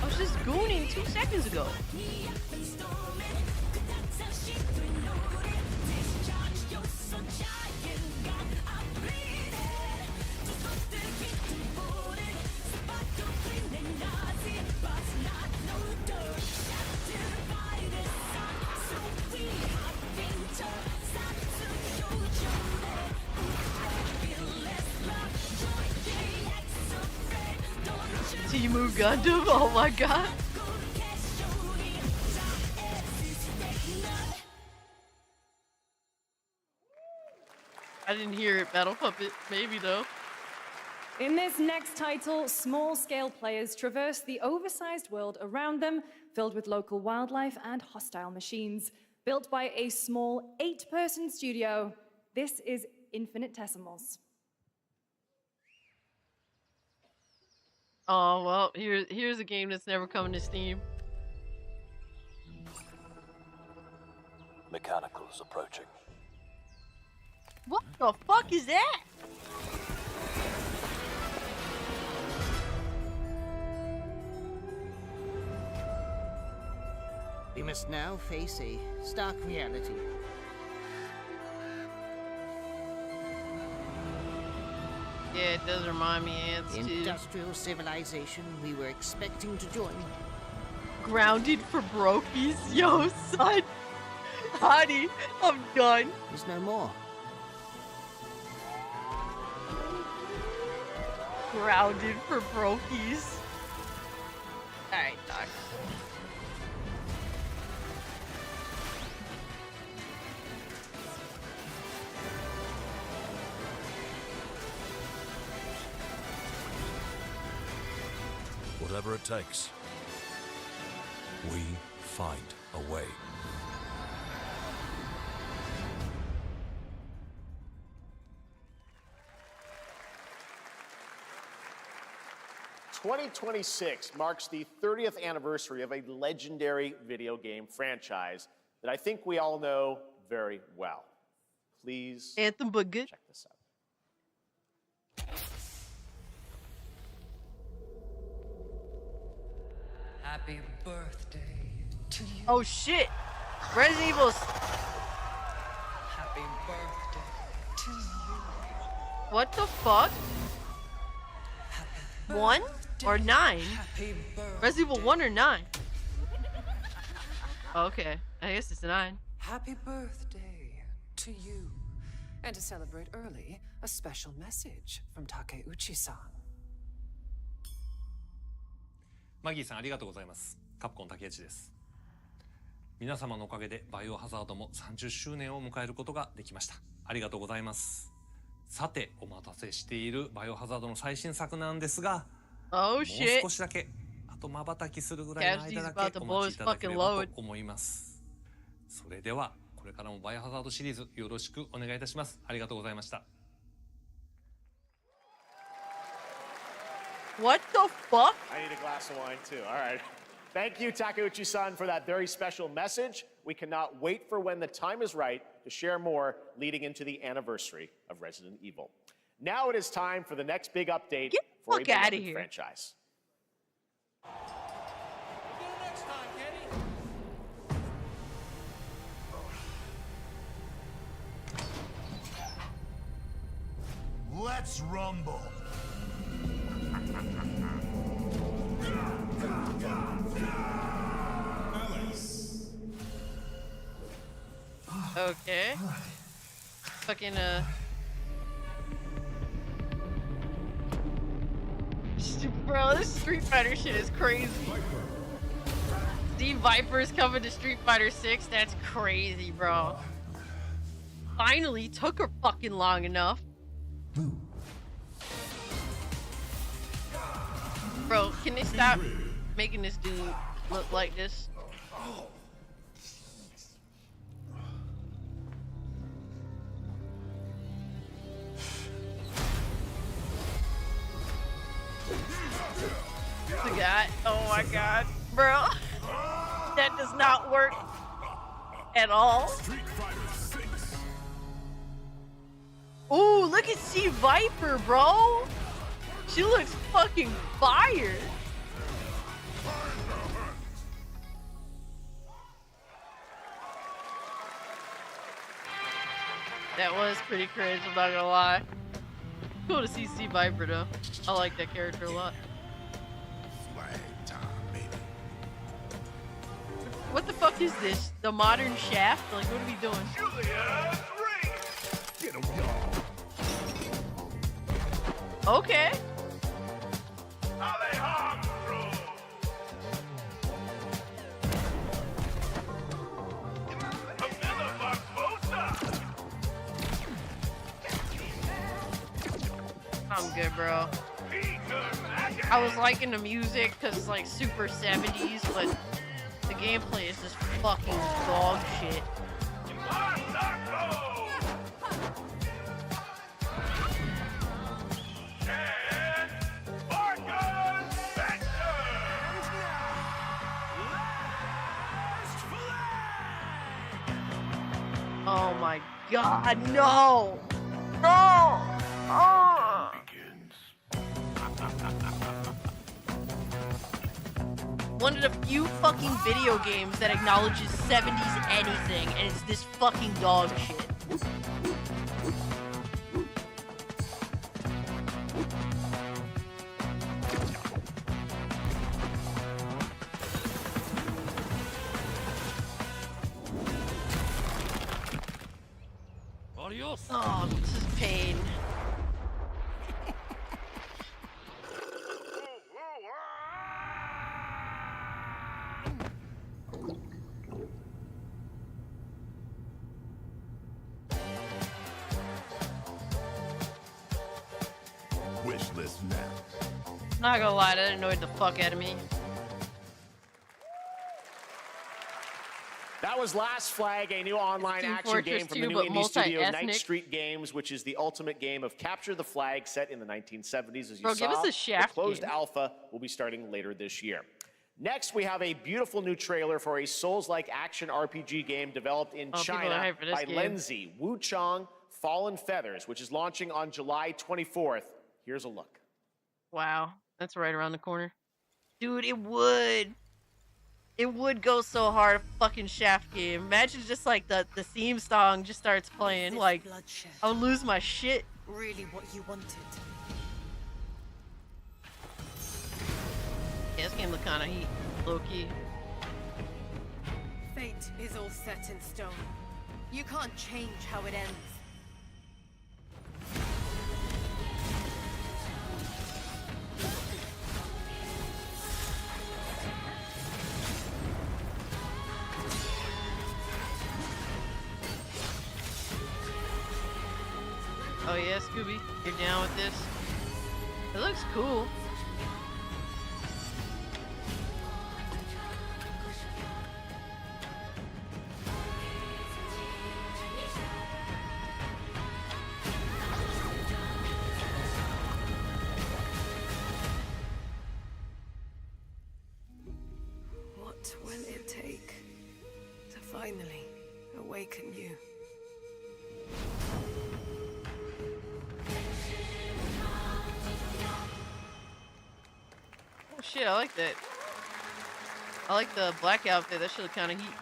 I was just gooning 2 seconds ago. Timu Gundam, oh my god. I didn't hear it, Battle Puppet. Maybe though. In this next title, small-scale players traverse the oversized world around them, filled with local wildlife and hostile machines. Built by a small 8-person studio, this is Infinitesimals. Oh, well, here's a game that's never coming to Steam. Mechanicals approaching. What the fuck is that? We must now face a stark reality. Yeah, it does remind me of Ants too. Industrial civilization we were expecting to join. Grounded for brokies? Yo, son. Honey, I'm done. There's no more. Grounded for brokies. Alright, Doc. Whatever it takes, we find a way. 2026 marks the 30th anniversary of a legendary video game franchise that I think we all know very well. Please Anthem, but good. check this out. Happy birthday to you. Oh shit! Resident Evil's. Happy birthday to you. What the fuck? 1 or 9? Resident Evil 1 or 9? Okay, I guess it's 9. Happy birthday to you. And to celebrate early, a special message from Takeuchi-san. マギーさんありがとうございます。カプコン竹内です。皆様のおかげでバイオハザードも30周年を迎えることができました。ありがとうございます。さて、お待たせしているバイオハザードの最新作なんですが、もう少しだけ、あと瞬きするぐらいの間だけお待ちいただければと思います。それでは、これからもバイオハザードシリーズよろしくお願いいたします。ありがとうございました。What the fuck? I need a glass of wine too. All right. Thank you, Takeuchi-san, for that very special message. We cannot wait for when the time is right to share more leading into the anniversary of Resident Evil. Now it is time for the next big update for a beloved franchise. Let's rumble. Okay. Fucking bro, this Street Fighter shit is crazy. Steve Viper's coming to Street Fighter 6. That's crazy, bro. Finally, took her fucking long enough. Bro, can they stop making this dude look like this? The guy, oh my god, bro, that does not work at all. Ooh, look at C Viper, bro. She looks fucking fire. That was pretty cringe, I'm not gonna lie. Cool to see C Viper though. I like that character a lot. What the fuck is this? The modern Shaft? Like, what are we doing? Okay. I'm good, bro. I was liking the music because it's like super 70s, but the gameplay is just fucking dog shit. Oh my god, no! No! Oh! One of the few fucking video games that acknowledges 70s anything, and it's this fucking dog shit. Oh, this is pain. Wish list now. Not gonna lie, that annoyed the fuck out of me. That was Last Flag, a new online Team action Fortress game from 2, the new but indie studio Night multi-ethnic. Street Games, which is the ultimate game of capture the flag set in the 1970s. As you Bro, saw, give us a Shaft the closed game. alpha will be starting later this year. Next, we have a beautiful new trailer for a Souls-like action RPG game developed in people are China hyped for this by game. Lenzi Wuchang Fallen Feathers, which is launching on July 24th. Here's a look. Wow, that's right around the corner. Dude, it would. It would go so hard, a fucking Shaft game. Imagine just like the theme song just starts playing. Like, I would lose my shit. Really what you wanted. Yeah, this game look kinda heat, low-key. Fate is all set in stone. You can't change how it ends. Oh yeah, Scooby, you're down with this? It looks cool. What will it take to finally awaken you? Oh shit, I like that. I like the black outfit. That shit look kind of heat.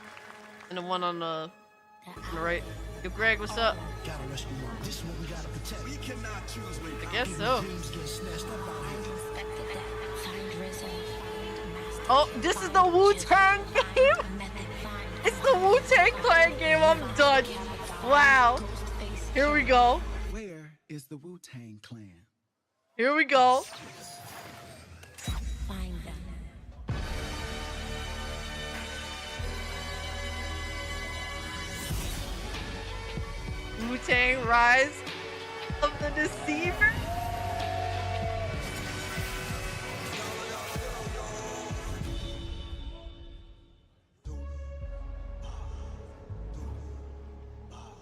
And the one on the right. Yo, Greg, what's up? I guess so. Oh, this is the Wu-Tang game? It's the Wu-Tang Clan game. I'm done. Wow. Here we go. Where is the Wu-Tang Clan? Here we go. Find them. Wu-Tang Rise of the Deceiver.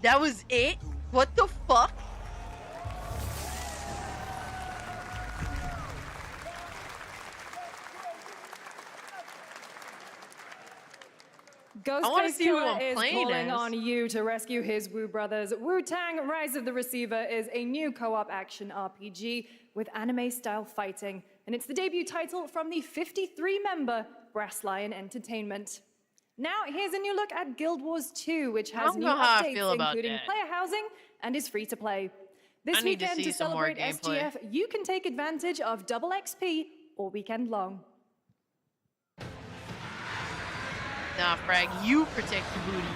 That was it? What the fuck? wanna Ghostface see who Killer I'm is playing calling as. on you to rescue his Wu brothers. Wu-Tang Rise of the Receiver is a new co-op action RPG with anime-style fighting, and it's the debut title from the 53-member Brass Lion Entertainment. Now, here's a new look at Guild Wars 2, which I has don't new know how I feel updates, about including that. player housing, and is free to play. This I need to weekend, see to some more celebrate gameplay. SGF, you can take advantage of double XP all weekend long. Nah, Frag, you protect your booty.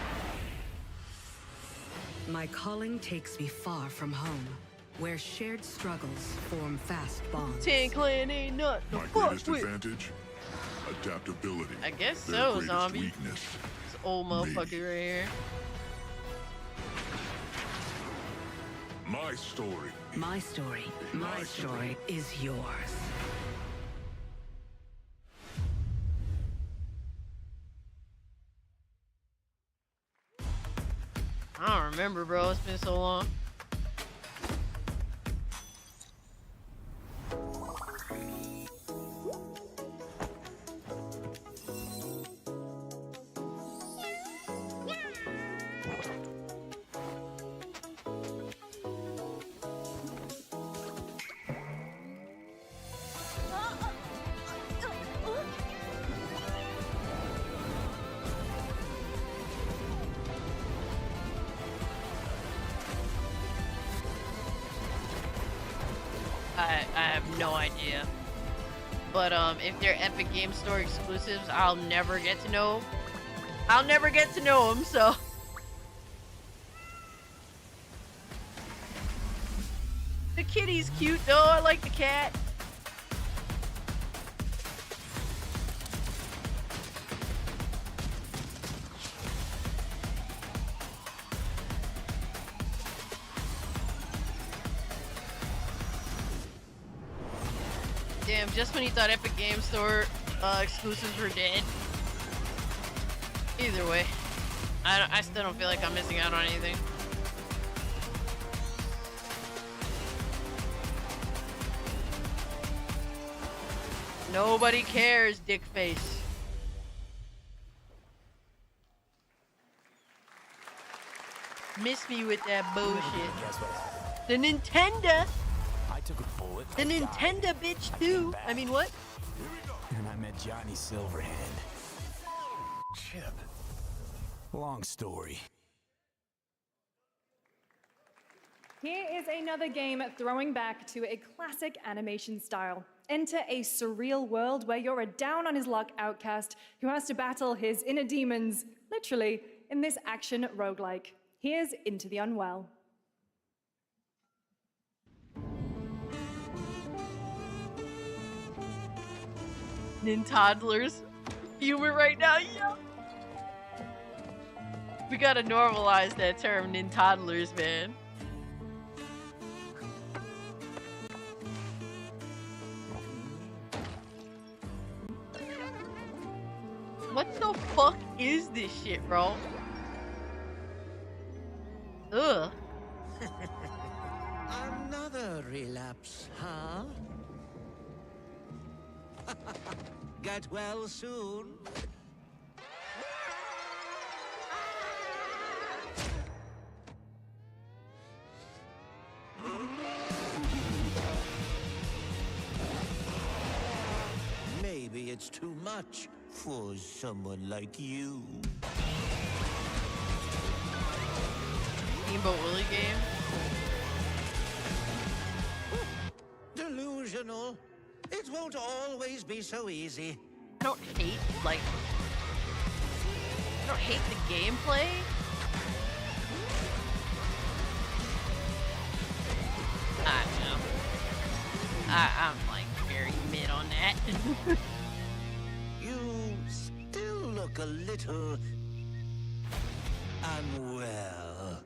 My calling takes me far from home, where shared struggles form fast bonds. Wu-Tang Clan ain't nothing to My fuck greatest with. advantage? Adaptability. I guess Their so, greatest zombie. weakness. This old motherfucker right here. My story. My story is yours. I don't remember, bro. It's been so long. I have no idea. But if they're Epic Game Store exclusives, I'll never get to know. I'll never get to know them, so. The kitty's cute though. I like the cat. Damn, just when you thought Epic Game Store exclusives were dead. Either way. I still don't feel like I'm missing out on anything. Nobody cares, dick face. Miss me with that bullshit. The Nintendo. I took a bullet. The Nintendo bitch too. I mean what? And I met Johnny Silverhand. Chip. Long story. Here is another game throwing back to a classic animation style. Enter a surreal world where you're a down-on-his-luck outcast who has to battle his inner demons, literally, in this action roguelike. Here's Into the Unwell. Nintoddlers humor right now, yo. We gotta normalize that term, Nintoddlers, man. What the fuck is this shit, bro? Ugh. Another relapse, huh? Get well soon. Maybe it's too much for someone like you. Steamboat Willie game? Delusional. It won't always be so easy. I don't hate, like... I don't hate the gameplay. I don't know. I'm like very mid on that. You still look a little unwell.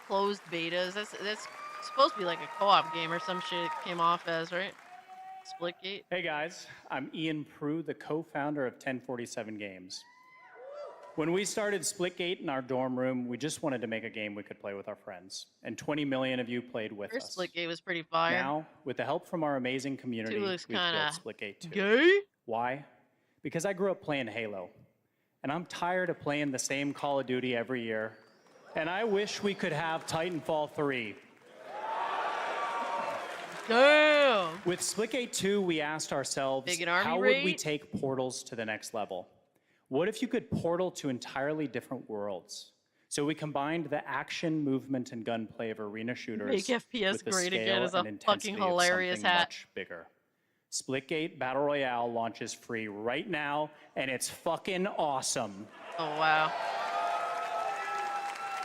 Closed betas. That's supposed to be like a co-op game or some shit it came off as, right? Splitgate. Hey guys, I'm Ian Prue, the co-founder of 1047 Games. When we started Splitgate in our dorm room, we just wanted to make a game we could play with our friends. And 20 million of you played with First us. Splitgate was pretty fire. Now, with the help from our amazing community, Two we've looks built kinda Splitgate 2. gay? Why? Because I grew up playing Halo. And I'm tired of playing the same Call of Duty every year. And I wish we could have Titanfall 3. Damn! With Splitgate 2, we asked ourselves, Big an army how would we raid? take portals to the next level? What if you could portal to entirely different worlds? So we combined the action, movement, and gunplay of arena shooters Make FPS with the great scale again is a and intensity fucking of hilarious something hat. much bigger. Splitgate Battle Royale launches free right now, and it's fucking awesome. Oh, wow.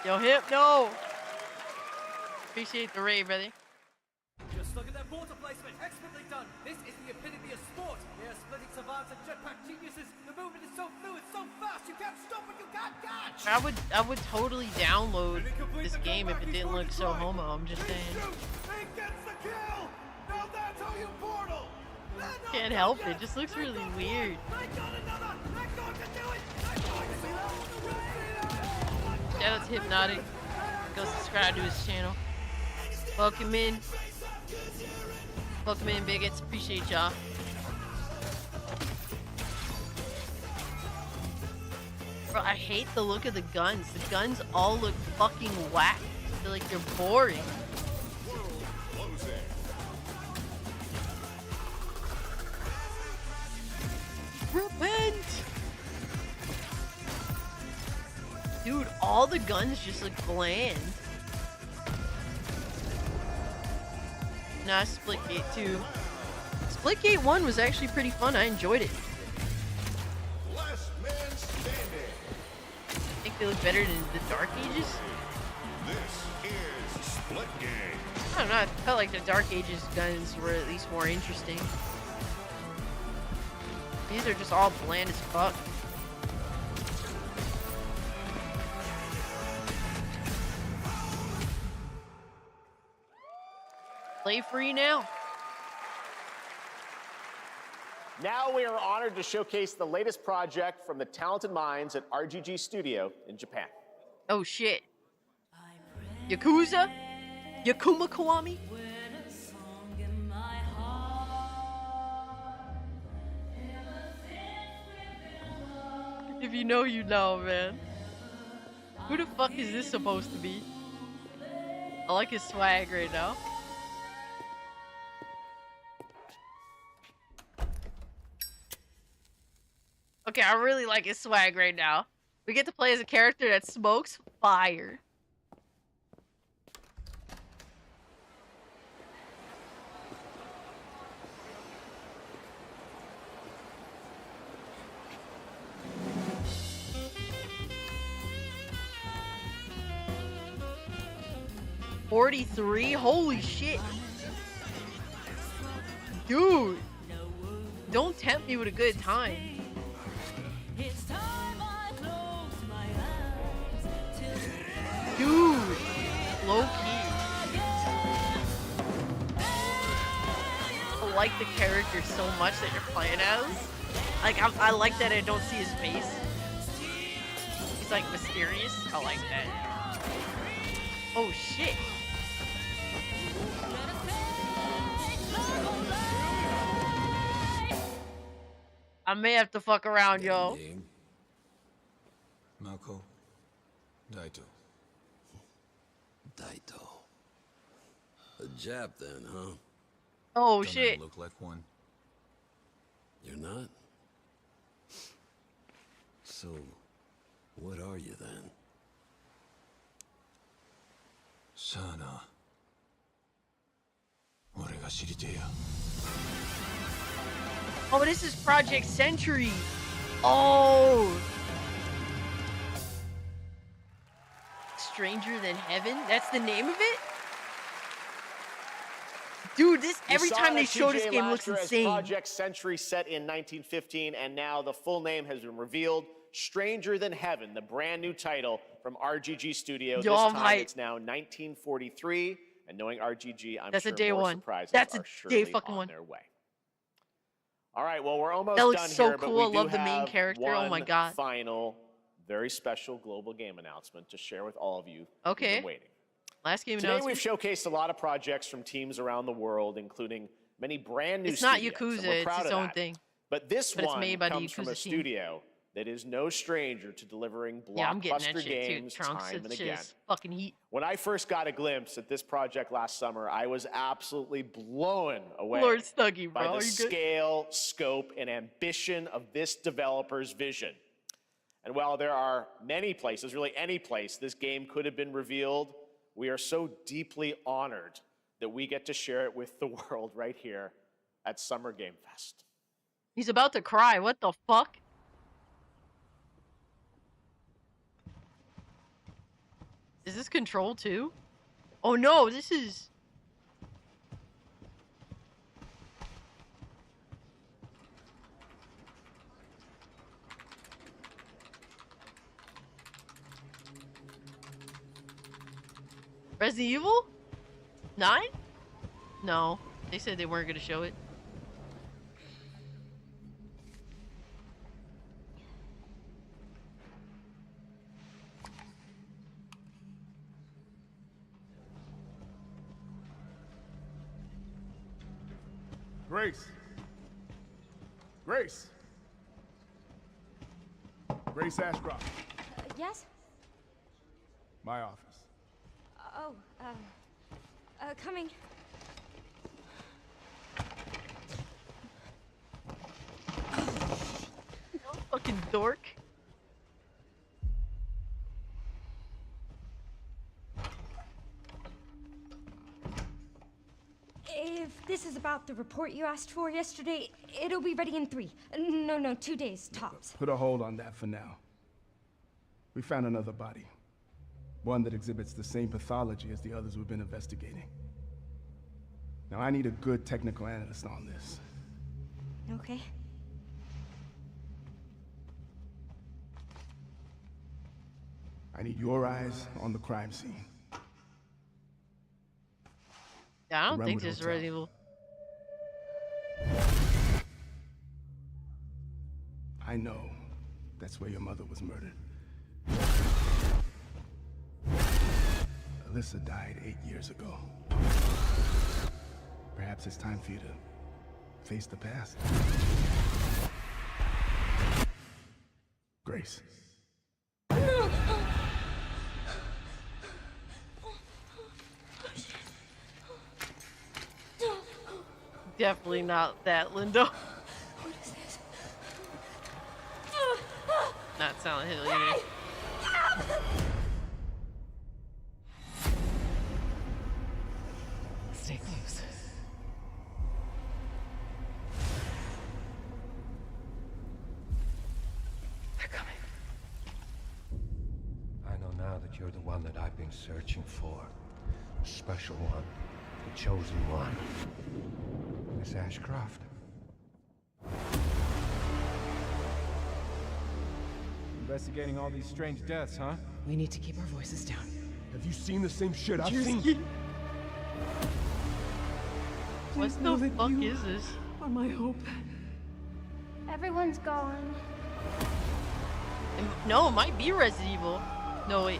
Yo, Hypno! Appreciate the raid, brother. Just look at that mortar placement. Expertly done. This is the epitome of sport. We are splitting savants and jetpack geniuses. The movement is so fluid, so fast. You can't stop it. You can't catch. I would totally download this game if it didn't look so homo. I'm just saying. He gets the kill. Now that's how you portal. Can't help it. Just looks really weird. Shout out to Hypnotic. Go subscribe to his channel. Welcome in. Welcome in, bigots. Appreciate y'all. Bro, I hate the look of the guns. The guns all look fucking whack. I feel like they're boring. Repent! Dude, all the guns just look bland. Nah, Splitgate 2. Splitgate 1 was actually pretty fun. I enjoyed it. Last man standing. I think they look better than the Dark Ages. This is Splitgate. I don't know, I felt like the Dark Ages guns were at least more interesting. These are just all bland as fuck. Play free now. Now we are honored to showcase the latest project from the talented minds at RGG Studio in Japan. Oh shit. Yakuza? Yakuma Kiwami? If you know, you know, man. Who the fuck is this supposed to be? I like his swag right now. Okay, I really like his swag right now. We get to play as a character that smokes fire. $43? Holy shit. Dude. Don't tempt me with a good time. Dude. Low key. I like the character so much that you're playing as. Like, I like that I don't see his face. He's like mysterious. I like that. Oh shit. I may have to fuck around, yo. Mako. Daito. Daito. A Jap then, huh? Oh Don't shit. I look like one? You're not? So, what are you then? Sana. 俺が知りてえや。 Oh, this is Project Century. Oh. Stranger Than Heaven? That's the name of it? Dude, this every time they show this game looks insane. Project Century set in 1915, and now the full name has been revealed. Stranger Than Heaven, the brand new title from RGG Studio. This time it's now 1943, and knowing RGG, I'm That's sure a day more one. surprises That's are a surely day fucking on one. their way. All right, well, we're almost That looks done so here, but cool. we I do love the main have character. Oh my one God. final, very special global game announcement to share with all of you Okay. who've been waiting. Last game Today announcement. we've showcased a lot of projects from teams around the world, including many brand new It's not studios, Yakuza, and we're it's proud its of own that. thing. But this But it's one made by the comes from a Yakuza team. studio that is no stranger to delivering Yeah, I'm getting that blockbuster shit too. games Trunks, time that and shit again. is fucking heat. When I first got a glimpse at this project last summer, I was absolutely blown away Lord Stuggy, by bro. the Are you good? scale, scope, and ambition of this developer's vision. And while there are many places, really any place, this game could have been revealed, we are so deeply honored that we get to share it with the world right here at Summer Game Fest. He's about to cry. What the fuck? Is this Control 2? Oh no, this is... Resident Evil? 9? No, they said they weren't gonna show it. Grace. Grace. Grace Ashcroft. Yes? My office. Oh, coming. Fucking dork. If this is about the report you asked for yesterday, it'll be ready in 3. No, 2 days, tops. Put a hold on that for now. We found another body. One that exhibits the same pathology as the others we've been investigating. Now, I need a good technical analyst on this. Okay. I need your eyes on the crime scene. Yeah, I don't think Runwood this is Hotel. Resident Evil. I know that's where your mother was murdered. Alyssa died 8 years ago. Perhaps it's time for you to face the past. Grace. Definitely not that, Linda. What is this? Not Silent Hill either. Stay close. They're coming. I know now that you're the one that I've been searching for. The special one. The chosen one. Miss Ashcroft. Investigating all these strange deaths, huh? We need to keep our voices down. Have you seen the same shit I've What seen? the fuck is this? Are my hope. Everyone's gone. No, it might be Resident Evil. No, wait.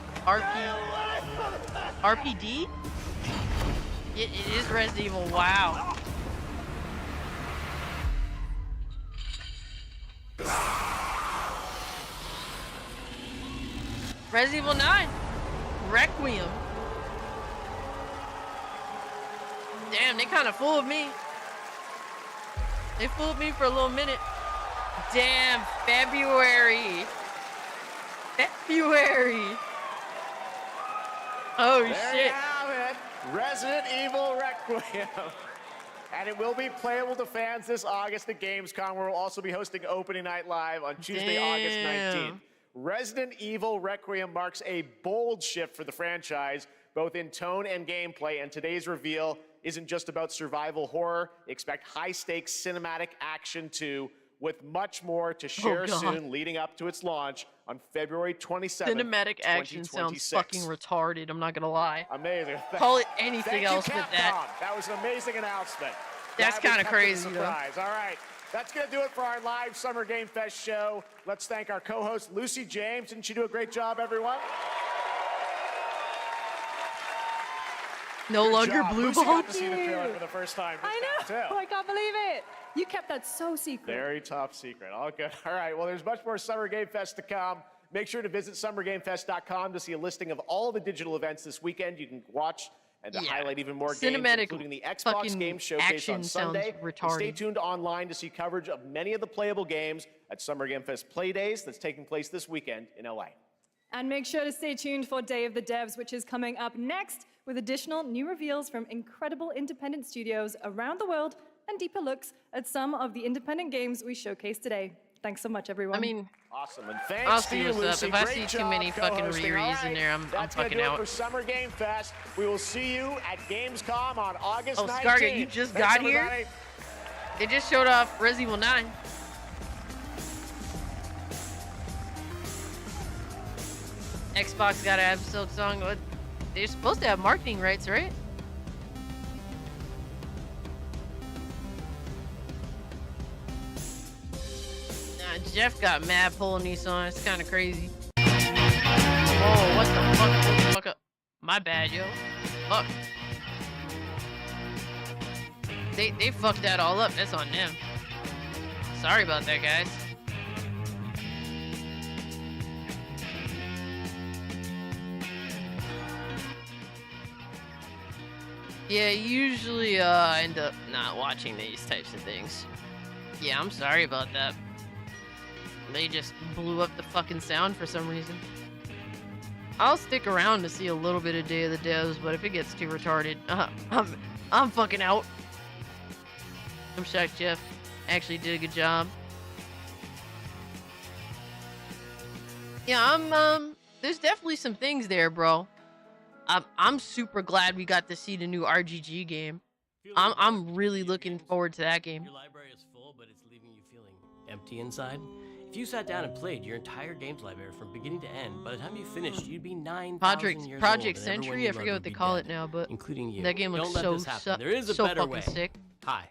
RPD? It is Resident Evil. Wow. Resident Evil 9. Requiem. Damn, they kind of fooled me. They fooled me for a little minute. Damn, February. Oh, there shit. You have it. Resident Evil Requiem. And it will be playable to fans this August at Gamescom, where we'll also be hosting Opening Night Live on Tuesday, August 19th. Resident Evil Requiem marks a bold shift for the franchise, both in tone and gameplay, and today's reveal isn't just about survival horror. Expect high-stakes cinematic action too, with much more to share soon leading up to its launch on February 27th, Cinematic action sounds fucking retarded, I'm not gonna lie. Amazing. Call it anything Thank else you, but that. That was an amazing announcement. That's Glad we kind of kept it a crazy, though. surprise. All right. That's going to do it for our live Summer Game Fest show. Let's thank our co-host, Lucy James. Didn't she do a great job, everyone? No Good longer job. blue Lucy ball. got to see the trailer for the first time. I know. I can't believe it. You kept that so secret. Very top secret. All good. All right. Well, there's much more Summer Game Fest to come. Make sure to visit summergamefest.com to see a listing of all the digital events this weekend. You can watch and to highlight even more games, including the Xbox Game Showcase on Sunday. And stay tuned online to see coverage of many of the playable games at Summer Game Fest Play Days that's taking place this weekend in LA. And make sure to stay tuned for Day of the Devs, which is coming up next with additional new reveals from incredible independent studios around the world and deeper looks at some of the independent games we showcased today. Thanks so much, everyone. I mean, awesome. And I'll thanks to see you, what's up. Lucy. If I Great see too many job fucking co-hosting. rereads All in there, I'm That's fucking gonna do out. it for Summer Game Fest. We will see you at Gamescom on August 19th. Oh, Scarga, you just Thanks, got here? everybody. They just showed off Resident Evil 9. Xbox gotta have Silk Song. They're supposed to have marketing rights, right? Nah, Jeff got mad pulling these on. It's kind of crazy. Whoa, what the fuck? Hold the fuck up. My bad, yo. Fuck. They fucked that all up. That's on them. Sorry about that, guys. Yeah, usually I end up not watching these types of things. Yeah, I'm sorry about that. They just blew up the fucking sound for some reason. I'll stick around to see a little bit of Day of the Devs, but if it gets too retarded, I'm fucking out. I'm shocked Jeff actually did a good job. Yeah, there's definitely some things there, bro. I'm super glad we got to see the new RGG game. I'm really looking forward to that game. Your library is full, but it's leaving you feeling empty inside. If you sat down and played your entire games library from beginning to end, by the time you finished, you'd be 9,000 years Project old, and everyone Century, you I forget loved what would they be call dead, it now, but including you. that game looks Don't let so this happen. There is a so better fucking way. sick. Hi,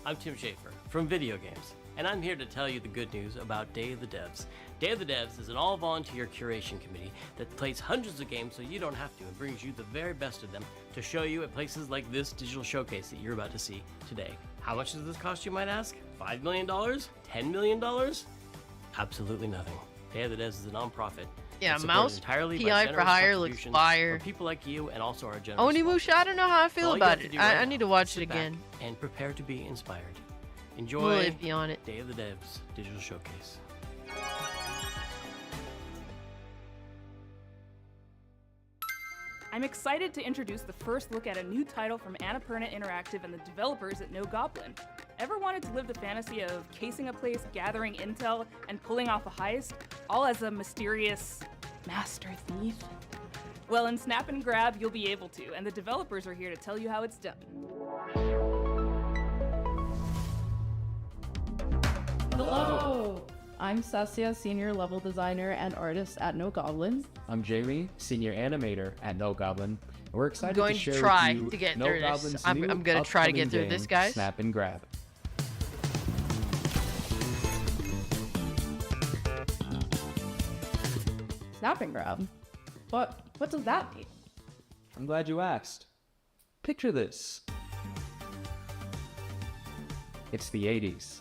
I'm Tim Schafer from Video Games, and I'm here to tell you the good news about Day of the Devs. Day of the Devs is an all-volunteer curation committee that plays hundreds of games so you don't have to and brings you the very best of them to show you at places like this digital showcase that you're about to see today. How much does this cost, you might ask? $5 million? $10 million? Absolutely nothing. Day of the Devs is a non-profit. Yeah, It's mouse entirely by PI for generous hire looks contributions fire. from people like you and also our generous Onimusha, I don't know how I feel all you about have to it. do right I now need to watch is it sit back again. and prepare to be inspired. We'll Enjoy live beyond it. Day of the Devs Digital Showcase. I'm excited to introduce the first look at a new title from Annapurna Interactive and the developers at No Goblin. Ever wanted to live the fantasy of casing a place, gathering intel, and pulling off a heist, all as a mysterious master thief? Well, in Snap and Grab, you'll be able to, and the developers are here to tell you how it's done. Hello! I'm Sassia, Senior Level Designer and Artist at No Goblin. I'm Jamie, Senior Animator at No Goblin. And we're excited going to to share try with you to get No through this. Goblin's I'm new gonna try to get upcoming through this, game, guys. Snap and Grab. Snap and Grab? What does that mean? I'm glad you asked. Picture this. It's the 80s,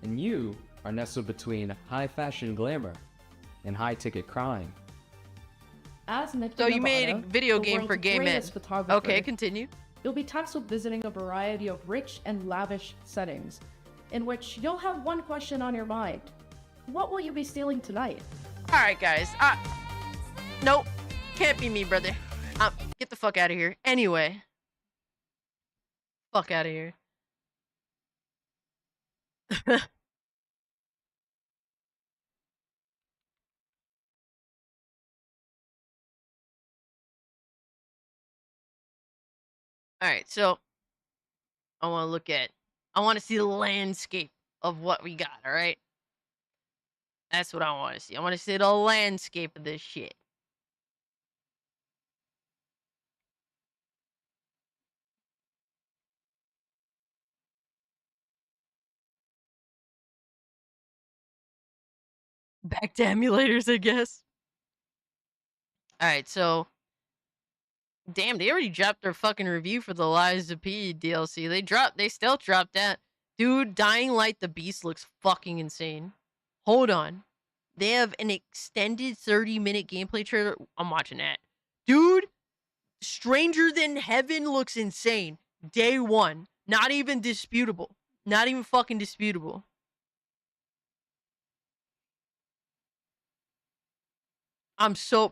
and you are nestled between high fashion glamour and high ticket crime. As Nick So you made a Novata, video the game for world's gay men. greatest photographer, Okay, continue. You'll be tasked with visiting a variety of rich and lavish settings, in which you'll have one question on your mind. What will you be stealing tonight? Alright, guys. Nope. Can't be me, brother. Get the fuck out of here. Anyway. Fuck out of here. Alright, so I want to see the landscape of what we got, alright? That's what I want to see. I want to see the landscape of this shit. Back to emulators, I guess. Alright, so damn, they already dropped their fucking review for the Lies of P DLC. They still dropped that. Dude, Dying Light the Beast looks fucking insane. Hold on. They have an extended 30-minute gameplay trailer. I'm watching that. Dude, Stranger Than Heaven looks insane. Day one. Not even disputable. Not even fucking disputable.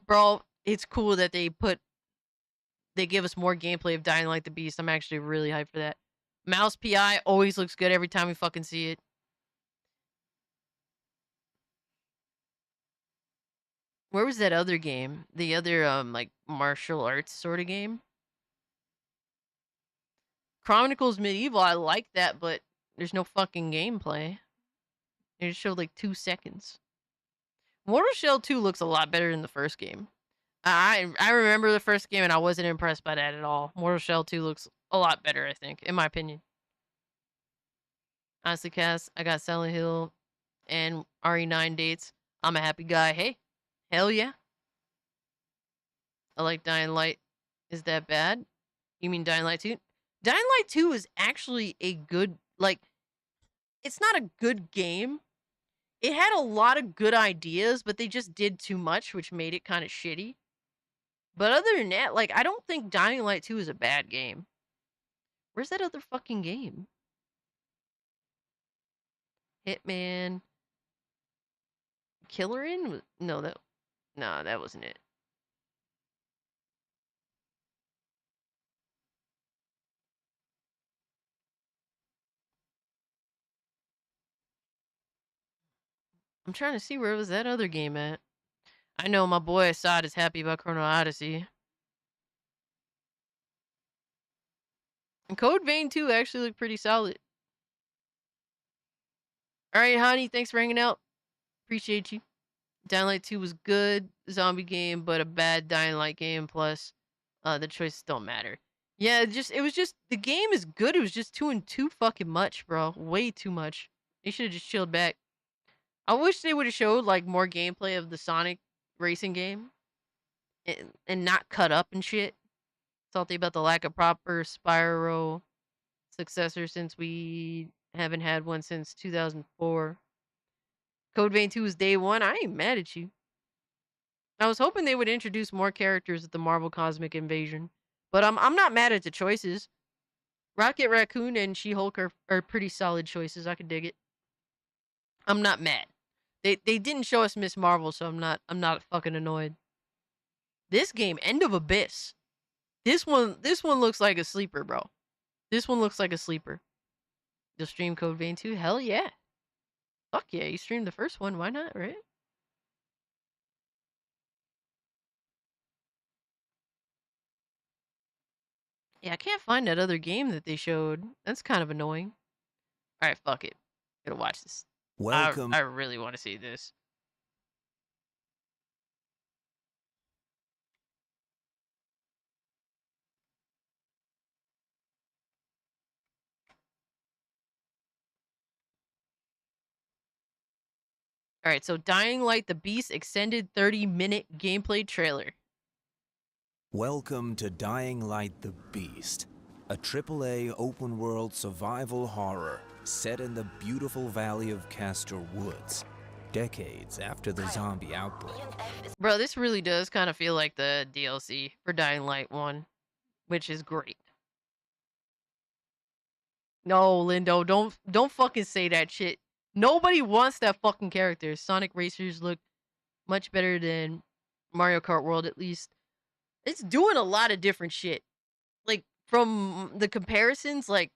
Bro, it's cool that they give us more gameplay of Dying Light the Beast. I'm actually really hyped for that. Mouse PI always looks good every time we fucking see it. Where was that other game? The other, like, martial arts sort of game? Chronicles Medieval, I like that, but there's no fucking gameplay. It just showed, like, 2 seconds. Mortal Shell 2 looks a lot better than the first game. I remember the first game, and I wasn't impressed by that at all. Mortal Shell 2 looks a lot better, I think, in my opinion. Honestly, Cass, I got Silent Hill and RE9 dates. I'm a happy guy. Hey, hell yeah. I like Dying Light. Is that bad? You mean Dying Light 2? Dying Light 2 is actually a good, like, it's not a good game. It had a lot of good ideas, but they just did too much, which made it kind of shitty. But other than that, like, I don't think Dying Light 2 is a bad game. Where's that other fucking game? Hitman. Killer Inn? No, that wasn't it. I'm trying to see where was that other game at. I know my boy Assad is happy about Chrono Odyssey. And Code Vein 2 actually looked pretty solid. Alright, honey, thanks for hanging out. Appreciate you. Dying Light 2 was good zombie game, but a bad Dying Light game, plus the choices don't matter. Yeah, it was just the game is good, it was just too fucking much, bro. Way too much. They should have just chilled back. I wish they would have showed like more gameplay of the Sonic racing game and not cut up and shit. Salty about the lack of proper Spyro successor since we haven't had one since 2004. Code Vein 2 is day one. I ain't mad at you. I was hoping they would introduce more characters at the Marvel Cosmic Invasion, but I'm not mad at the choices. Rocket Raccoon and She-Hulk are pretty solid choices. I can dig it. I'm not mad. They didn't show us Miss Marvel, so I'm not fucking annoyed. This game, End of Abyss. This one looks like a sleeper, bro. This one looks like a sleeper. You'll stream Code Vein 2? Hell yeah. Fuck yeah, you streamed the first one, why not, right? Yeah, I can't find that other game that they showed. That's kind of annoying. Alright, fuck it. Gotta watch this. Welcome. I really want to see this. Alright, so Dying Light the Beast extended 30-minute gameplay trailer. Welcome to Dying Light the Beast, a AAA open-world survival horror set in the beautiful valley of Castor Woods, decades after the zombie outbreak. Bro, this really does kind of feel like the DLC for Dying Light 1, which is great. No, Lindo, don't fucking say that shit. Nobody wants that fucking character. Sonic Racers look much better than Mario Kart World, at least. It's doing a lot of different shit. Like, from the comparisons, like,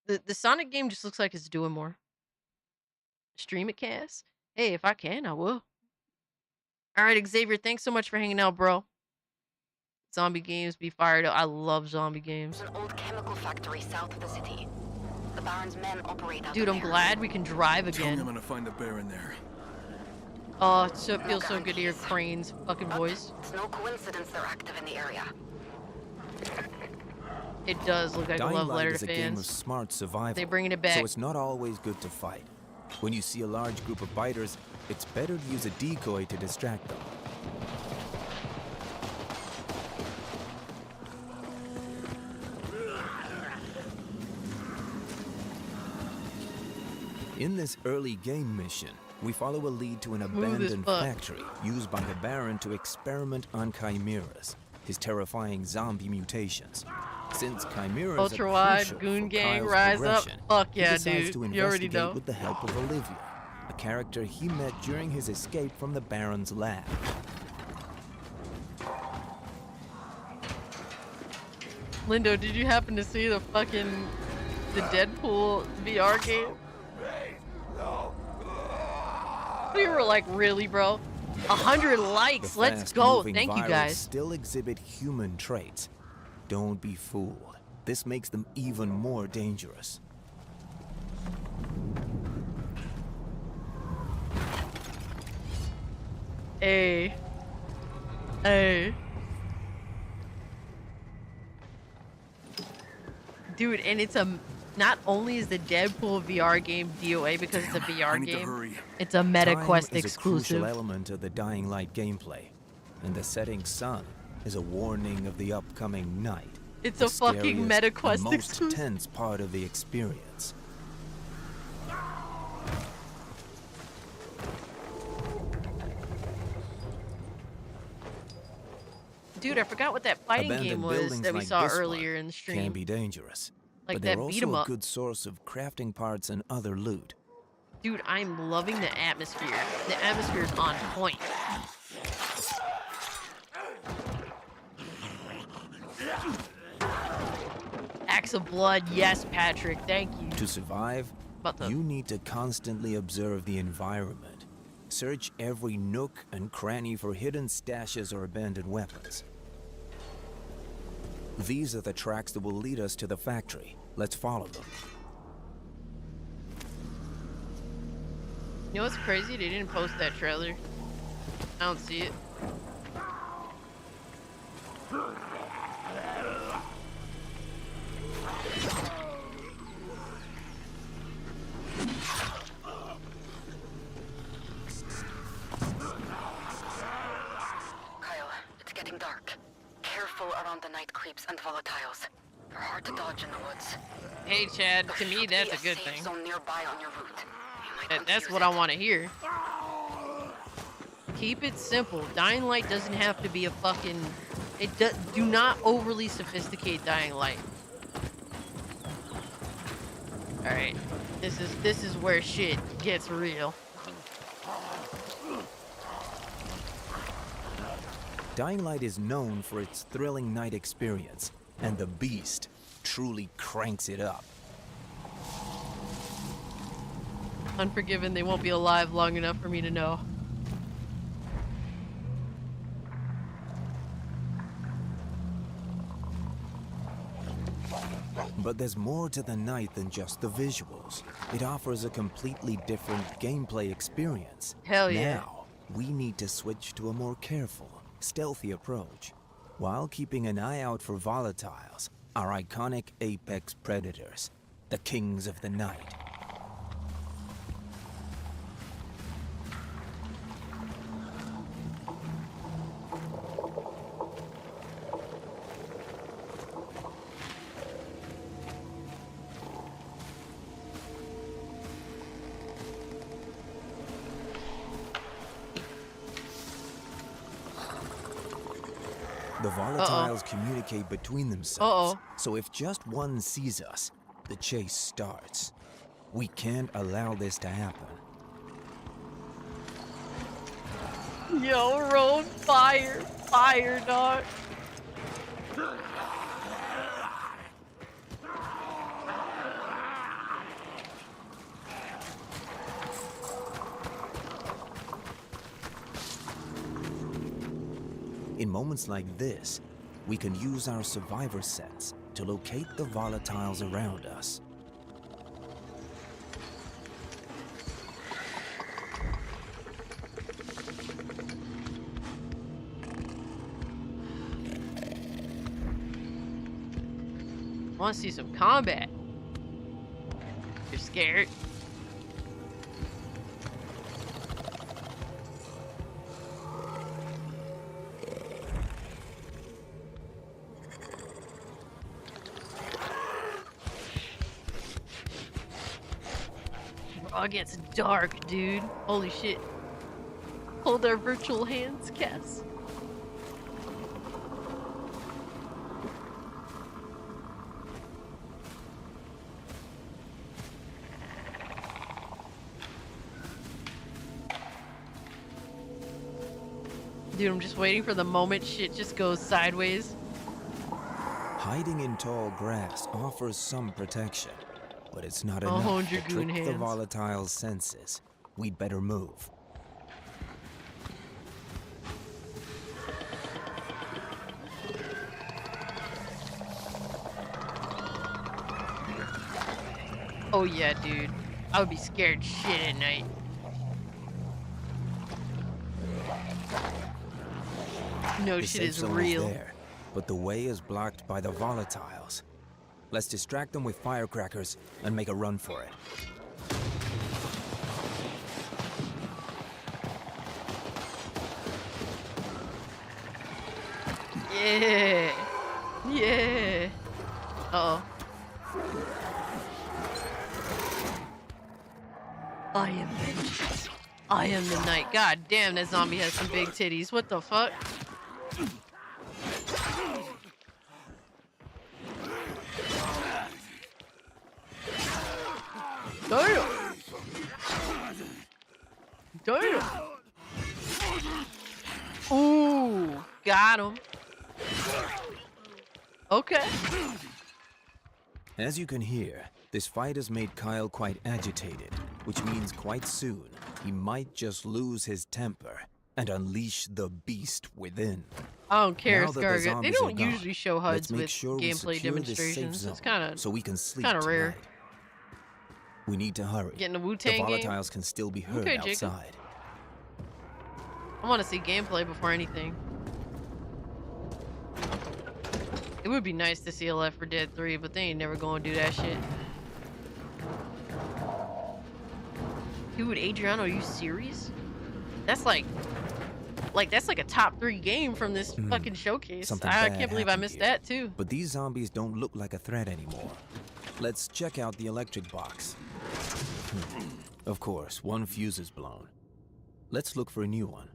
the Sonic game just looks like it's doing more. Stream it, Cass? Hey, if I can, I will. Alright, Xavier, thanks so much for hanging out, bro. Zombie games be fired up. I love zombie games. An old chemical factory south of the city. The Baron's men operate out Dude, I'm there. glad we can drive Tell me again. I'm gonna find the Baron there. Oh, so it feels so good to hear Crane's fucking voice. It's no coincidence they're active in the area. It does look like Dying a love Light letter is to a game of fans. smart survival. They bringing it back. So it's not always good to fight. When you see a large group of biters, it's better to use a decoy to distract them. In this early game mission, we follow a lead to an abandoned factory used by the Baron to experiment on chimeras, his terrifying zombie mutations. Since chimeras Ultra are wide, crucial Goon for Gang, Kyle's rise up. progression, Fuck he yeah, decides dude. to You already investigate know. with the help of Olivia, a character he met during his escape from the Baron's lab. Lindo, did you happen to see the Deadpool VR game? We were like, really, bro? 100 likes. The Let's go. fast-moving Thank you, virals guys. Still exhibit human traits. Don't be fooled. This makes them even more dangerous. Hey. Hey. Dude, and it's not only is the Deadpool VR game DOA because it's a VR game, it's a MetaQuest Time is a crucial exclusive. element of the Dying Light gameplay, and the setting sun is a warning of the upcoming night. It's the a fucking scariest MetaQuest and most exclusive. tense part of the experience. Dude, I forgot what that fighting Abandoned game was buildings that we like saw this one earlier in the stream. Can be dangerous, Like but they're that beat 'em also a up. good source of crafting parts and other loot. Dude, I'm loving the atmosphere. The atmosphere is on point. Axe of Blood, yes, Patrick, thank you. To survive, you need to constantly observe the environment. Search every nook and cranny for hidden stashes or abandoned weapons. These are the tracks that will lead us to the factory. Let's follow them. You know what's crazy? They didn't post that trailer. I don't see it. around the night creeps and volatiles. They're hard to dodge in the woods. Hey, Chad, to me, that's a good thing. That's what I want to hear. Keep it simple. Dying Light doesn't have to be a fucking... do not overly sophisticate Dying Light. Alright. This is where shit gets real. Dying Light is known for its thrilling night experience, and the Beast truly cranks it up. Unforgiven, they won't be alive long enough for me to know. But there's more to the night than just the visuals. It offers a completely different gameplay experience. Hell yeah. Now, we need to switch to a more careful, stealthy approach, while keeping an eye out for volatiles, our iconic apex predators, the kings of the night. The volatiles communicate between themselves, so if just one sees us, the chase starts. We can't allow this to happen. Yo, road fire. Fire, dog. In moments like this, we can use our survivor sense to locate the volatiles around us. I want to see some combat. You're scared? It gets dark, dude. Holy shit. Hold our virtual hands, Cass. Dude, I'm just waiting for the moment shit just goes sideways. Hiding in tall grass offers some protection, but it's not enough to trick the volatile senses. We'd better move. Oh yeah, dude. I would be scared shit at night. No The shit safe is zone real. There, but the way is blocked by the volatiles. Let's distract them with firecrackers and make a run for it. Yeah. Yeah. Uh-oh. I am vengeance. I am the night. God damn, that zombie has some big titties. What the fuck? Damn. Damn. Ooh, got him. Okay. As you can hear, this fight has made Kyle quite agitated, which means quite soon he might just lose his temper and unleash the beast within. I don't care, Now that the Scarga. They zombies don't are gone, usually show let's HUDs make with sure we gameplay secure this safe demonstrations. zone It's kind of so we can sleep rare. tonight. We need to hurry. Getting a The Wu-Tang game? volatiles can still be heard Okay, Jacob. outside. I want to see gameplay before anything. It would be nice to see a Left 4 Dead 3, but they ain't never gonna do that shit. Dude, Adriano, are you serious? That's like like that's like a top 3 game from this fucking showcase. Something I bad can't believe I happened missed here. that too. But these zombies don't look like a threat anymore. Let's check out the electric box. Of course, one fuse is blown. Let's look for a new one.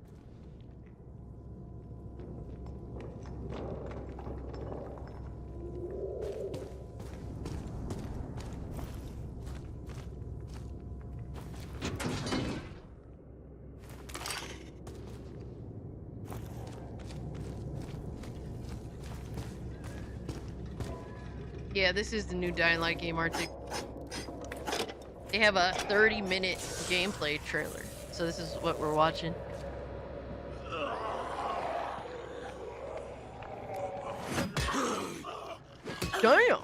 Yeah, this is the new Dying Light game, Arctic. They have a 30-minute gameplay trailer, so this is what we're watching. Damn!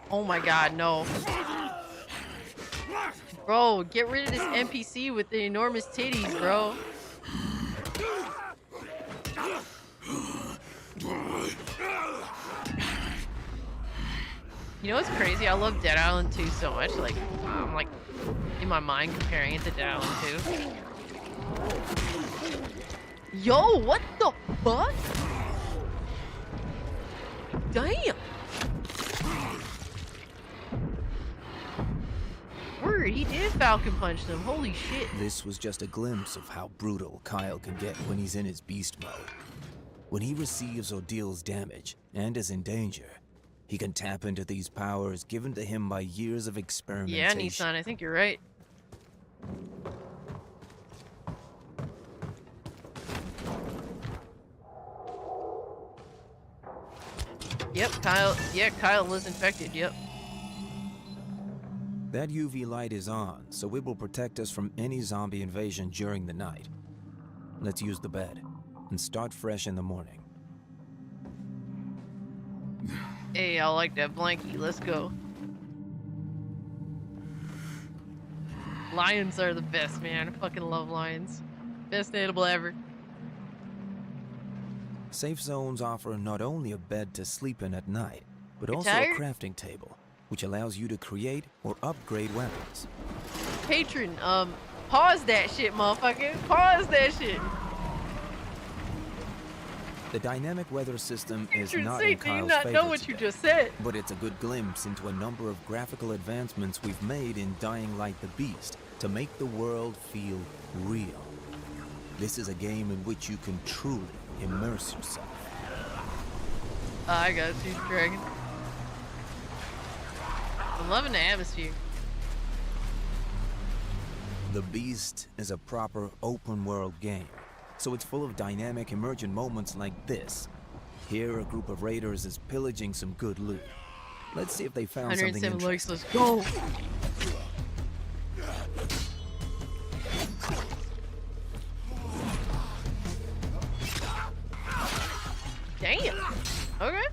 Oh my god, no. Bro, get rid of this NPC with the enormous titties, bro. You know what's crazy? I love Dead Island 2 so much. Like, I'm like in my mind comparing it to Dead Island 2. Yo, what the fuck? Damn. Word, he did Falcon Punch them. Holy shit. This was just a glimpse of how brutal Kyle can get when he's in his beast mode. When he receives or deals damage and is in danger, he can tap into these powers given to him by years of experimentation. Yeah, Nissan, I think you're right. Yep, Kyle. Yeah, Kyle was infected. Yep. That UV light is on, so it will protect us from any zombie invasion during the night. Let's use the bed and start fresh in the morning. Hey, I like that blankie. Let's go. Lions are the best, man. I fucking love lions. Best animal ever. Safe zones offer not only a bed to sleep in at night, but also tired? a crafting table, which allows you to create or upgrade weapons. Patron, pause that shit, motherfucker. Pause that shit. The dynamic weather system is Patron, not say, in do you Kyle's not know favor what you today, just said? but it's a good glimpse into a number of graphical advancements we've made in Dying Light the Beast to make the world feel real. This is a game in which you can truly immerse yourself. I got you, Dragon. I'm loving the atmosphere. The Beast is a proper open-world game, so it's full of dynamic, emergent moments like this. Here, a group of raiders is pillaging some good loot. Let's see if they found something 107 interesting. likes, let's go. Damn. Okay.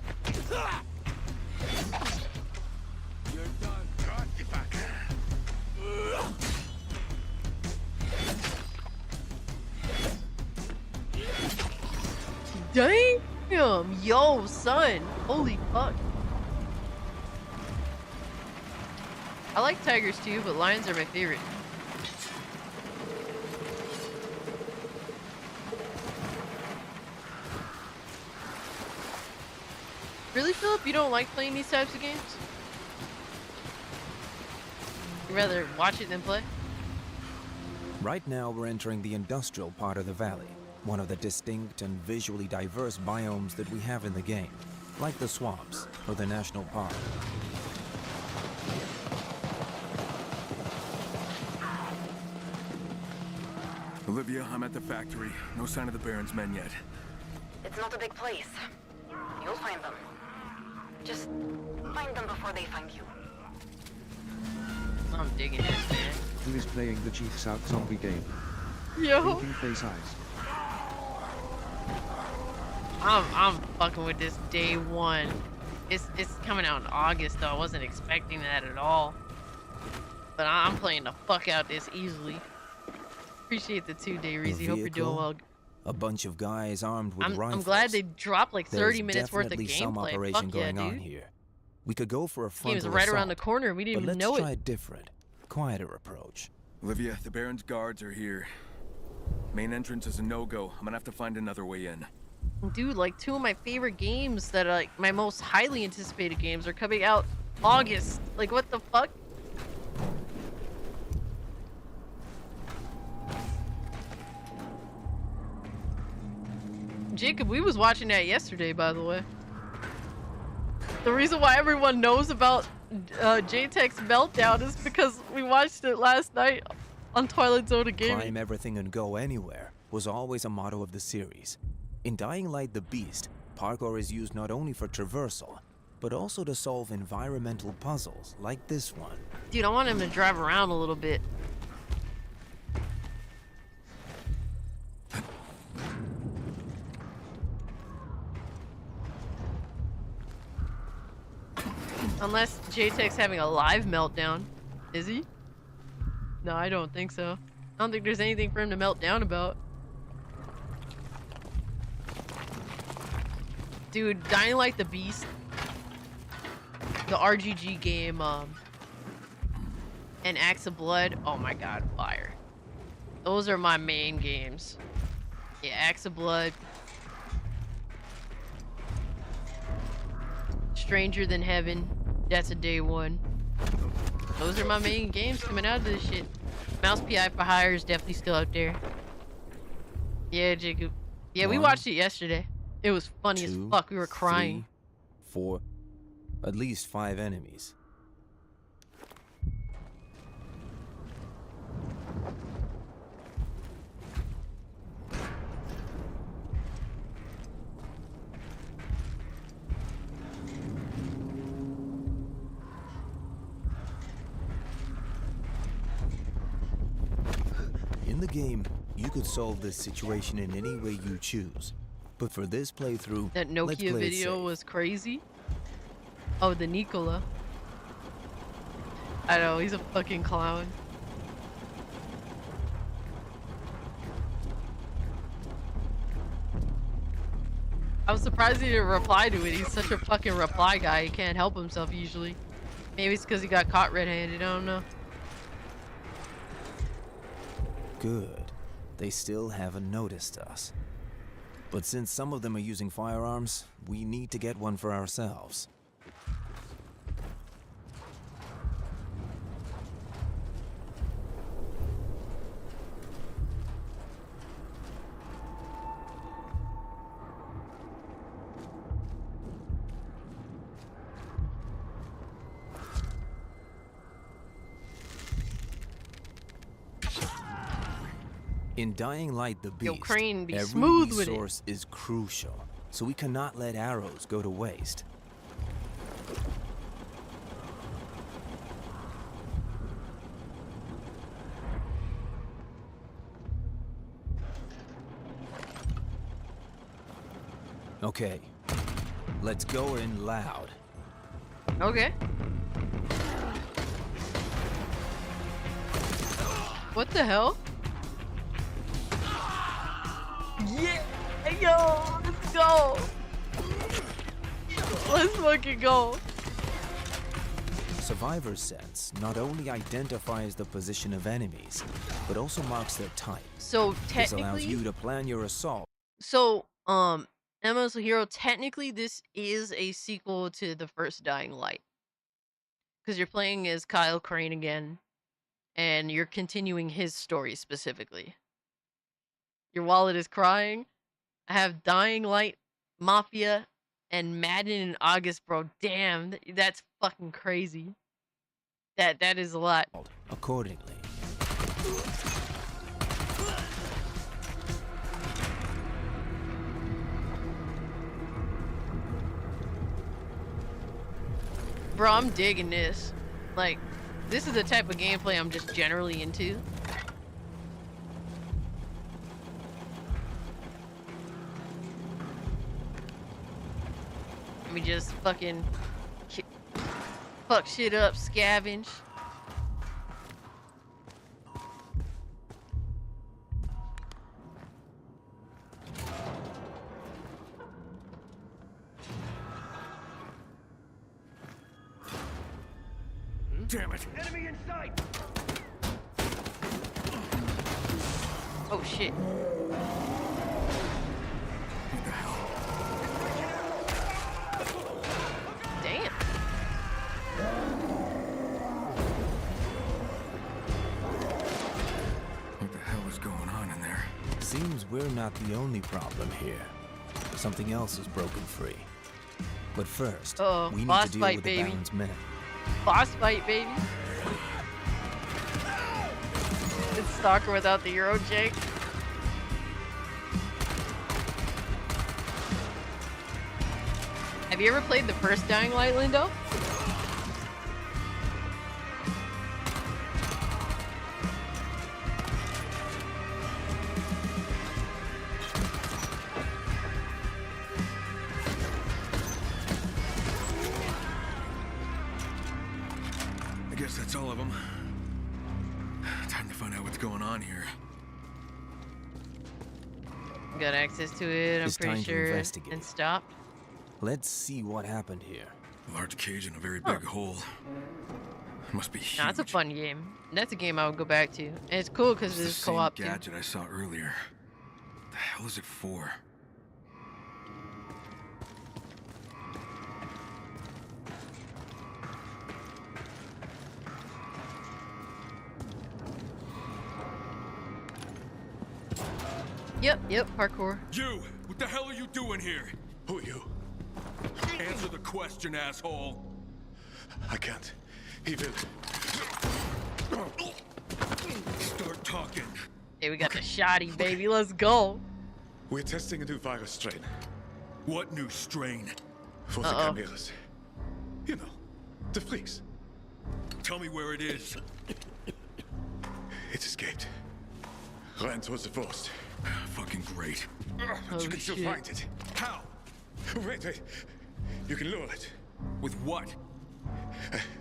Damn. Yo, son. Holy fuck. I like tigers too, but lions are my favorite. Really, Philip? You don't like playing these types of games? You'd rather watch it than play? Right now, we're entering the industrial part of the valley, one of the distinct and visually diverse biomes that we have in the game, like the swamps or the national park. Olivia, I'm at the factory. No sign of the Baron's men yet. It's not a big place. You'll find them. Just find them before they find you. I'm digging this, man. Who is playing the Chiefs Out zombie game? Yo. Blinking face eyes. I'm fucking with this day one. It's coming out in August though. I wasn't expecting that at all. But I'm playing the fuck out this easily. Appreciate the 2-day Reezy. Hope you're doing well. A bunch of guys armed with rifles. I'm glad they dropped like 30 There's minutes worth of definitely some gameplay. operation Fuck yeah, going on dude. here. We could go for a frontal Game's right around the assault, corner. We didn't but even know let's it. try it different. quieter approach. Olivia, the Baron's guards are here. Main entrance is a no-go. I'm gonna have to find another way in. Dude, like 2 of my favorite games that are like my most highly anticipated games are coming out August. Like what the fuck? Jacob, we was watching that yesterday, by the way. The reason why everyone knows about JTech's meltdown is because we watched it last night on Twilight Zone Gaming. Climb everything and go anywhere was always a motto of the series. In Dying Light the Beast, parkour is used not only for traversal, but also to solve environmental puzzles like this one. Dude, I want him to drive around a little bit. Unless JTech's having a live meltdown. Is he? No, I don't think so. I don't think there's anything for him to melt down about. Dude, Dying Light the Beast, the RGG game, and Axe of Blood, oh my god, fire. Those are my main games. Yeah, Axe of Blood. Stranger Than Heaven, that's a day one. Those are my main games coming out of this shit. Mouse PI for Hire is definitely still out there. Yeah, Jacob. Yeah, we watched it yesterday. It was funny as fuck. We were crying. 3, 4, at least 5 enemies. In the game, you could solve this situation in any way you choose. But for this playthrough, that let's Nokia play it video safe. was crazy. Oh, the Nicola. I know, he's a fucking clown. I was surprised he didn't reply to it. He's such a fucking reply guy. He can't help himself usually. Maybe it's because he got caught red-handed. I don't know. Good. They still haven't noticed us. But since some of them are using firearms, we need to get one for ourselves. In Dying Light the Beast, Crane, be every smooth with it. resource is crucial, so we cannot let arrows go to waste. Okay, let's go in loud. Okay. What the hell? Yeah, yo, let's go. Let's fucking go. Survivor's sense not only identifies the position of enemies, but also marks their type. So This allows technically, you to plan your assault. so Emma's Hero, technically this is a sequel to the first Dying Light. Because you're playing as Kyle Crane again, and you're continuing his story specifically. Your wallet is crying. I have Dying Light, Mafia, and Madden in August, bro. Damn, that's fucking crazy. That is a lot. Accordingly. Bro, I'm digging this. Like, this is the type of gameplay I'm just generally into. Let me just fucking fuck shit up, scavenge. Damn it! Enemy in sight! Oh shit. What the hell? Damn. What the hell is going on in there? Seems we're not the only problem here. Something else is broken free. But first, Uh-oh, we need boss to deal fight, with baby. the Baron's men. Boss fight, baby. It's Stalker without the Euro Jake. Have you ever played the first Dying Light, Lindo? I guess that's all of them. Time to find out what's going on here. Got access to it, I'm It's pretty time to sure. investigate. And stopped. Let's see what happened here. A large cage in a very big hole. Must be huge. Nah, it's a fun game. That's a game I would go back to. And it's cool because It's it's the same co-op too. gadget I saw earlier. What the hell is it for? Yep, parkour. You! What the hell are you doing here? Who are you? Answer the question, asshole. I can't. He will. Start talking. Hey, we got the shotty, baby. Let's go. We're testing a new virus strain. What new strain? For the chimeras. You know, the freaks. Tell me where it is. It escaped. Ran towards the forest. Fucking great. But you can still shit. find it. How? Wait. You can lure it. With what?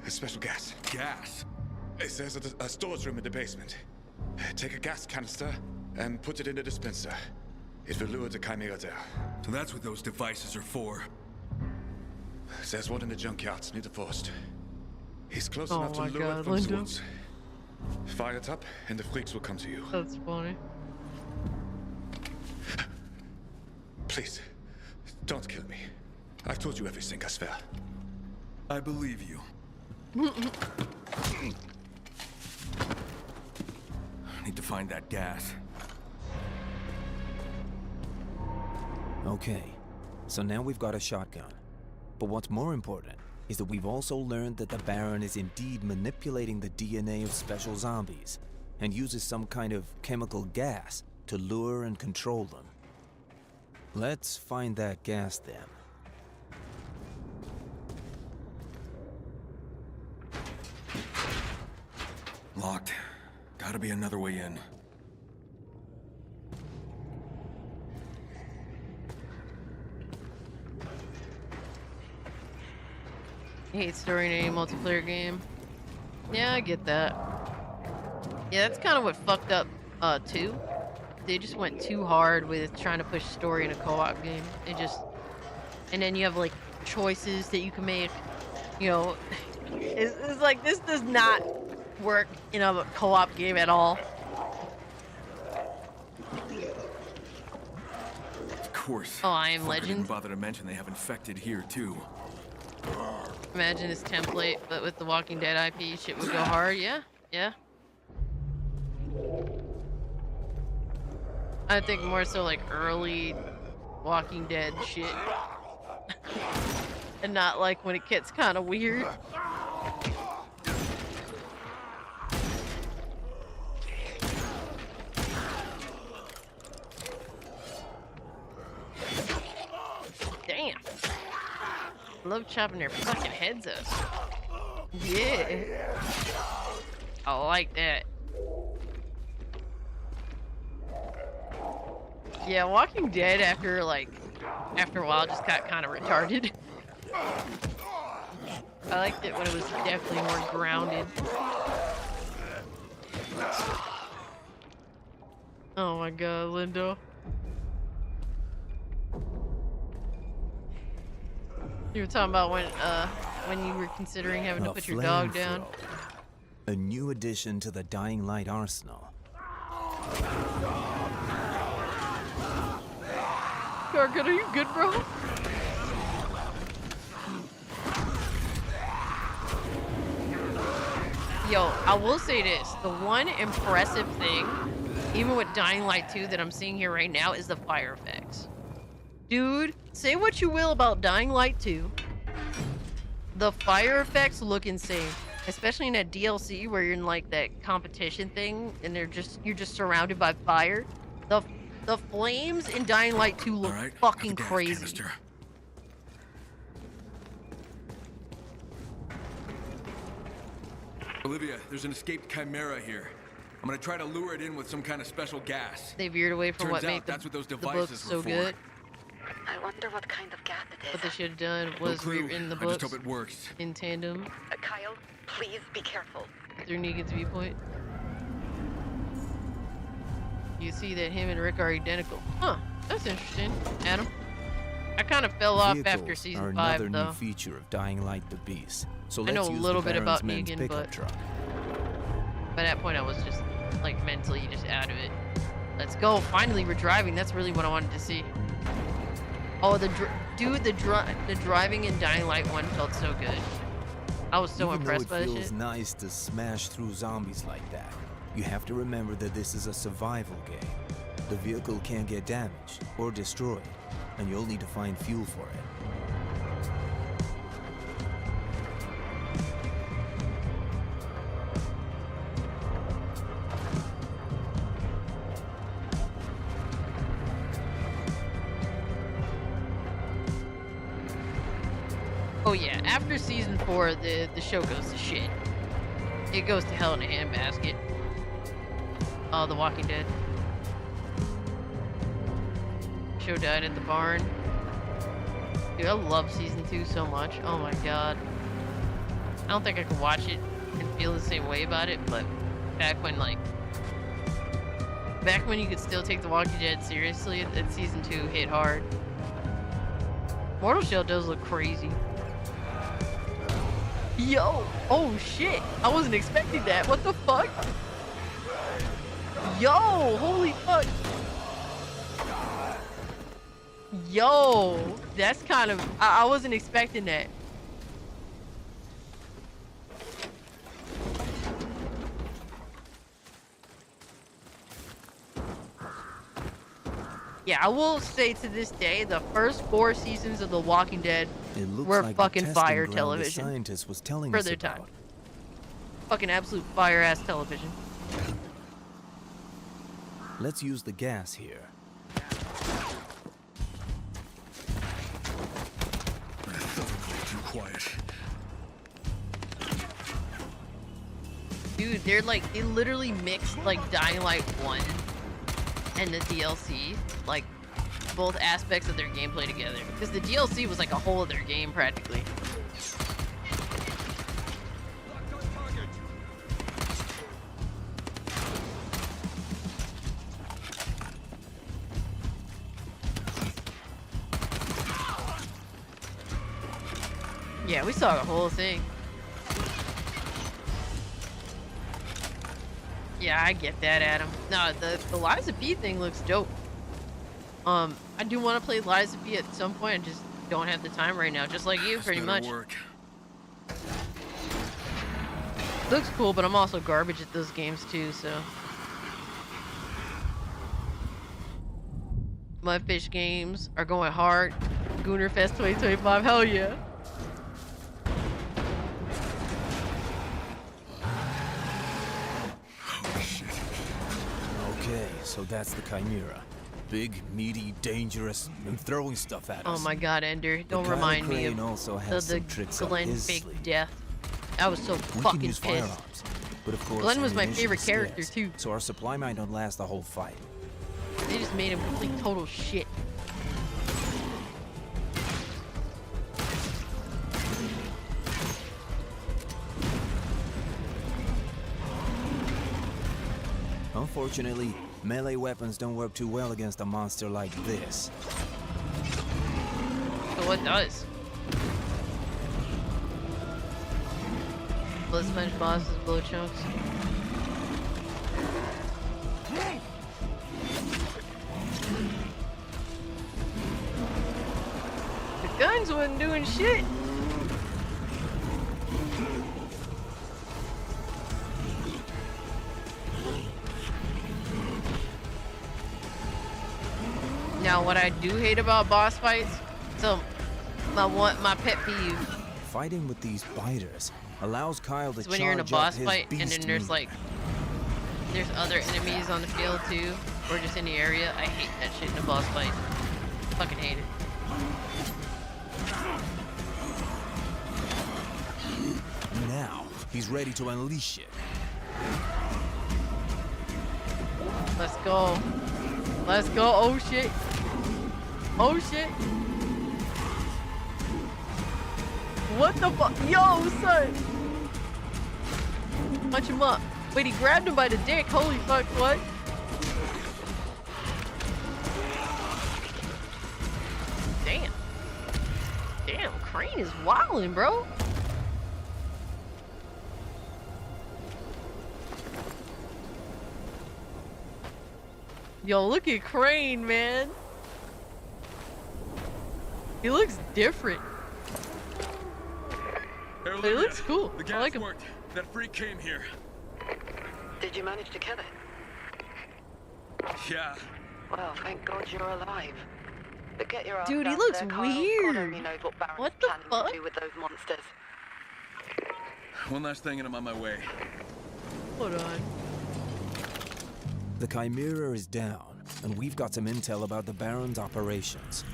A special gas. Gas? There's a storage room in the basement. Take a gas canister and put it in the dispenser. It will lure the chimera there. So that's what those devices are for. There's one in the junkyard near the forest. He's close Oh enough to my lure it God, from the Linda. woods. Fire it up, and the freaks will come to you. That's funny. Please, don't kill me. I've told you everything, I swear. I believe you. I need to find that gas. Okay, so now we've got a shotgun. But what's more important is that we've also learned that the Baron is indeed manipulating the DNA of special zombies and uses some kind of chemical gas to lure and control them. Let's find that gas then. Locked. Gotta be another way in. I hate story in any multiplayer game. Yeah, I get that. Yeah, that's kind of what fucked up 2. They just went too hard with trying to push story in a co-op game. And then you have like choices that you can make. You know, it's like this does not work in a co-op game at all. Of course. Oh, I Am Fucker didn't Legend. bother to mention they have infected here too. Imagine this template, but with the Walking Dead IP, shit would go hard. Yeah. I think more so like early Walking Dead shit. And not like when it gets kind of weird. Damn. I love chopping their fucking heads up. Yeah. I like that. Yeah, Walking Dead after a while just got kind of retarded. I liked it when it was definitely more grounded. Oh my god, Lindo. You were talking about when you were considering having to A put your dog down. flamethrower. A new addition to the Dying Light arsenal. Gargut, are you good, bro? Yo, I will say this. The one impressive thing, even with Dying Light 2 that I'm seeing here right now, is the fire effects. Dude, say what you will about Dying Light 2. The fire effects look insane. Especially in that DLC where you're in like that competition thing and you're just surrounded by fire. The flames in Dying Light 2 look fucking crazy. Canister. Olivia, there's an escaped chimera here. I'm gonna try to lure it in with some kind of special gas. They veered away from what made that's what those the devices books so were for. good. I wonder what kind of gas it is. What they should have done was rewritten the I books just hope it works. in tandem Kyle, please be careful. through Negan's viewpoint. You see that him and Rick are identical. Huh, that's interesting, Adam. I kind of fell off after Vehicles season are 5, another though. new feature of Dying Light the Beast. So I know let's a use little the bit about Baron's men's Negan, pickup but truck. by that point I was just like mentally just out of it. Let's go. Finally, we're driving. That's really what I wanted to see. Oh, the driving in Dying Light 1 felt so good. I was so Even impressed though by it this feels shit. nice to smash through zombies like that, you have to remember that this is a survival game. The vehicle can't get damaged or destroyed, and you'll need to find fuel for it. Oh yeah, after season 4, the show goes to shit. It goes to hell in a handbasket. Oh, The Walking Dead. Show died at the barn. Dude, I love season 2 so much. Oh my god. I don't think I could watch it and feel the same way about it, but back when you could still take The Walking Dead seriously, that season 2 hit hard. Mortal Shell does look crazy. Yo! Oh shit! I wasn't expecting that. What the fuck? Yo! Holy fuck! Yo! That's kind of... I wasn't expecting that. Yeah, I will say to this day, the first 4 seasons of The Walking Dead were like fucking the fire testing ground the television. scientist was telling For us their about. time. Fucking absolute fire-ass television. Let's use the gas here. Too quiet. Dude, they literally mixed like Dying Light 1 and the DLC, like both aspects of their gameplay together. Because the DLC was like a whole other game practically. Yeah, we saw the whole thing. Yeah, I get that, Adam. No, the Lies of P thing looks dope. I do want to play Lies of P at some point. I just don't have the time right now, just like you, pretty much. Looks cool, but I'm also garbage at those games too, so. Mudfish games are going hard. Gooner Fest 2025, hell yeah. Okay, so that's the Chimera. Big, meaty, dangerous, and throwing stuff at us. Oh my god, Ender. Don't Kyle remind me Crane of also has the some tricks up Glenn his fake sleeve. death. I was so We can fucking use pissed. firearms, but of course, Glenn was my ammunition favorite is character scarce, too. so our supply might not last the whole fight. They just made him complete total shit. Unfortunately, melee weapons don't work too well against a monster like this. So what does? Let's punch bosses, blow chunks. The guns wasn't doing shit. Now, what I do hate about boss fights, so my pet peeve. Fighting with these biters allows Kyle to is when you're in a charge boss up his fight and then there's beast like there's other enemies on the field too, or just in the area. I hate that shit in a boss fight. Fucking hate it. Now he's ready to unleash it. Let's go. Let's go. Oh shit. Oh shit. What the fuck? Yo, son. Punch him up. Wait, he grabbed him by the dick. Holy fuck, what? Damn. Damn, Crane is wildin', bro. Yo, look at Crane, man. He looks different. Hey, But he looks cool. The I gas like him. worked. That freak came here. Did you manage to kill it? Yeah. Well, thank God you're alive. But get your ass Dude, he down looks there, Kyle. weird. God only knows what Baron's What the planning fuck? to do with those monsters. One last thing and I'm on my way. Hold on. The Chimera is down, and we've got some intel about the Baron's operations.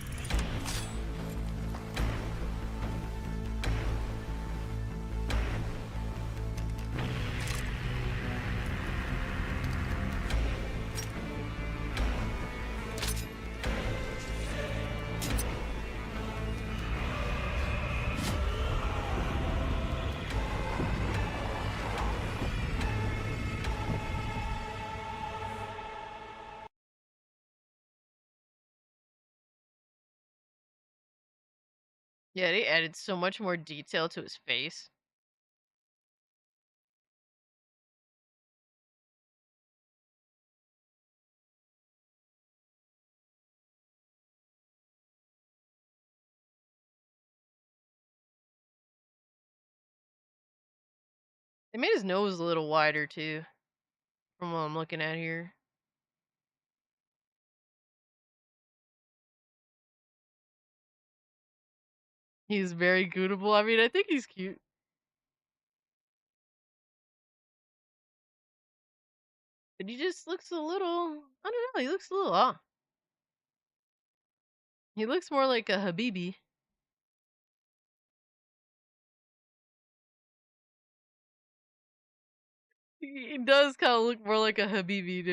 Yeah, they added so much more detail to his face. They made his nose a little wider too, from what I'm looking at here. He's very gootable. I mean, I think he's cute. But he just looks a little, I don't know, he looks a little off. He looks more like a Habibi. He does kind of look more like a Habibi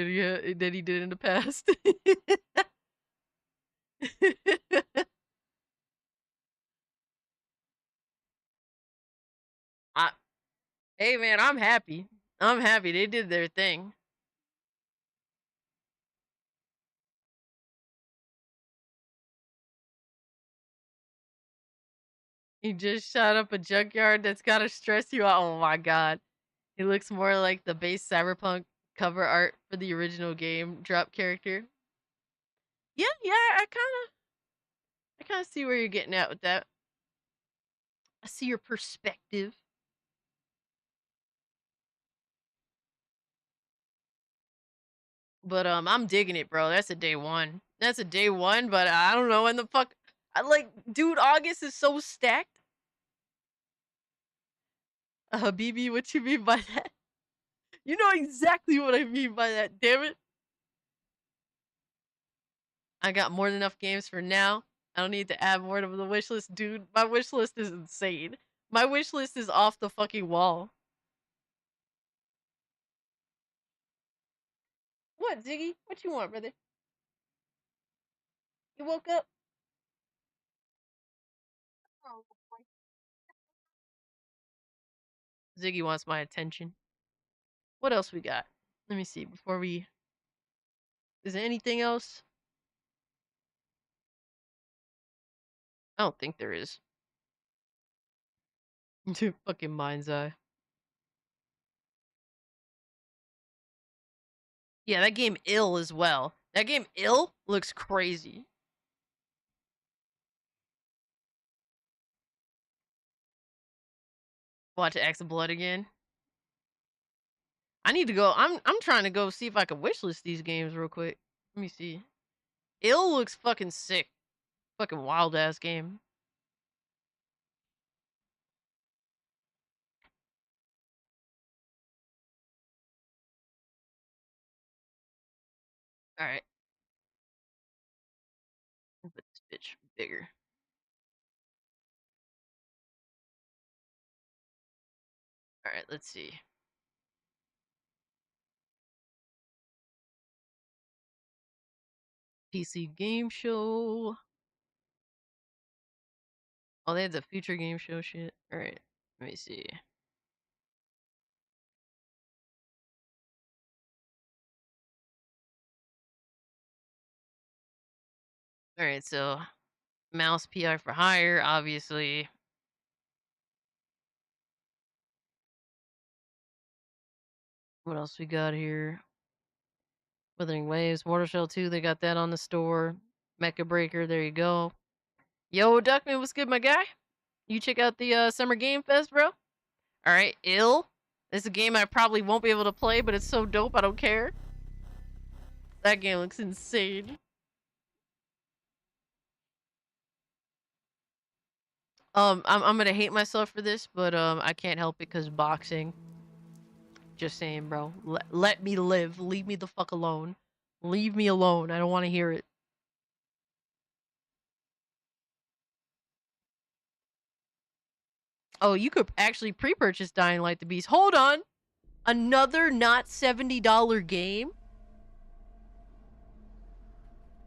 than he did in the past. I, hey man, I'm happy. I'm happy they did their thing. He just shot up a junkyard that's gotta stress you out. Oh my god. He looks more like the base cyberpunk cover art for the original game drop character. Yeah, I kinda see where you're getting at with that. I see your perspective. But I'm digging it, bro. That's a day one. That's a day one, but I don't know when the fuck I like dude, August is so stacked. Habibi, what you mean by that? You know exactly what I mean by that, damn it. I got more than enough games for now. I don't need to add more to the wish list, dude. My wish list is insane. My wish list is off the fucking wall. What, Ziggy? What you want, brother? You woke up? Ziggy wants my attention. What else we got? Let me see before we. Is there anything else? I don't think there is. Fucking mind's eye. Yeah, that game Ill as well. That game Ill looks crazy. Watch Axe of Blood again. I need to go. I'm trying to go see if I can wishlist these games real quick. Let me see. Ill looks fucking sick. Fucking wild ass game. All right. Put this bitch bigger. All right, let's see. PC game show. Oh, they had the future game show shit. All right, let me see. All right, so mouse PI for hire, obviously. What else we got here? Wuthering Waves, Mortal Shell 2, they got that on the store. Mecha Breaker, there you go. Yo, Duckman, what's good, my guy? You check out the Summer Game Fest, bro? Alright, Ill. It's a game I probably won't be able to play, but it's so dope, I don't care. That game looks insane. I'm gonna hate myself for this, but I can't help it because boxing. Just saying, bro. Let me live. Leave me the fuck alone. Leave me alone. I don't want to hear it. Oh, you could actually pre-purchase Dying Light the Beast. Hold on. Another not $70 game?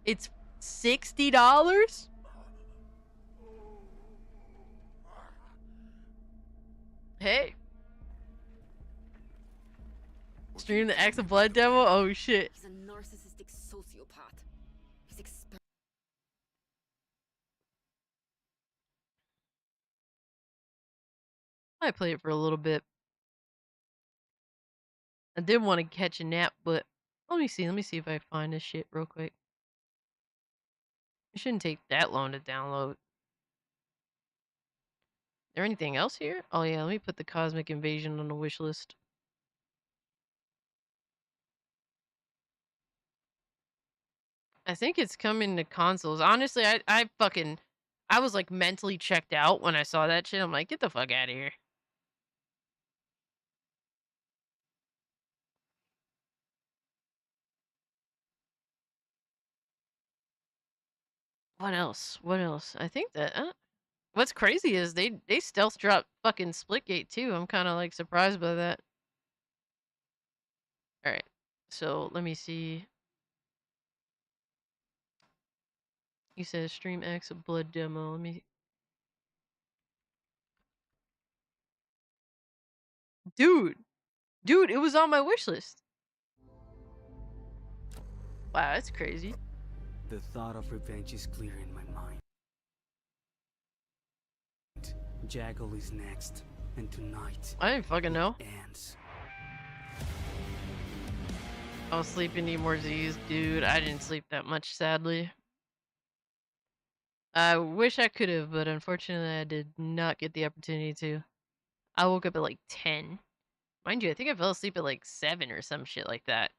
It's $60? Hey. Stream the Axe of Blood demo? Oh shit. He's a narcissistic sociopath. I played it for a little bit. I did want to catch a nap, but let me see if I find this shit real quick. It shouldn't take that long to download. Is there anything else here? Oh yeah, let me put the Cosmic Invasion on the wish list. I think it's coming to consoles. Honestly, I was like mentally checked out when I saw that shit. I'm like, get the fuck out of here. What else? What else? I think that what's crazy is they stealth drop fucking Splitgate too. I'm kind of like surprised by that. All right. So, let me see. You said stream X of Blood demo. Let me Dude, it was on my wish list. Wow, that's crazy. The thought of revenge is clear in my mind. Jackal is next, and tonight I didn't fucking know. ends. I was sleeping, need more Z's. Dude, I didn't sleep that much, sadly. I wish I could have, but unfortunately I did not get the opportunity to. I woke up at like 10. Mind you, I think I fell asleep at like 7 or some shit like that.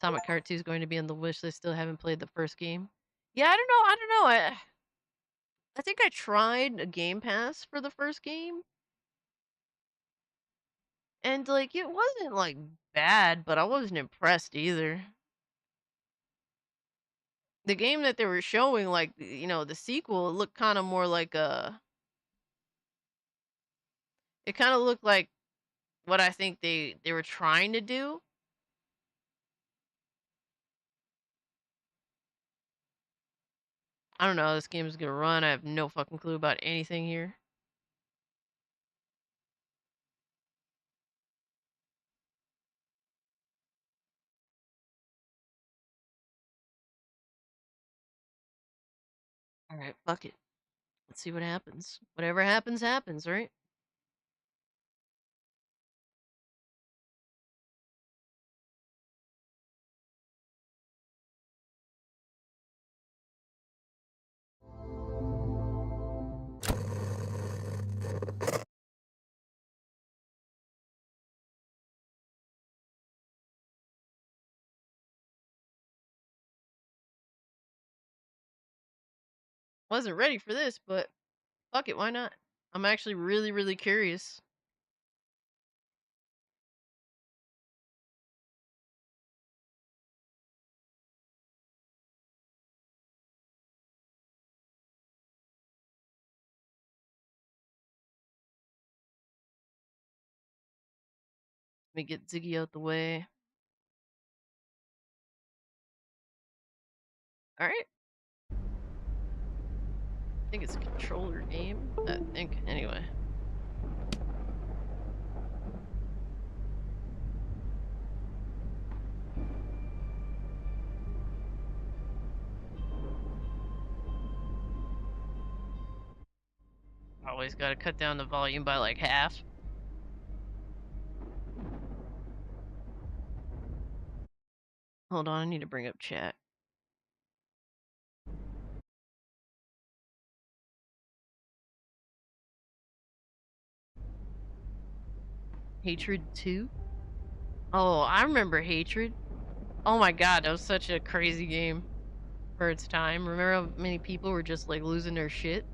Atomic Heart 2 is going to be on the wish list. Still haven't played the first game. Yeah, I don't know. I think I tried a Game Pass for the first game. And like it wasn't like bad, but I wasn't impressed either. The game that they were showing, like, the sequel, it looked kind of more like it kind of looked like what I think they were trying to do. I don't know how this game is gonna run. I have no fucking clue about anything here. All right, fuck it. Let's see what happens. Whatever happens, happens, right? Wasn't ready for this, but fuck it, why not? I'm actually really, really curious. Let me get Ziggy out the way. Alright. I think it's a controller game. I think, anyway. Always gotta cut down the volume by like half. Hold on, I need to bring up chat. Hatred 2? Oh, I remember Hatred. Oh my god, that was such a crazy game for its time. Remember how many people were just like losing their shit?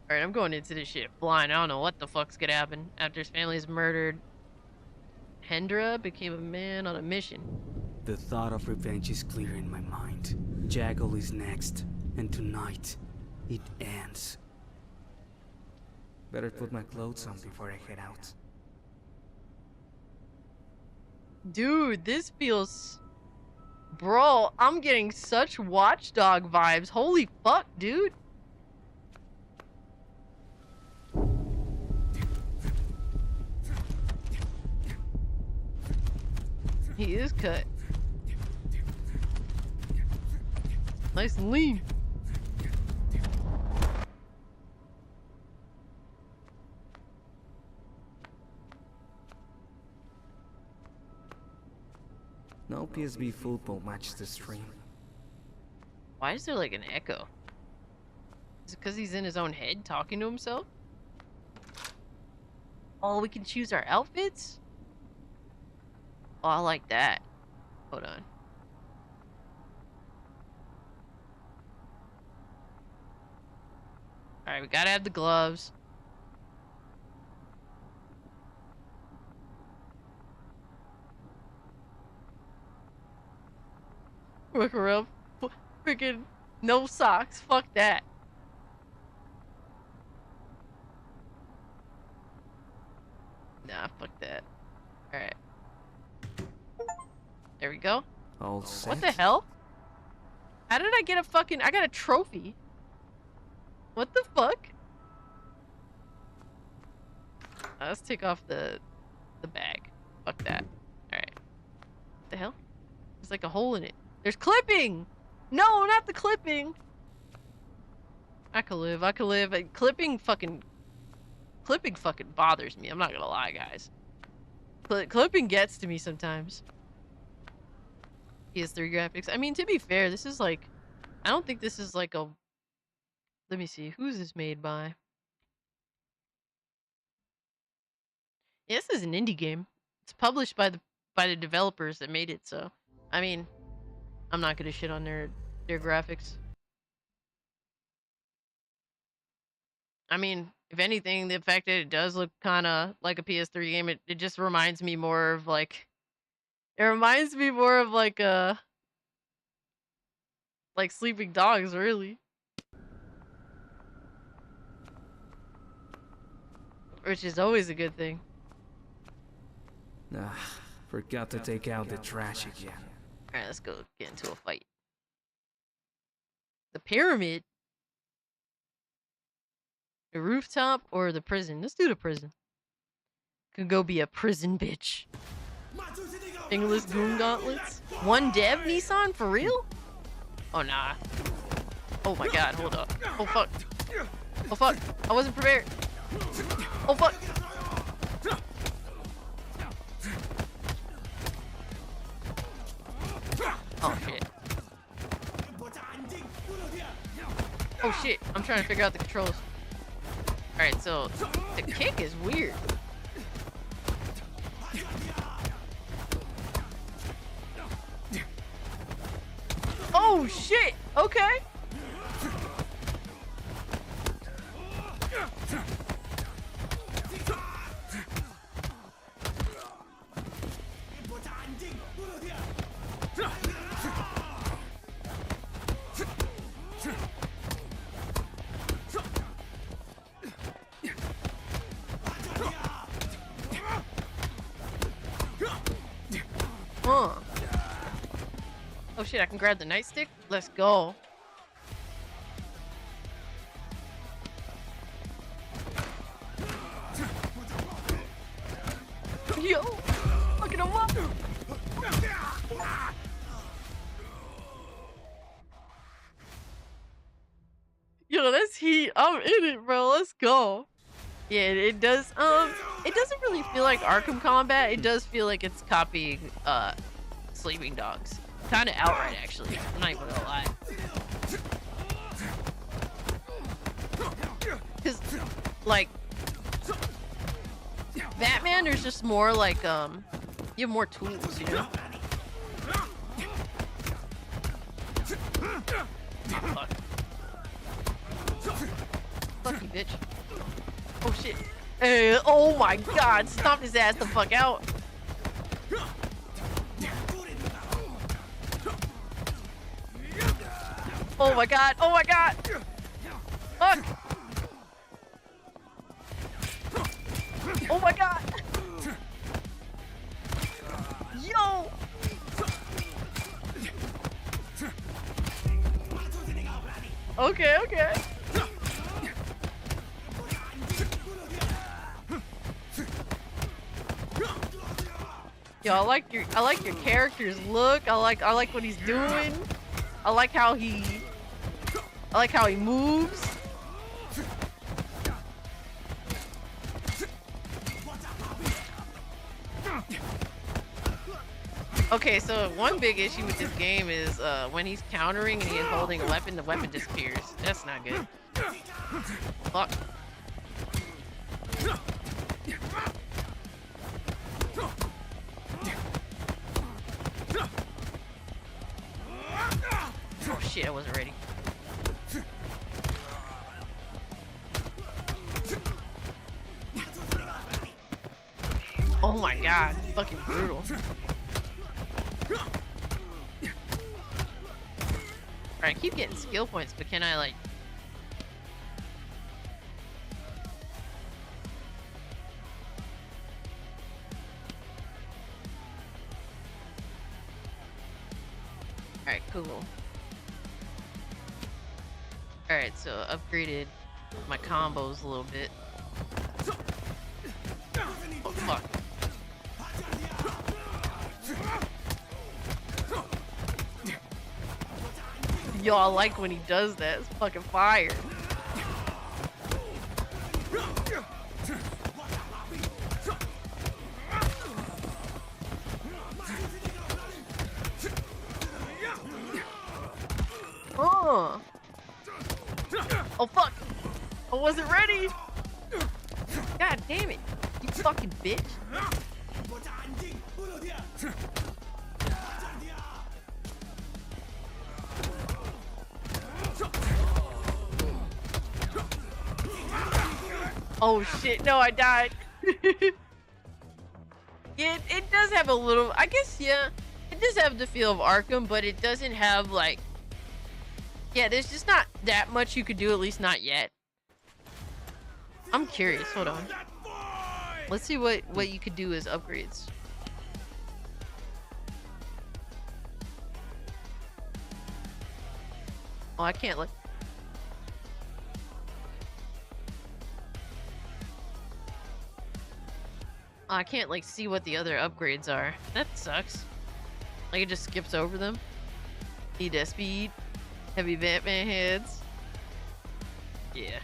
Alright, I'm going into this shit blind. I don't know what the fuck's gonna happen after his family is murdered. Hendra became a man on a mission. The thought of revenge is clear in my mind. Jackal is next, and tonight, it ends. Better put my clothes on before I head out. Dude, this feels... Bro, I'm getting such Watchdog vibes. Holy fuck, dude. He is cut. Nice and lean. No PSB football match the stream. Why is there like an echo? Is it because he's in his own head talking to himself? Oh, we can choose our outfits? Oh, I like that. Hold on. Alright, we gotta have the gloves. Look around. Freaking no socks. Fuck that. Nah, fuck that. Alright. There we go. All set. What the hell? How did I get a fucking... I got a trophy. What the fuck? Let's take off the bag. Fuck that. Alright. What the hell? There's like a hole in it. There's clipping! No, not the clipping! I could live. I could live. Clipping fucking bothers me. I'm not gonna lie, guys. Clipping gets to me sometimes. PS3 graphics. I mean, to be fair, this is like... I don't think this is like a... Let me see. Who's this made by? Yeah, this is an indie game. It's published by the developers that made it, so... I mean... I'm not gonna shit on their graphics. I mean, if anything, the fact that it does look kind of like a PS3 game, it just reminds me more of like... It reminds me more of like Sleeping Dogs, really. Which is always a good thing. Ah, forgot to take out the trash again. Alright, let's go get into a fight. The pyramid? The rooftop or the prison? Let's do the prison. Could go be a prison bitch. Fingerless Goon gauntlets? One dev Nissan? For real? Oh, nah. Oh my god, hold up. Oh fuck. Oh fuck. I wasn't prepared. Oh fuck. Oh shit. Oh shit. I'm trying to figure out the controls. Alright, so the kick is weird. Oh Oh shit! Okay. Huh. Oh shit, I can grab the nightstick? Let's go. Yo! Fucking him up! Yo, that's heat. I'm in it, bro. Let's go. Yeah, it does, it doesn't really feel like Arkham Combat. It does feel like it's copying, Sleeping Dogs. Kind of outright, actually. I'm not even gonna lie. Cause, like, Batman, there's just more like, you have more tools, you know? Fuck. Fuck you, bitch. Oh shit. Hey, oh my god, stomp his ass the fuck out. Oh my god, oh my god! Fuck! Oh my god! Yo! Okay, okay. Yo, I like your character's look. I like what he's doing. I like how he moves. Okay, so one big issue with this game is when he's countering and he is holding a weapon, the weapon disappears. That's not good. Fuck. Oh shit, I wasn't ready. Oh my god, fucking brutal. Alright, I keep getting skill points, but can I, like... Alright, cool. Alright, so upgraded my combos a little bit. Oh, fuck. Yo, I like when he does that. It's fucking fire. Oh. Oh fuck. I wasn't ready. God damn it. You fucking bitch. Oh shit, no, I died. Yeah, it does have a little, I guess, yeah. It does have the feel of Arkham, but it doesn't have, like... Yeah, there's just not that much you could do, at least not yet. I'm curious, hold on. Let's see what you could do as upgrades. Oh, I can't look. I can't, like, see what the other upgrades are. That sucks. Like, it just skips over them. Need that speed. Heavy Batman heads. Yeah.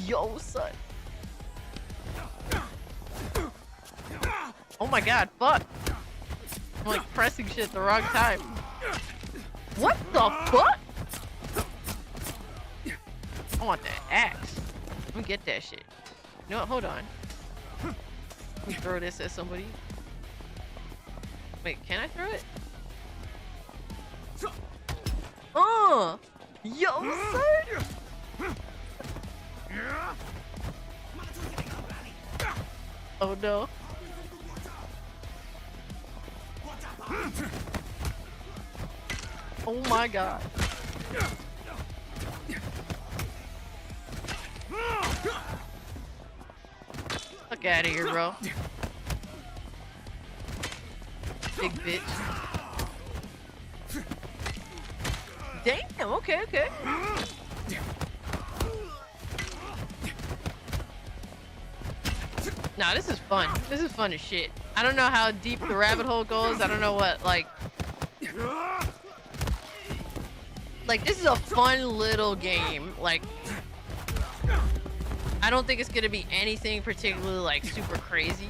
Yo, son. Oh my god, fuck. I'm, like, pressing shit at the wrong time. What the fuck? I want that axe. Let me get that shit. No, hold on. Let me throw this at somebody. Wait, can I throw it? Oh! Yo, son! Oh no. Oh my god. Fuck out of here, bro. Big bitch. Damn, okay, okay. Nah, this is fun. This is fun as shit. I don't know how deep the rabbit hole goes. I don't know what, like, this is a fun little game. Like, I don't think it's gonna be anything particularly, like, super crazy.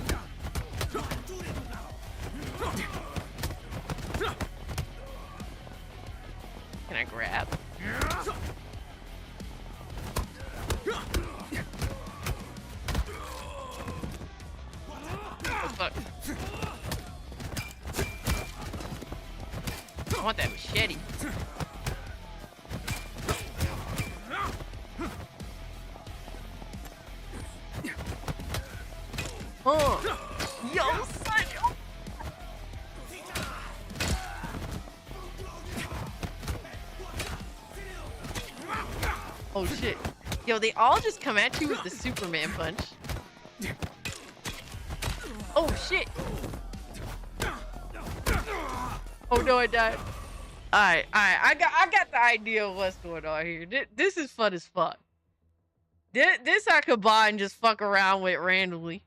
Can I grab? Oh, fuck. I want that machete. Oh, yo, son. Oh shit. Yo, they all just come at you with the Superman punch. Oh shit. Oh no, I died. Alright, I got the idea of what's going on here. This is fun as fuck. This I could buy and just fuck around with randomly.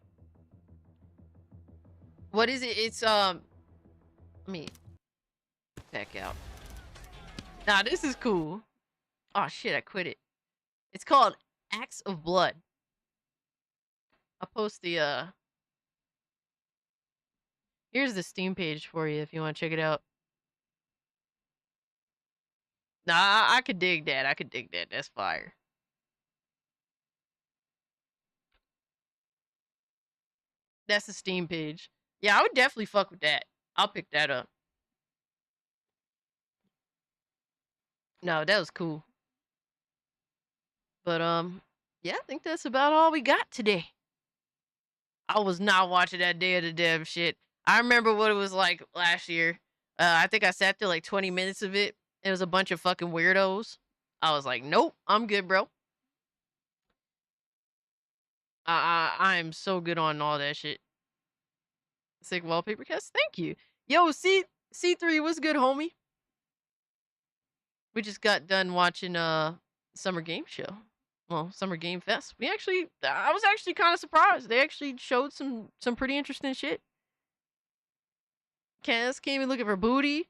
What is it? It's let me back out. Nah, this is cool. Oh shit, I quit it. It's called Acts of Blood. I'll post the here's the Steam page for you if you want to check it out. Nah, I could dig that. I could dig that. That's fire. That's the Steam page. Yeah, I would definitely fuck with that. I'll pick that up. No, that was cool. But yeah, I think that's about all we got today. I was not watching that Day of the Dev shit. I remember what it was like last year. I think I sat through like 20 minutes of it. It was a bunch of fucking weirdos. I was like, nope, I'm good, bro. I am so good on all that shit. Sick wallpaper cast. Thank you. Yo, C3, what's good, homie? We just got done watching Summer Game Show. Well, Summer Game Fest. I was actually kind of surprised. They actually showed some pretty interesting shit. Cass came and look at her booty,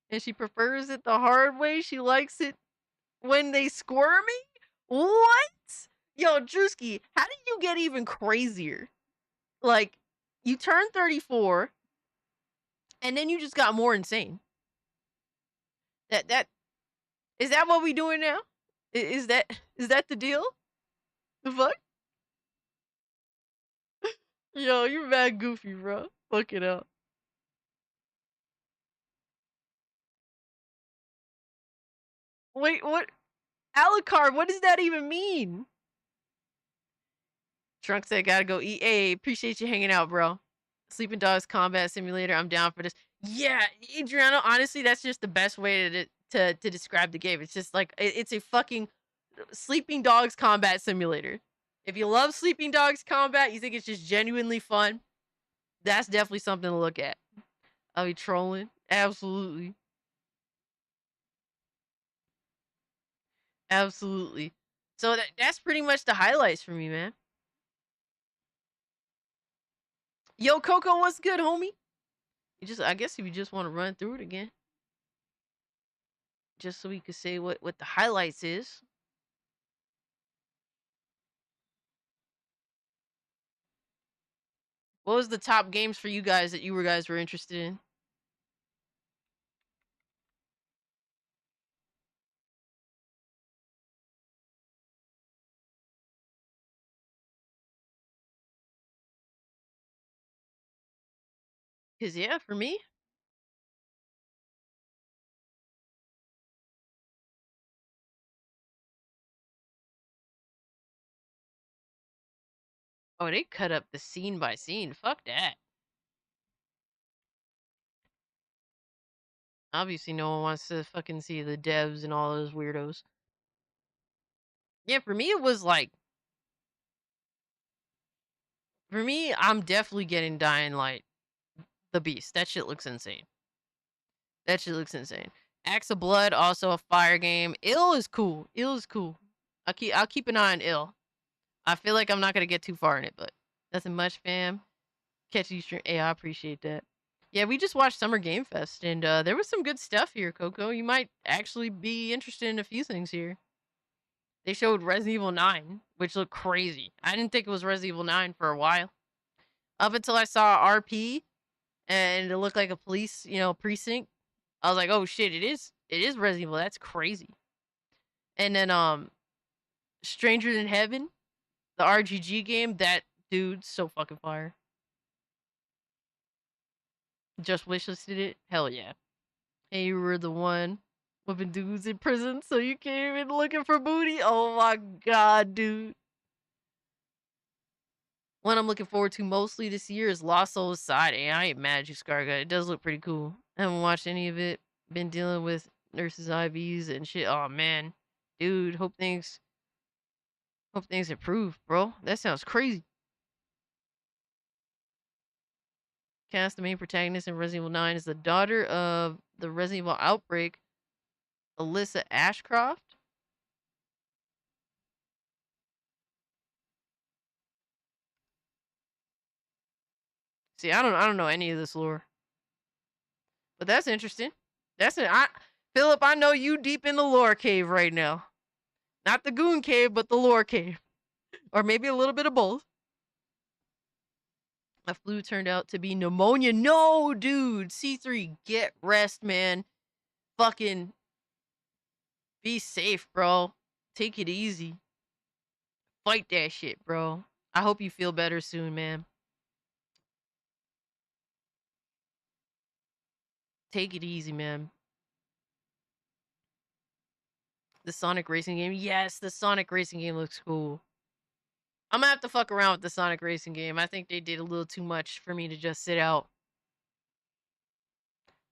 and she prefers it the hard way. She likes it when they squirmy. What? Yo, Drewski, how did you get even crazier? Like, you turned 34, and then you just got more insane. That is that what we doing now? Is that the deal? The fuck? Yo, you're mad goofy, bro. Fuck it up. Wait, what? Alucard, what does that even mean? Trunk said, gotta go eat. Hey, appreciate you hanging out, bro. Sleeping Dogs Combat Simulator. I'm down for this. Yeah, Adriano, honestly, that's just the best way to describe the game. It's just like, it's a fucking Sleeping Dogs Combat Simulator. If you love Sleeping Dogs Combat, you think it's just genuinely fun, that's definitely something to look at. I'll be trolling. Absolutely. Absolutely. So that's pretty much the highlights for me, man. Yo, Coco, what's good, homie? I guess if you just want to run through it again. Just so we could say what the highlights is. What was the top games for you guys that you guys were interested in? Cause yeah, for me. Oh, they cut up the scene by scene. Fuck that. Obviously, no one wants to fucking see the devs and all those weirdos. Yeah, for me, it was like. For me, I'm definitely getting Dying Light. The Beast. That shit looks insane. That shit looks insane. Axe of Blood, also a fire game. Ill is cool. Ill is cool. I'll keep an eye on Ill. I feel like I'm not gonna get too far in it, but nothing much, fam. Catch you stream. Hey, I appreciate that. Yeah, we just watched Summer Game Fest, and there was some good stuff here, Coco. You might actually be interested in a few things here. They showed Resident Evil 9, which looked crazy. I didn't think it was Resident Evil 9 for a while. Up until I saw RP, and it looked like a police, precinct. I was like, oh shit, it is Resident Evil. That's crazy. And then Stranger Than Heaven, the RGG game, that dude's so fucking fire. Just wishlisted it? Hell yeah. Hey, you were the one whipping dudes in prison, so you came in looking for booty? Oh my god, dude. One I'm looking forward to mostly this year is Lost Souls Side. Hey, I ain't mad at you, Scarga. It does look pretty cool. I haven't watched any of it. Been dealing with nurses' IVs and shit. Oh man. Dude, hope things improve, bro. That sounds crazy. Cast, the main protagonist in Resident Evil 9, is the daughter of the Resident Evil Outbreak, Alyssa Ashcroft. See, I don't know any of this lore. But that's interesting. Philip, I know you deep in the lore cave right now. Not the Goon cave, but the lore cave. Or maybe a little bit of both. A flu turned out to be pneumonia. No, dude. C3, get rest, man. Fucking be safe, bro. Take it easy. Fight that shit, bro. I hope you feel better soon, man. Take it easy, man. The Sonic Racing game. Yes, the Sonic Racing game looks cool. I'm gonna have to fuck around with the Sonic Racing game. I think they did a little too much for me to just sit out.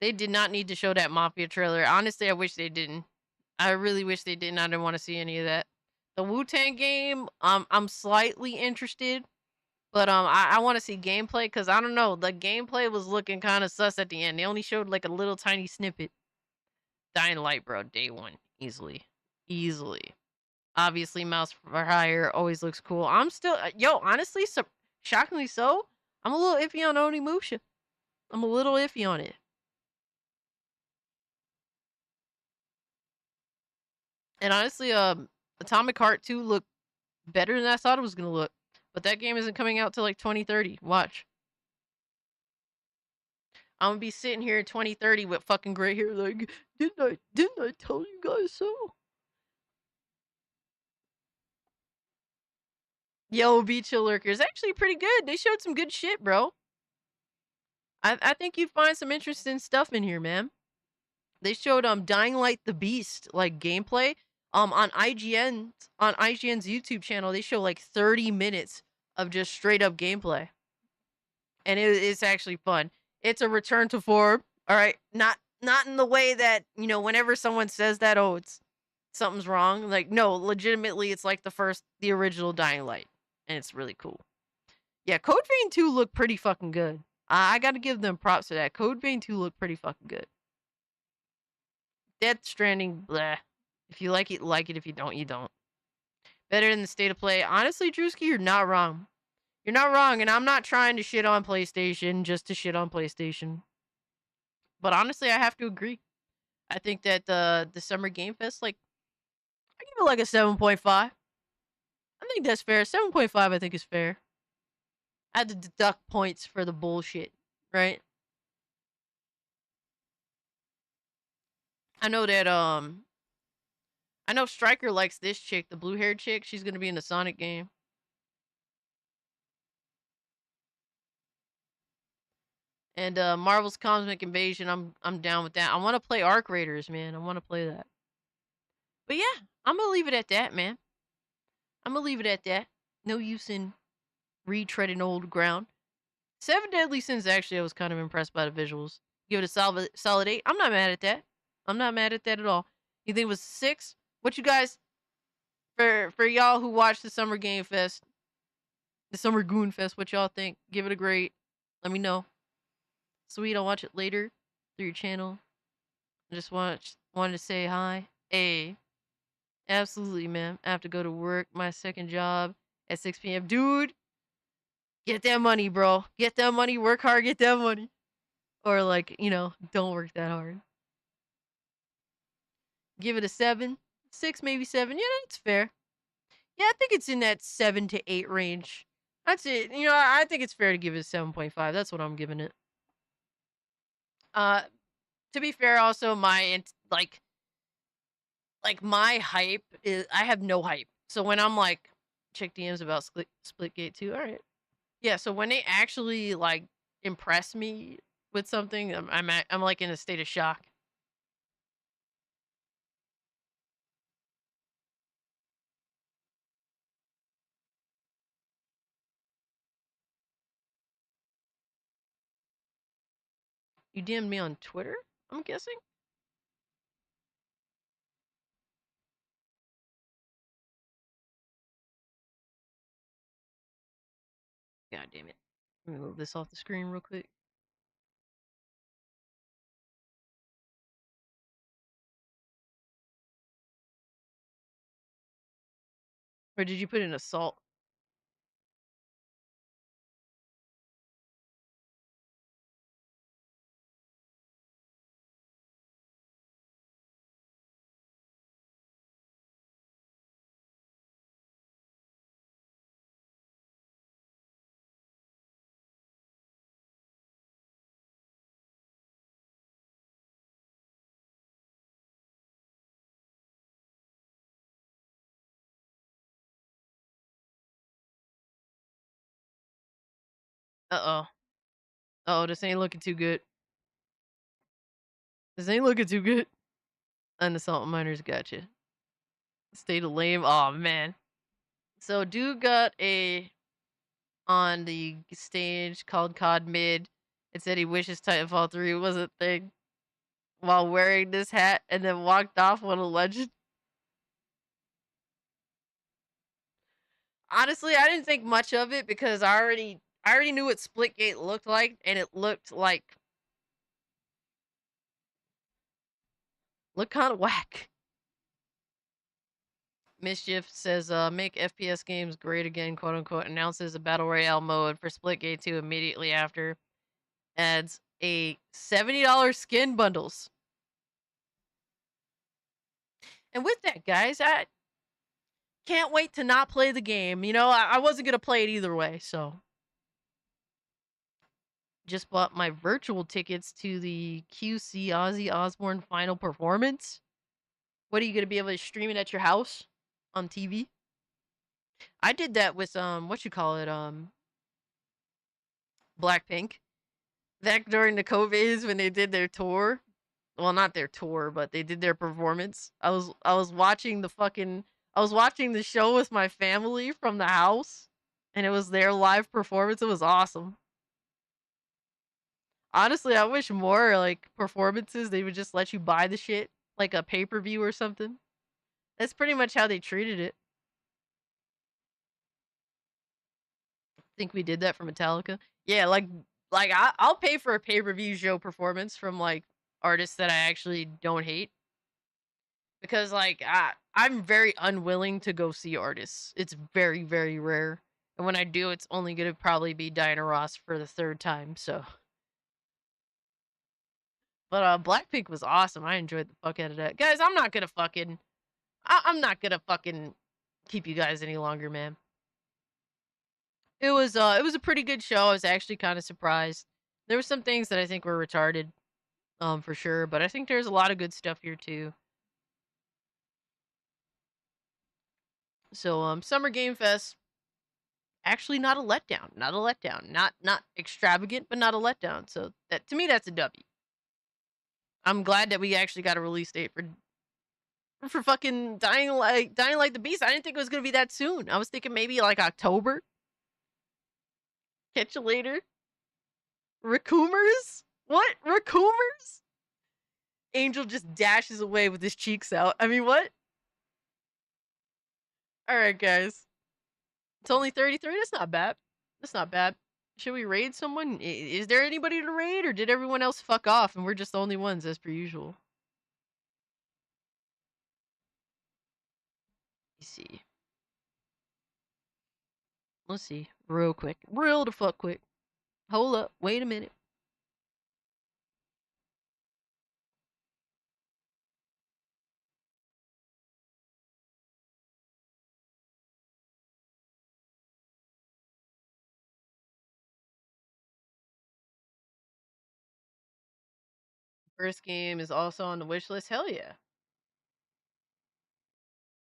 They did not need to show that Mafia trailer. Honestly, I wish they didn't. I really wish they didn't. I didn't want to see any of that. The Wu-Tang game, I'm slightly interested. But I want to see gameplay because I don't know. The gameplay was looking kind of sus at the end. They only showed like a little tiny snippet. Dying Light, bro. Day one. Easily. Easily. Obviously, Mouse for Hire always looks cool. I'm still, honestly, shockingly so, I'm a little iffy on Onimusha. I'm a little iffy on it. And honestly, Atomic Heart 2 looked better than I thought it was going to look. But that game isn't coming out till like 2030. Watch. I'm gonna be sitting here in 2030 with fucking gray hair like, didn't I tell you guys so? Yo, Beach Hill Lurkers, actually pretty good. They showed some good shit, bro. I think you'd find some interesting stuff in here, man. They showed Dying Light the Beast, like gameplay. On IGN's YouTube channel, they show like 30 minutes of just straight up gameplay. And it's actually fun. It's a return to form. All right. Not in the way that, whenever someone says that, oh, it's something's wrong. Like, no, legitimately, it's like the original Dying Light. And it's really cool. Yeah, Code Vein 2 looked pretty fucking good. I gotta give them props for that. Code Vein 2 looked pretty fucking good. Death Stranding, bleh. If you like it, like it. If you don't, you don't. Better than the state of play. Honestly, Drewski, you're not wrong. You're not wrong, and I'm not trying to shit on PlayStation just to shit on PlayStation. But honestly, I have to agree. I think that the Summer Game Fest, like, I give it like a 7.5. I think that's fair. 7.5 I think is fair. I had to deduct points for the bullshit, right? I know that I know Stryker likes this chick, the blue-haired chick. She's gonna be in the Sonic game. And Marvel's Cosmic Invasion, I'm down with that. I want to play Arc Raiders, man. I want to play that. But yeah, I'm gonna leave it at that, man. I'm gonna leave it at that. No use in retreading old ground. Seven Deadly Sins, actually, I was kind of impressed by the visuals. Give it a solid 8. I'm not mad at that. I'm not mad at that at all. You think it was 6? What you guys, for y'all who watched the Summer Game Fest, the Summer Goon Fest, what y'all think? Give it a grade. Let me know. Sweet, I'll watch it later through your channel. I just wanted to say hi. Hey, absolutely, man. I have to go to work, my second job at 6 p.m. Dude, get that money, bro. Get that money. Work hard, get that money. Or like, don't work that hard. Give it a 7. 6, maybe 7. Yeah, that's fair. Yeah, I think it's in that 7 to 8 range. That's it. I think it's fair to give it a 7.5. That's what I'm giving it. To be fair, also my my hype is, I have no hype. So when I'm like, check DMs about Splitgate 2, all right. Yeah, so when they actually like impress me with something, I'm like in a state of shock. You DM'd me on Twitter, I'm guessing? God damn it. Let me move this off the screen real quick. Or did you put in assault? Uh-oh. Uh-oh, this ain't looking too good. This ain't looking too good. Unassault miners, gotcha. State of lame. Oh man. So dude got on the stage called COD Mid. It said he wishes Titanfall 3 was a thing while wearing this hat and then walked off on a legend. Honestly, I didn't think much of it because I already knew what Splitgate looked like, and it looked kind of whack. Mischief says, make FPS games great again, quote unquote, announces a Battle Royale mode for Splitgate 2 immediately after. Adds a $70 skin bundles. And with that, guys, I can't wait to not play the game. I wasn't going to play it either way, so. Just bought my virtual tickets to the QC Ozzy Osbourne final performance. What are you going to be able to stream it at your house on TV? I did that with Blackpink. Back during the COVIDs when they did their tour. Well, not their tour, but they did their performance. I was watching the show with my family from the house, and it was their live performance. It was awesome. Honestly, I wish more like performances they would just let you buy the shit like a pay-per-view or something. That's pretty much how they treated it. Think we did that for Metallica? Yeah, I'll pay for a pay-per-view show performance from like artists that I actually don't hate. Because I'm very unwilling to go see artists. It's very, very rare. And when I do, it's only gonna probably be Diana Ross for the 3rd time, so. But Blackpink was awesome. I enjoyed the fuck out of that. Guys, I'm not gonna fucking keep you guys any longer, man. It was a pretty good show. I was actually kind of surprised. There were some things that I think were retarded, for sure, but I think there's a lot of good stuff here too. So, Summer Game Fest. actually not a letdown. Not a letdown. Not extravagant, but not a letdown. So that to me, that's a W. I'm glad that we actually got a release date for fucking Dying Light the Beast. I didn't think it was gonna be that soon. I was thinking maybe like October. Catch you later. Raccoomers? What? Raccoomers? Angel just dashes away with his cheeks out. I mean, what? Alright, guys. It's only 33? That's not bad. That's not bad. Should we raid someone? Is there anybody to raid, or did everyone else fuck off and we're just the only ones as per usual? Let's see. Let's see. Real quick. Real the fuck quick. Hold up. Wait a minute. First game is also on the wish list. Hell yeah.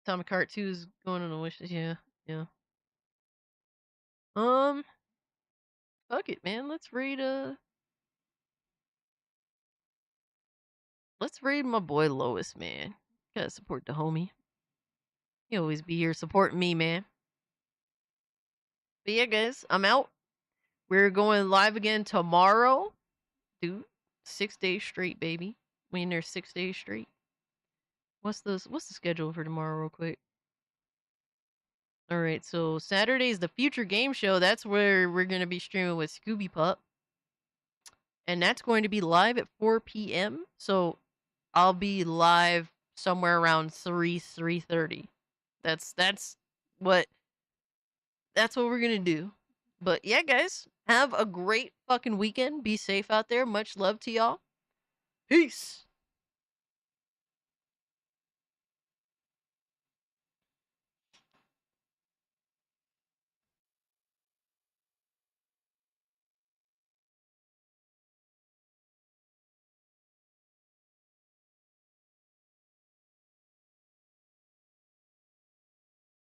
Atomic Heart 2 is going on the wish list. Yeah. Yeah. Fuck it, man. Let's raid my boy Lois, man. Gotta support the homie. He always be here supporting me, man. But yeah, guys, I'm out. We're going live again tomorrow. Dude, 6 days straight, baby. We in there 6 days straight. What's the schedule for tomorrow, real quick? Alright, so Saturday's the Future Game Show. That's where we're gonna be streaming with Scooby Pup. And that's going to be live at 4 p.m. So I'll be live somewhere around 3:30. That's what we're gonna do. But yeah, guys, have a great fucking weekend. Be safe out there. Much love to y'all. Peace.